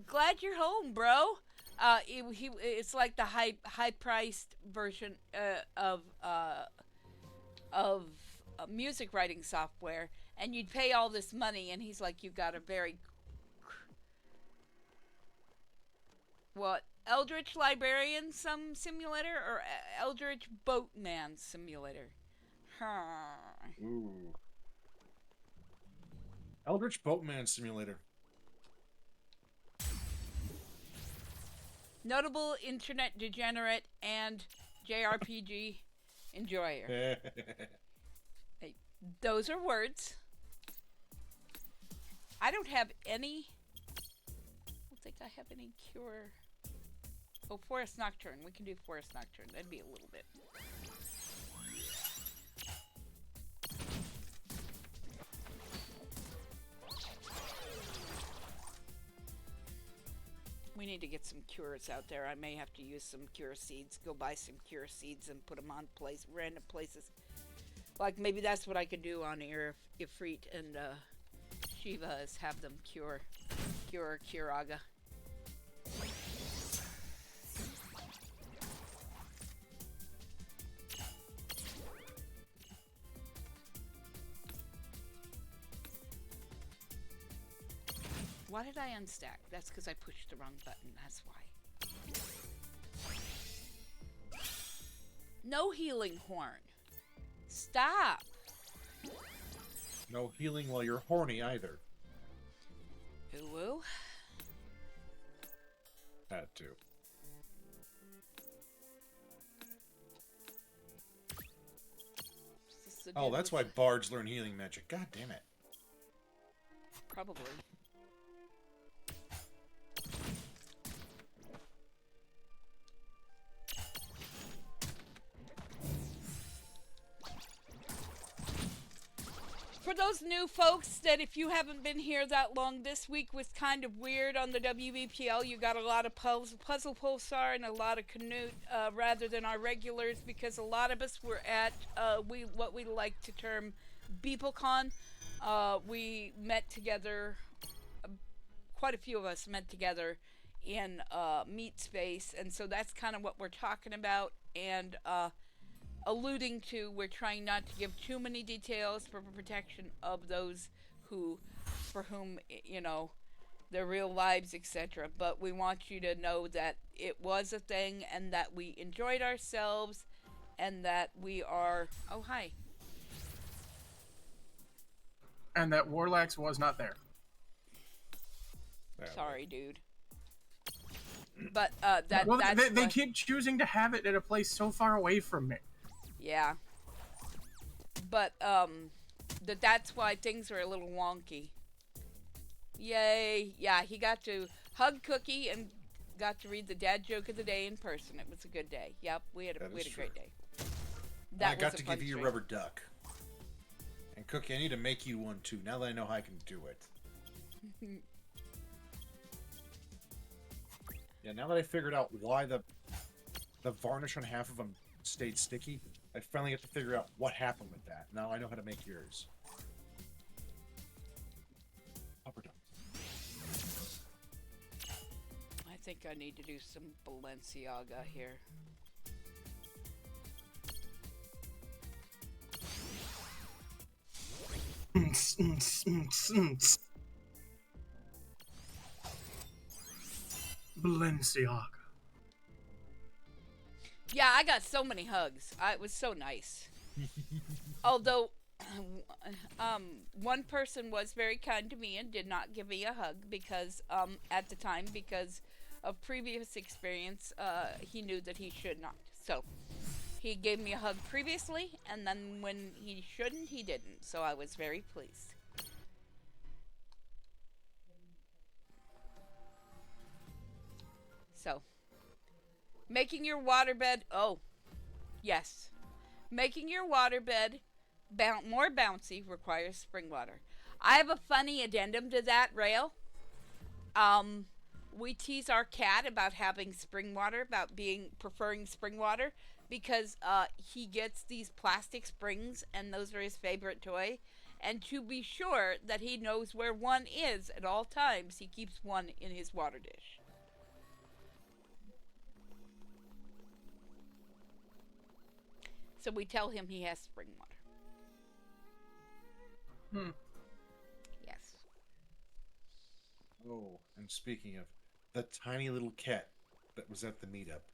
A: Glad you're home, bro. It's like the high priced version of music writing software, and you'd pay all this money, and he's like, you got a very what Eldritch Librarian simulator or Eldritch Boatman simulator.
B: Ooh. Eldritch Boatman Simulator.
A: Notable internet degenerate and JRPG enjoyer. Hey, those are words. I don't have any. I don't think I have any cure. Oh, Forest Nocturne. We can do Forest Nocturne. That'd be a little bit. We need to get some cures out there. I may have to use some cure seeds. Go buy some cure seeds and put them on random places. Like maybe that's what I could do on Ifrit and Shiva is have them cure Curaga. Why did I unstack? That's because I pushed the wrong button. That's why. No healing horn. Stop.
B: No healing while you're horny either.
A: Ooh.
B: Had to. Oh, that's why bards learn healing magic. God damn it.
A: Probably. For those new folks that if you haven't been here that long, this week was kind of weird on the WBPL. You got a lot of Puzzle Pulsar and a lot of Canute rather than our regulars because a lot of us were at what we like to term BeepleCon. We met together, quite a few of us met together in Meat Space, and so that's kind of what we're talking about and alluding to. We're trying not to give too many details for protection of those for whom, their real lives, etc. But we want you to know that it was a thing and that we enjoyed ourselves and that we are... Oh, hi.
D: And that Warlax was not there.
A: Sorry, dude. But
D: they keep choosing to have it at a place so far away from me.
A: Yeah. But that's why things are a little wonky. Yay. Yeah, he got to hug Cookie and got to read the dad joke of the day in person. It was a good day. Yep, we had a great day.
B: I got to give you a rubber duck. And Cookie, I need to make you one too, now that I know how I can do it. Yeah, now that I figured out why the varnish on half of them stayed sticky, I finally get to figure out what happened with that. Now I know how to make yours. Upper duck.
A: I think I need to do some Balenciaga here.
G: Balenciaga.
A: Yeah, I got so many hugs. It was so nice. Although, one person was very kind to me and did not give me a hug because, at the time, because of previous experience, he knew that he should not. So, he gave me a hug previously, and then when he shouldn't, he didn't. So I was very pleased. So, making your waterbed. Oh, yes. Making your waterbed more bouncy requires spring water. I have a funny addendum to that, Rail. Um, we tease our cat about having spring water, about preferring spring water, because he gets these plastic springs, and those are his favorite toy. And to be sure that he knows where one is at all times, he keeps one in his water dish. So we tell him he has spring water.
G: Hmm.
A: Yes.
B: Oh, and speaking of the tiny little cat that was at the meetup,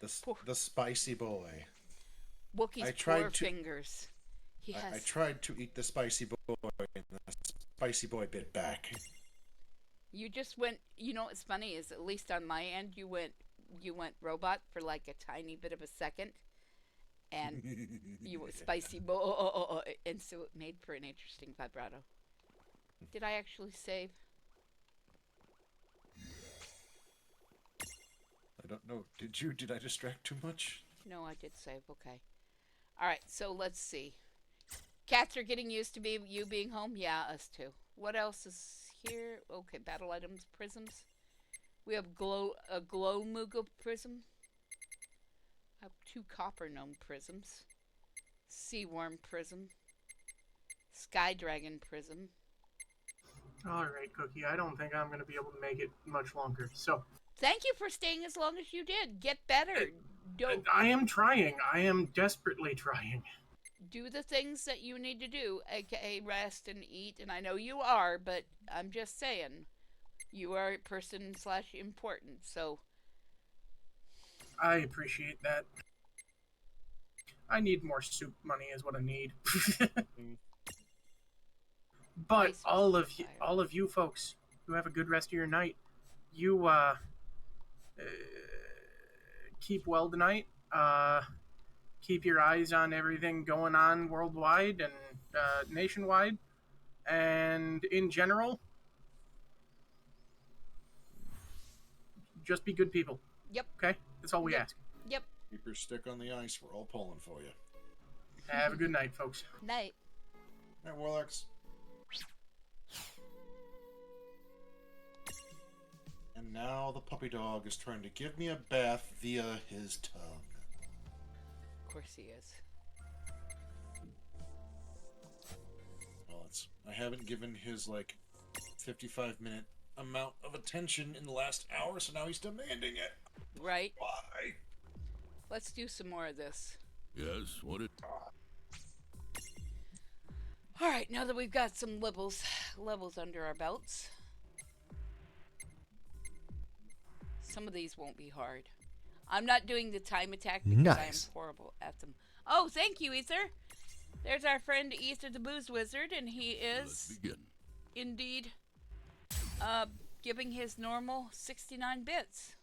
B: the spicy boy.
A: Wookie's
B: I tried to.
A: fingers. Yes.
B: I tried to eat the spicy boy, and the spicy boy bit back.
A: You just went. You know what's funny is, at least on my end, you went robot for like a tiny bit of a second, and you were spicy boy, and so it made for an interesting vibrato. Did I actually save?
B: I don't know. Did you? Did I distract too much?
A: No, I did save. Okay. All right. So let's see. Cats are getting used to you being home. Yeah, us too. What else is here? Okay, battle items, prisms. We have a glow Muga prism. I have 2 copper gnome prisms. Sea worm prism. Sky dragon prism.
G: All right, Cookie. I don't think I'm going to be able to make it much longer. So
A: Thank you for staying as long as you did. Get better. Don't
G: I am trying. I am desperately trying.
A: do the things that you need to do, aka rest and eat. And I know you are, but I'm just saying, you are a person / important. So
G: I appreciate that. I need more soup money, is what I need. But
A: Nice.
G: all of you folks who have a good rest of your night, you keep well tonight. Keep your eyes on everything going on worldwide and nationwide, and in general, just be good people.
A: Yep.
G: Okay, that's all we ask.
A: Yep.
B: Keep your stick on the ice. We're all pulling for you.
G: Have a good night, folks.
A: Night.
B: Night, Warlocks. And now the puppy dog is trying to give me a bath via his tongue.
A: Of course he is.
B: Well, I haven't given his 55-minute amount of attention in the last hour, so now he's demanding it.
A: Right.
B: Why?
A: Let's do some more of this.
C: Yes, what it...
A: All right, now that we've got some levels under our belts, some of these won't be hard. I'm not doing the time attack because I am horrible at them. Oh, thank you, Ether. There's our friend Ether the Booze Wizard, and he
C: Let's
A: is
C: begin.
A: indeed giving his normal 69 bits.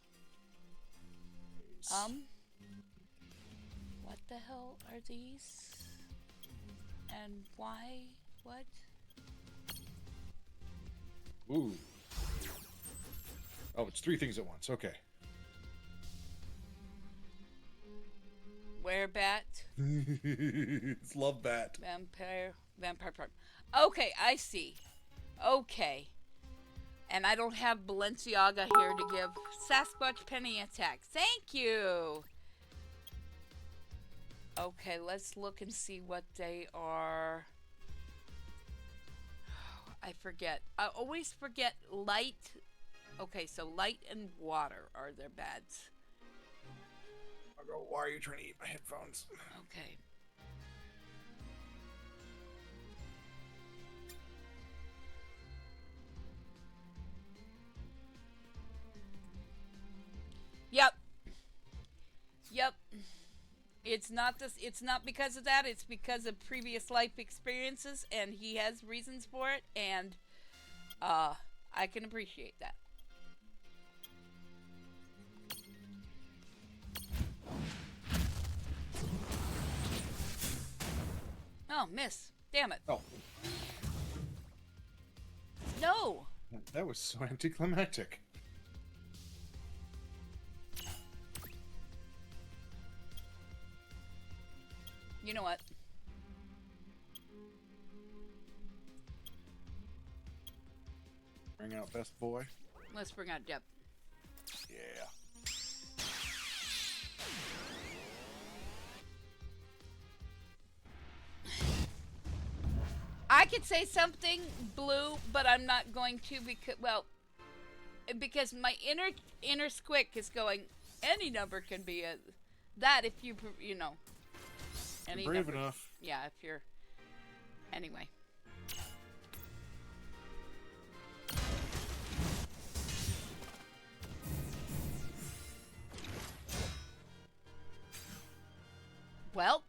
A: What the hell are these? And why? What?
B: Ooh. Oh, it's 3 things at once. Okay.
A: Werebat.
B: It's Love Bat.
A: Vampire farm. Okay, I see. Okay. And I don't have Balenciaga here to give Sasquatch Penny attack. Thank you. Okay, let's look and see what they are. I forget. I always forget light. Okay, so light and water are their bads.
B: I'll go, why are you trying to eat my headphones?
A: Okay. It's not this. It's not because of that. It's because of previous life experiences, and he has reasons for it, and I can appreciate that. Oh, miss! Damn it!
B: Oh,
A: No.
B: that was so anticlimactic.
A: You know what?
B: Bring out best boy.
A: Let's bring out Jeb.
B: Yeah.
A: I could say something blue, but I'm not going to because my inner squick is going. Any number can be that if you know. Any
B: You're brave
A: number.
B: enough.
A: Yeah, if you're. Anyway. Well.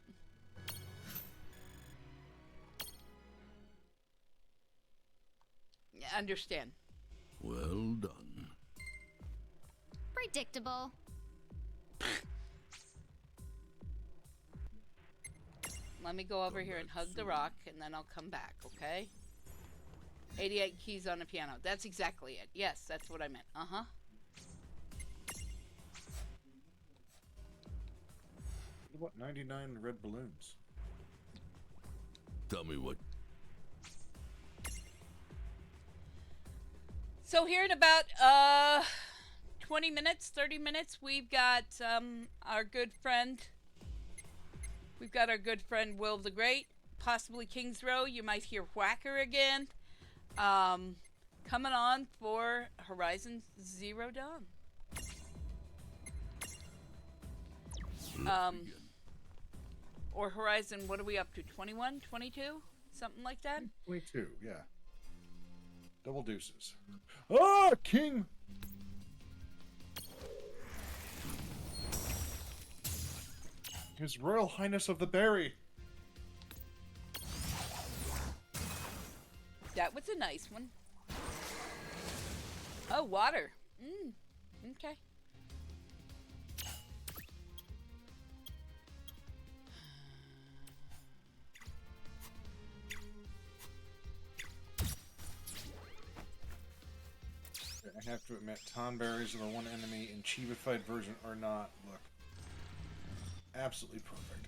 A: Understand.
C: Well done.
E: Predictable.
A: Let me go over here and hug the rock, and then I'll come back, okay? 88 keys on a piano. That's exactly it. Yes, that's what I meant. Uh-huh.
B: What, 99 red balloons?
C: Tell me what.
A: So here in about 20 minutes, 30 minutes, we've got our good friend. We've got our good friend Will the Great, possibly King's Row. You might hear Whacker again. Coming on for Horizon Zero Dawn. Or Horizon, what are we up to? 21, 22? Something like that?
B: 22, yeah. Double deuces. Ah, King! His Royal Highness of the Berry.
A: That was a nice one. Oh, water. Okay.
B: I have to admit, Tonberries are the one enemy in Chibified version are not, look, absolutely perfect.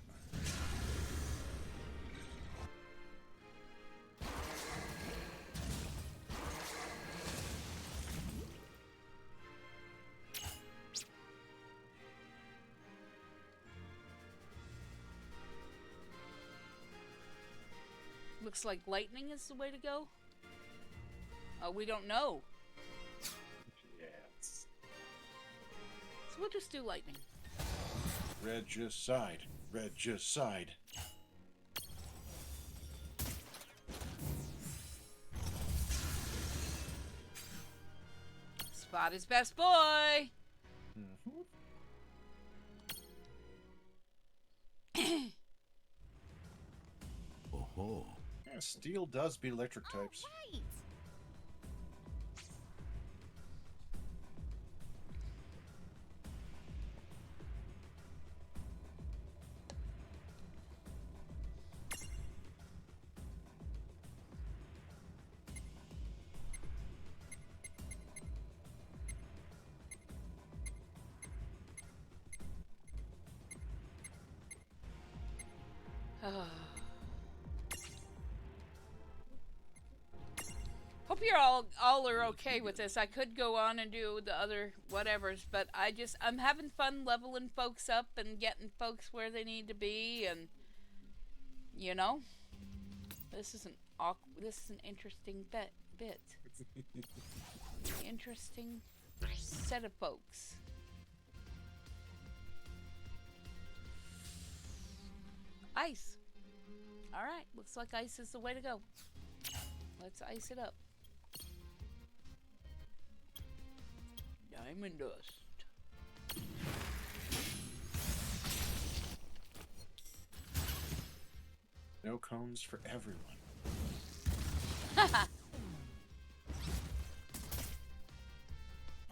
A: Looks like lightning is the way to go. Oh, we don't know.
B: Yes.
A: So we'll just do lightning.
B: Regicide. Regicide.
A: Spot is best boy.
C: Oh.
B: Yeah, steel does beat electric types.
E: Right.
A: Hope you're all are okay with this. I could go on and do the other whatevers, but I'm having fun leveling folks up and getting folks where they need to be, and you know, this is an interesting bit. Interesting set of folks. Ice. All right, looks like ice is the way to go. Let's ice it up. Diamond dust.
B: No cones for everyone. Oh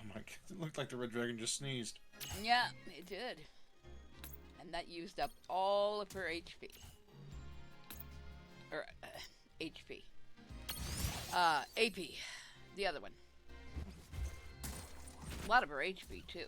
B: my god, it looked like the red dragon just sneezed.
A: Yeah, it did. And that used up all of her HP. Or, HP. AP. The other one. A lot of her HP, too.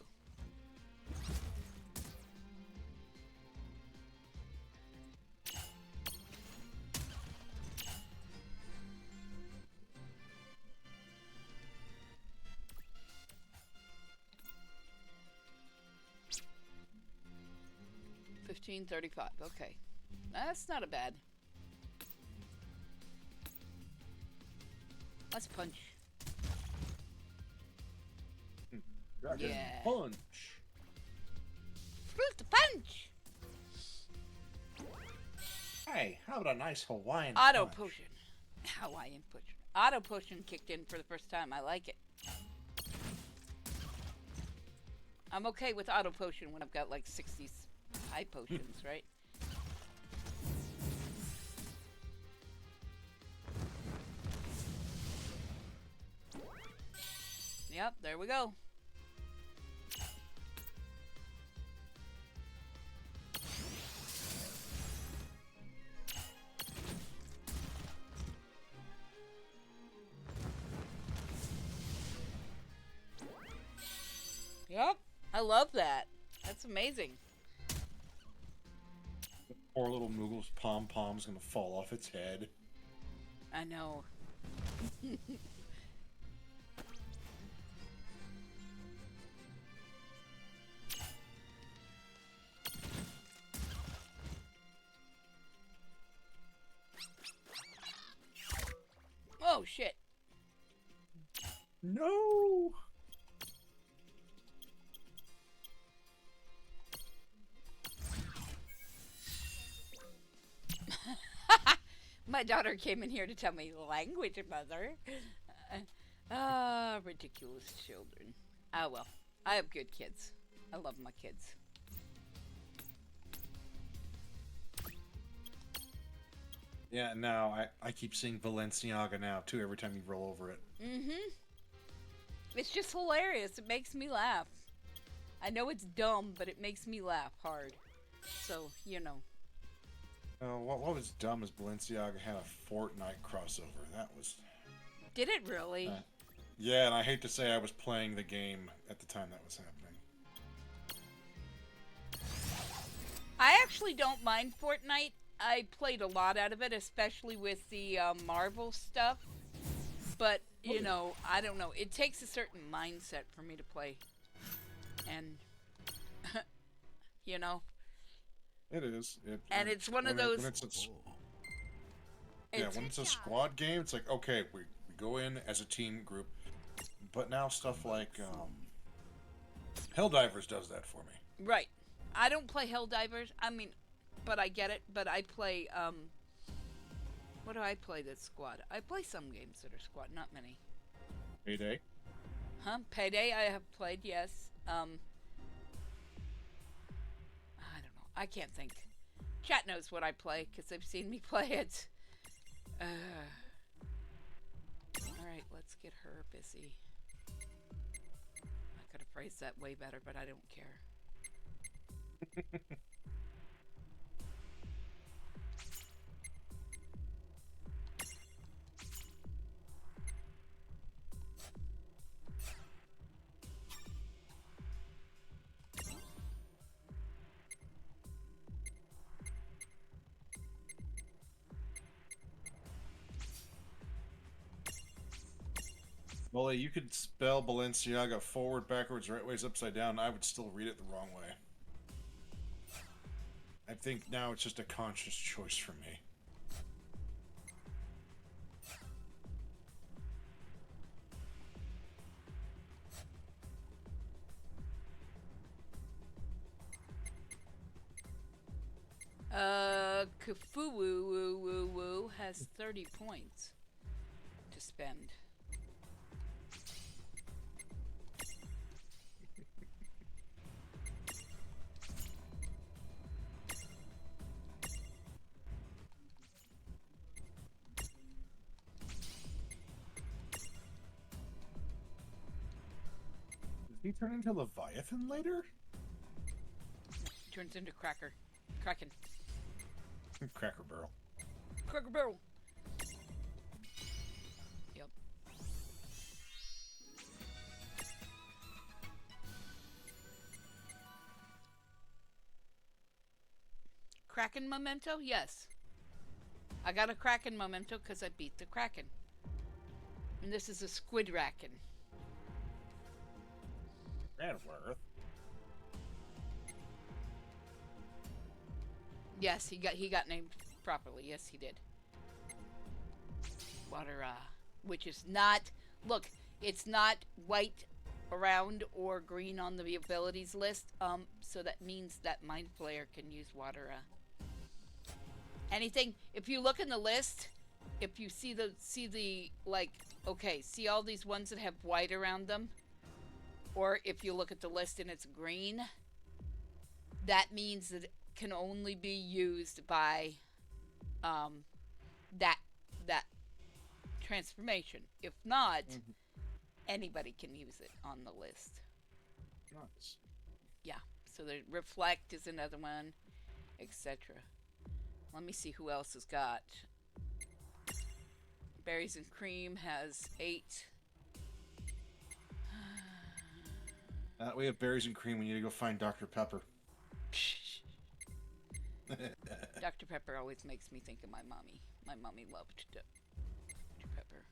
A: $15.35. Okay, that's not a bad. Let's punch.
B: Dragon
A: Yeah.
B: punch.
A: Fruit punch.
B: Hey, how about a nice Hawaiian
A: Auto
B: punch?
A: potion. Hawaiian potion. Auto potion kicked in for the first time. I like it. I'm okay with auto potion when I've got like 60 high potions, right? Yep, there we go. Yep, I love that. That's amazing.
B: Poor little Moogle's pom-pom's gonna fall off its head.
A: I know. Oh, shit.
B: No!
A: My daughter came in here to tell me language, mother. Ridiculous children. Ah, well. I have good kids. I love my kids.
B: Yeah, now I keep seeing Balenciaga now, too, every time you roll over it.
A: Mm-hmm. It's just hilarious. It makes me laugh. I know it's dumb, but it makes me laugh hard. So, you know.
B: What was dumb is Balenciaga had a Fortnite crossover. That was...
A: Did it really?
B: Yeah, and I hate to say I was playing the game at the time that was happening.
A: I actually don't mind Fortnite. I played a lot out of it, especially with the Marvel stuff. But, you know, I don't know. It takes a certain mindset for me to play. And, you know.
B: It is.
A: And it's one of those...
B: when it's a squad game, it's like, okay, we go in as a team group. But now stuff like Helldivers does that for me.
A: Right. I don't play Helldivers. I mean, but I get it. But I play, what do I play that's squad? I play some games that are squad, not many.
B: Payday?
A: Huh? Payday I have played, yes. I don't know. I can't think. Chat knows what I play, because they've seen me play it. Alright, let's get her busy. I could have phrased that way better, but I don't care.
B: Well, you could spell Balenciaga forward, backwards, right ways, upside down. I would still read it the wrong way. I think now it's just a conscious choice for me.
A: Kafuwu has 30 points to spend.
B: He turned into Leviathan later?
A: Turns into Kraken.
B: Cracker Barrel.
A: Cracker Barrel. Yep. Kraken memento? Yes. I got a Kraken memento because I beat the Kraken. And this is a squid racken.
B: Radworth.
A: Yes, he got named properly. Yes, he did. Water, which is not, look, it's not white around or green on the abilities list. So that means that Mind Flayer can use water. Anything. If you look in the list, if you see the like, okay, see all these ones that have white around them, or if you look at the list and it's green, that means that it can only be used by that transformation. If not, anybody can use it on the list.
B: Nice.
A: Yeah. So the reflect is another one, etc. Let me see who else has got. Berries and Cream has 8.
B: We have berries and cream. We need to go find Dr. Pepper.
A: Dr. Pepper always makes me think of my mommy. My mommy loved Dr. Pepper.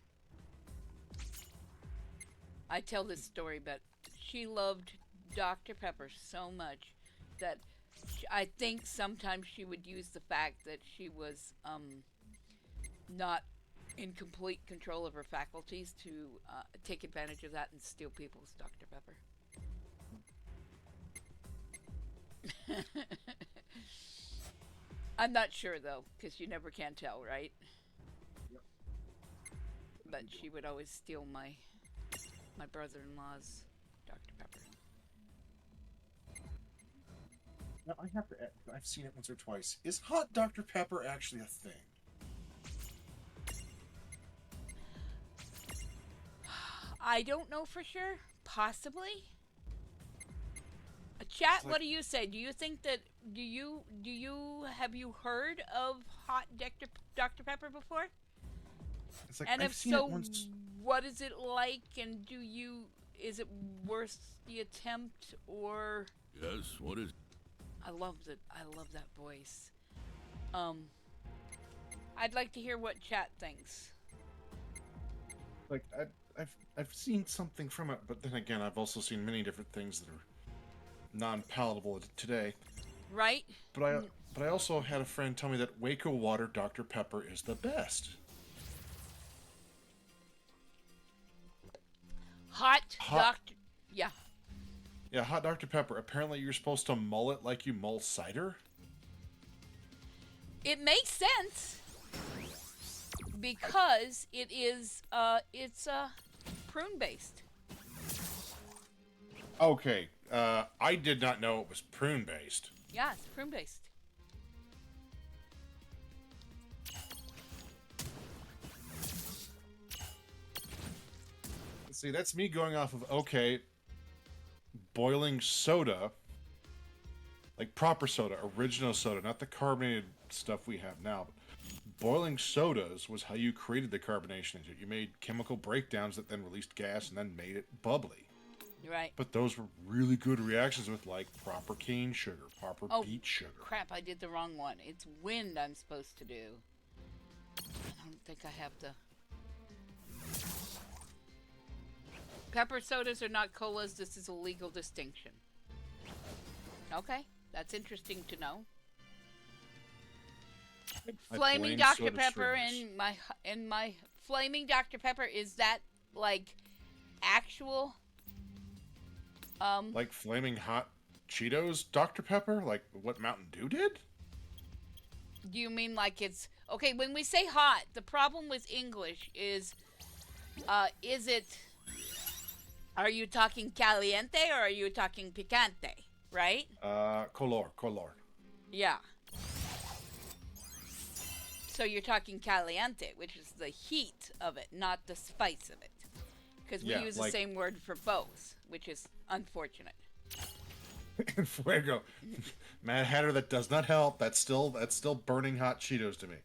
A: I tell this story, but she loved Dr. Pepper so much that I think sometimes she would use the fact that she was not in complete control of her faculties to take advantage of that and steal people's Dr. Pepper. I'm not sure though, because you never can tell, right?
B: Yep.
A: But she would always steal my brother-in-law's Dr. Pepper.
B: Now, I have to add, I've seen it once or twice. Is hot Dr. Pepper actually a thing?
A: I don't know for sure. Possibly. Chat, what do you say? Do you think that have you heard of hot Dr. Pepper before?
B: It's like,
A: And
B: I've
A: if
B: seen
A: so,
B: it once.
A: what is it like? And is it worth the attempt or?
C: Yes, what is...
A: I love that voice. I'd like to hear what chat thinks.
B: Like, I've seen something from it, but then again, I've also seen many different things that are non-palatable today.
A: Right?
B: But I also had a friend tell me that Waco Water Dr. Pepper is the best.
A: Hot. Doctor. Yeah.
B: Yeah, hot Dr. Pepper. Apparently, you're supposed to mull it like you mull cider.
A: It makes sense because it's prune based.
B: Okay, I did not know it was prune based.
A: Yeah, it's prune based.
B: See, that's me going off of, okay, boiling soda, like proper soda, original soda, not the carbonated stuff we have now. But boiling sodas was how you created the carbonation into it. You made chemical breakdowns that then released gas and then made it bubbly.
A: Right.
B: But those were really good reactions with, like, proper cane sugar, proper beet sugar.
A: Crap, I did the wrong one. It's wind I'm supposed to do. I don't think I have the... Pepper sodas are not colas. This is a legal distinction. Okay, that's interesting to know. Flaming Dr. Pepper and my Flaming Dr. Pepper, is that like actual
B: like flaming hot Cheetos Dr. Pepper? Like what Mountain Dew did?
A: Do you mean like it's okay when we say hot, the problem with English is it, are you talking caliente or are you talking picante, right?
B: Color.
A: Yeah. So you're talking caliente, which is the heat of it, not the spice of it. Because we
B: Yeah,
A: use
B: like-
A: the same word for both, which is unfortunate.
B: And Fuego. Mad Hatter, that does not help. That's still burning hot Cheetos to me.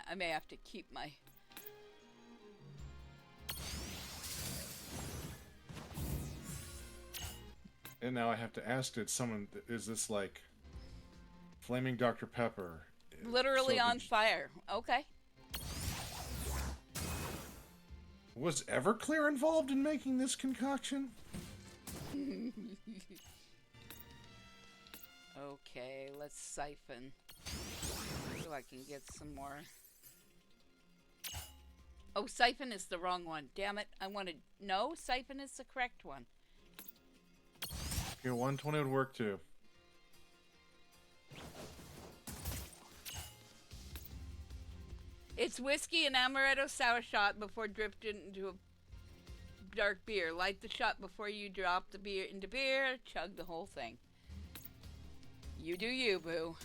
A: I may have to keep my...
B: And now I have to ask, is this like Flaming Dr. Pepper?
A: Literally
B: So
A: on fire. Okay.
B: Was Everclear involved in making this concoction?
A: Okay, let's siphon. So I can get some more. Oh, siphon is the wrong one. Damn it. I wanted... No, siphon is the correct one.
B: Okay, 120 would work too.
A: It's whiskey and amaretto sour shot before drifting into a dark beer. Light the shot before you drop the beer into beer. Chug the whole thing. You do you, boo.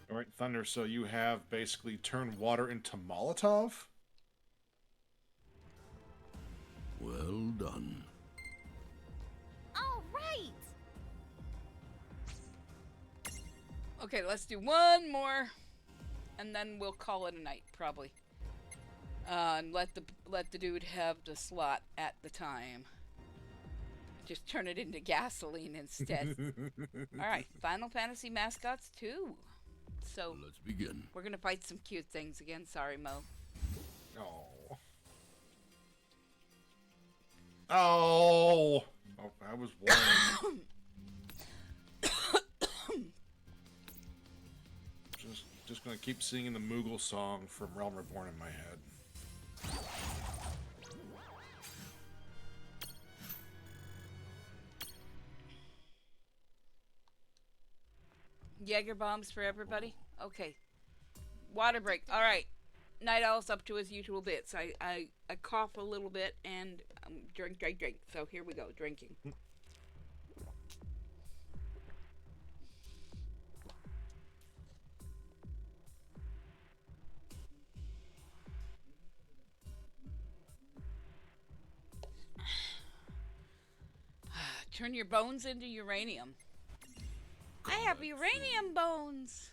B: Alright, Thunder, so you have basically turned water into Molotov?
C: Well done.
E: All right!
A: Okay, let's do one more, and then we'll call it a night, probably. And let the dude have the slot at the time. Just turn it into gasoline instead. All right, Final Fantasy Mascots 2. So
C: Let's begin.
A: we're gonna fight some cute things again. Sorry, Mo.
B: Oh. Oh! Oh, I was warned. just gonna keep singing the Moogle song from Realm Reborn in my head.
A: Jaeger bombs for everybody? Okay. Water break. Alright. Night Owl's up to his usual bits. I cough a little bit and drink. So here we go, drinking. Turn your bones into uranium. I have uranium bones.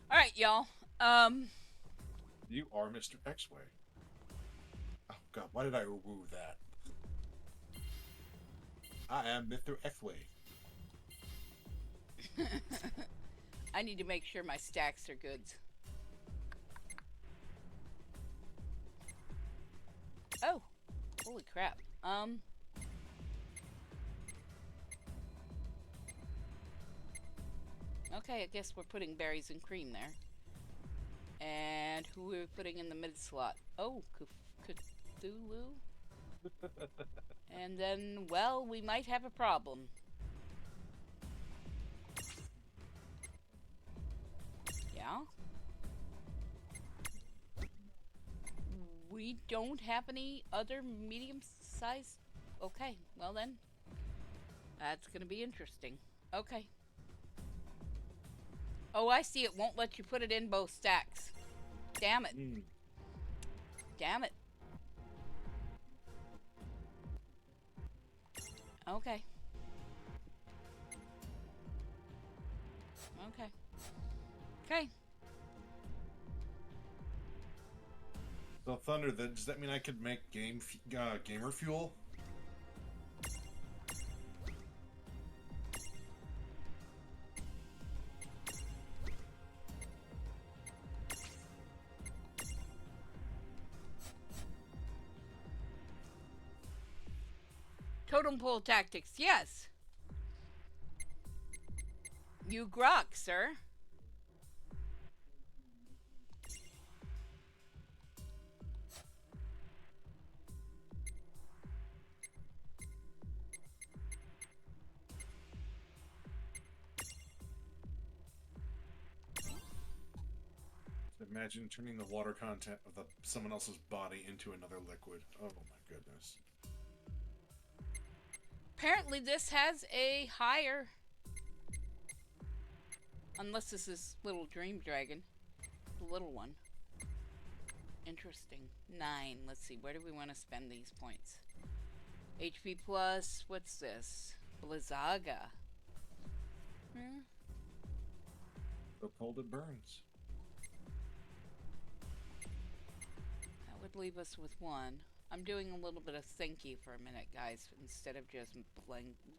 A: All right, y'all.
B: You are Mr. X-Way. Oh god, why did I woo that? I am Mr. X-Way.
A: I need to make sure my stacks are good. Oh, holy crap. Okay, I guess we're putting berries and cream there. And who are we putting in the mid slot? Oh, Cthulhu. And then, well, we might have a problem. Yeah? We don't have any other medium-sized... Okay, well then. That's gonna be interesting. Okay. Oh, I see. It won't let you put it in both stacks. Damn it. Damn it. Okay. Okay. Okay.
B: So Thunder, does that mean I could make gamer fuel?
A: Totem pole tactics, yes. You grok, sir.
B: Imagine turning the water content of someone else's body into another liquid. Oh my goodness.
A: Apparently, this has a higher. Unless this is Little Dream Dragon. The little one. Interesting. 9. Let's see, where do we want to spend these points? HP plus, what's this? Blizzaga.
B: So cold it burns.
A: That would leave us with 1. I'm doing a little bit of thinky for a minute, guys, instead of just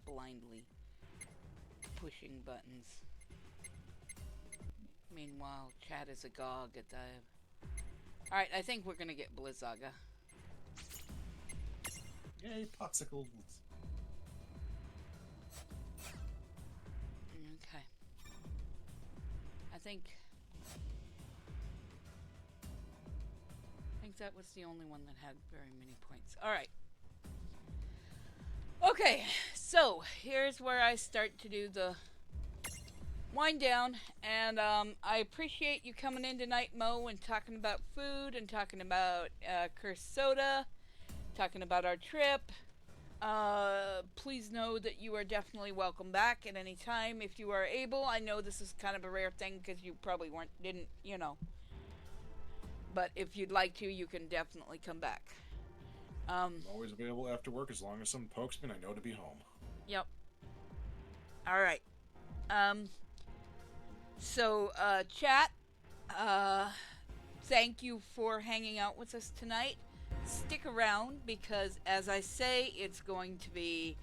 A: blindly pushing buttons. Meanwhile, Chad is agog at the... Alright, I think we're gonna get Blizzaga.
B: Yay, popsicles.
A: Okay. I think that was the only one that had very many points. Alright. Okay, so here's where I start to do the wind down, and I appreciate you coming in tonight, Mo, and talking about food, and talking about Cursed Soda, talking about our trip. Please know that you are definitely welcome back at any time if you are able. I know this is kind of a rare thing because you probably didn't, but if you'd like to, you can definitely come back.
B: I'm always available after work as long as someone pokes me and I know to be home.
A: Yep. Alright. So, chat, thank you for hanging out with us tonight. Stick around because, as I say, it's going to be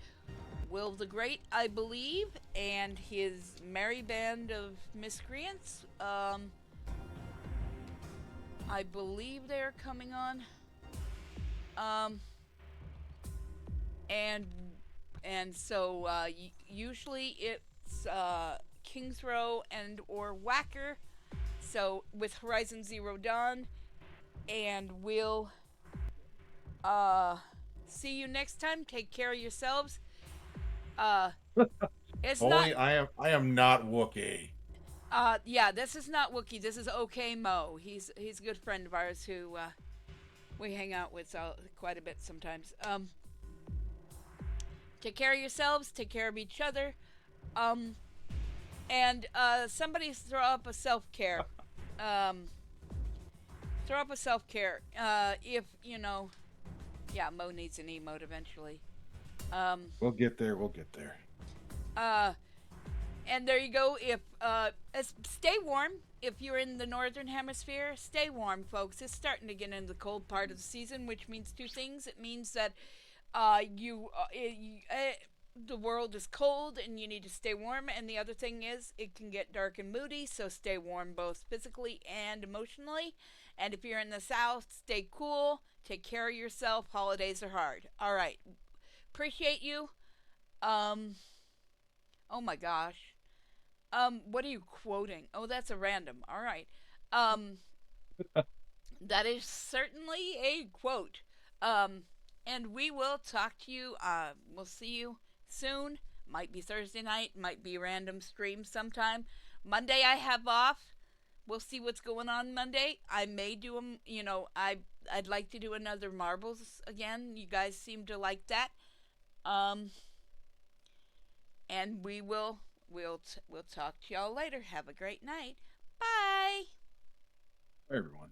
A: Will the Great, I believe, and his merry band of miscreants. I believe they're coming on. And so usually it's King's Row and or Whacker. So with Horizon Zero Dawn, and we'll see you next time. Take care of yourselves. It's
B: Only
A: not.
B: I am not Wookiee.
A: Yeah, this is not Wookiee. This is OK Mo. He's a good friend of ours who we hang out with quite a bit sometimes. Take care of yourselves. Take care of each other. And somebody throw up a self-care. Throw up a self-care. If yeah, Mo needs an emote eventually.
B: We'll get there. We'll get there.
A: And there you go. If stay warm. If you're in the northern hemisphere, stay warm, folks. It's starting to get into the cold part of the season, which means two things. It means that the world is cold and you need to stay warm. And the other thing is it can get dark and moody, so stay warm both physically and emotionally. And if you're in the south, stay cool. Take care of yourself. Holidays are hard. All right. Appreciate you. Oh my gosh. What are you quoting? Oh, that's a random. All right. That is certainly a quote. And we will talk to you. We'll see you soon. Might be Thursday night. Might be a random stream sometime. Monday I have off. We'll see what's going on Monday. I may do them. I'd like to do another marbles again. You guys seem to like that. And we'll talk to y'all later. Have a great night. Bye.
B: Bye, everyone.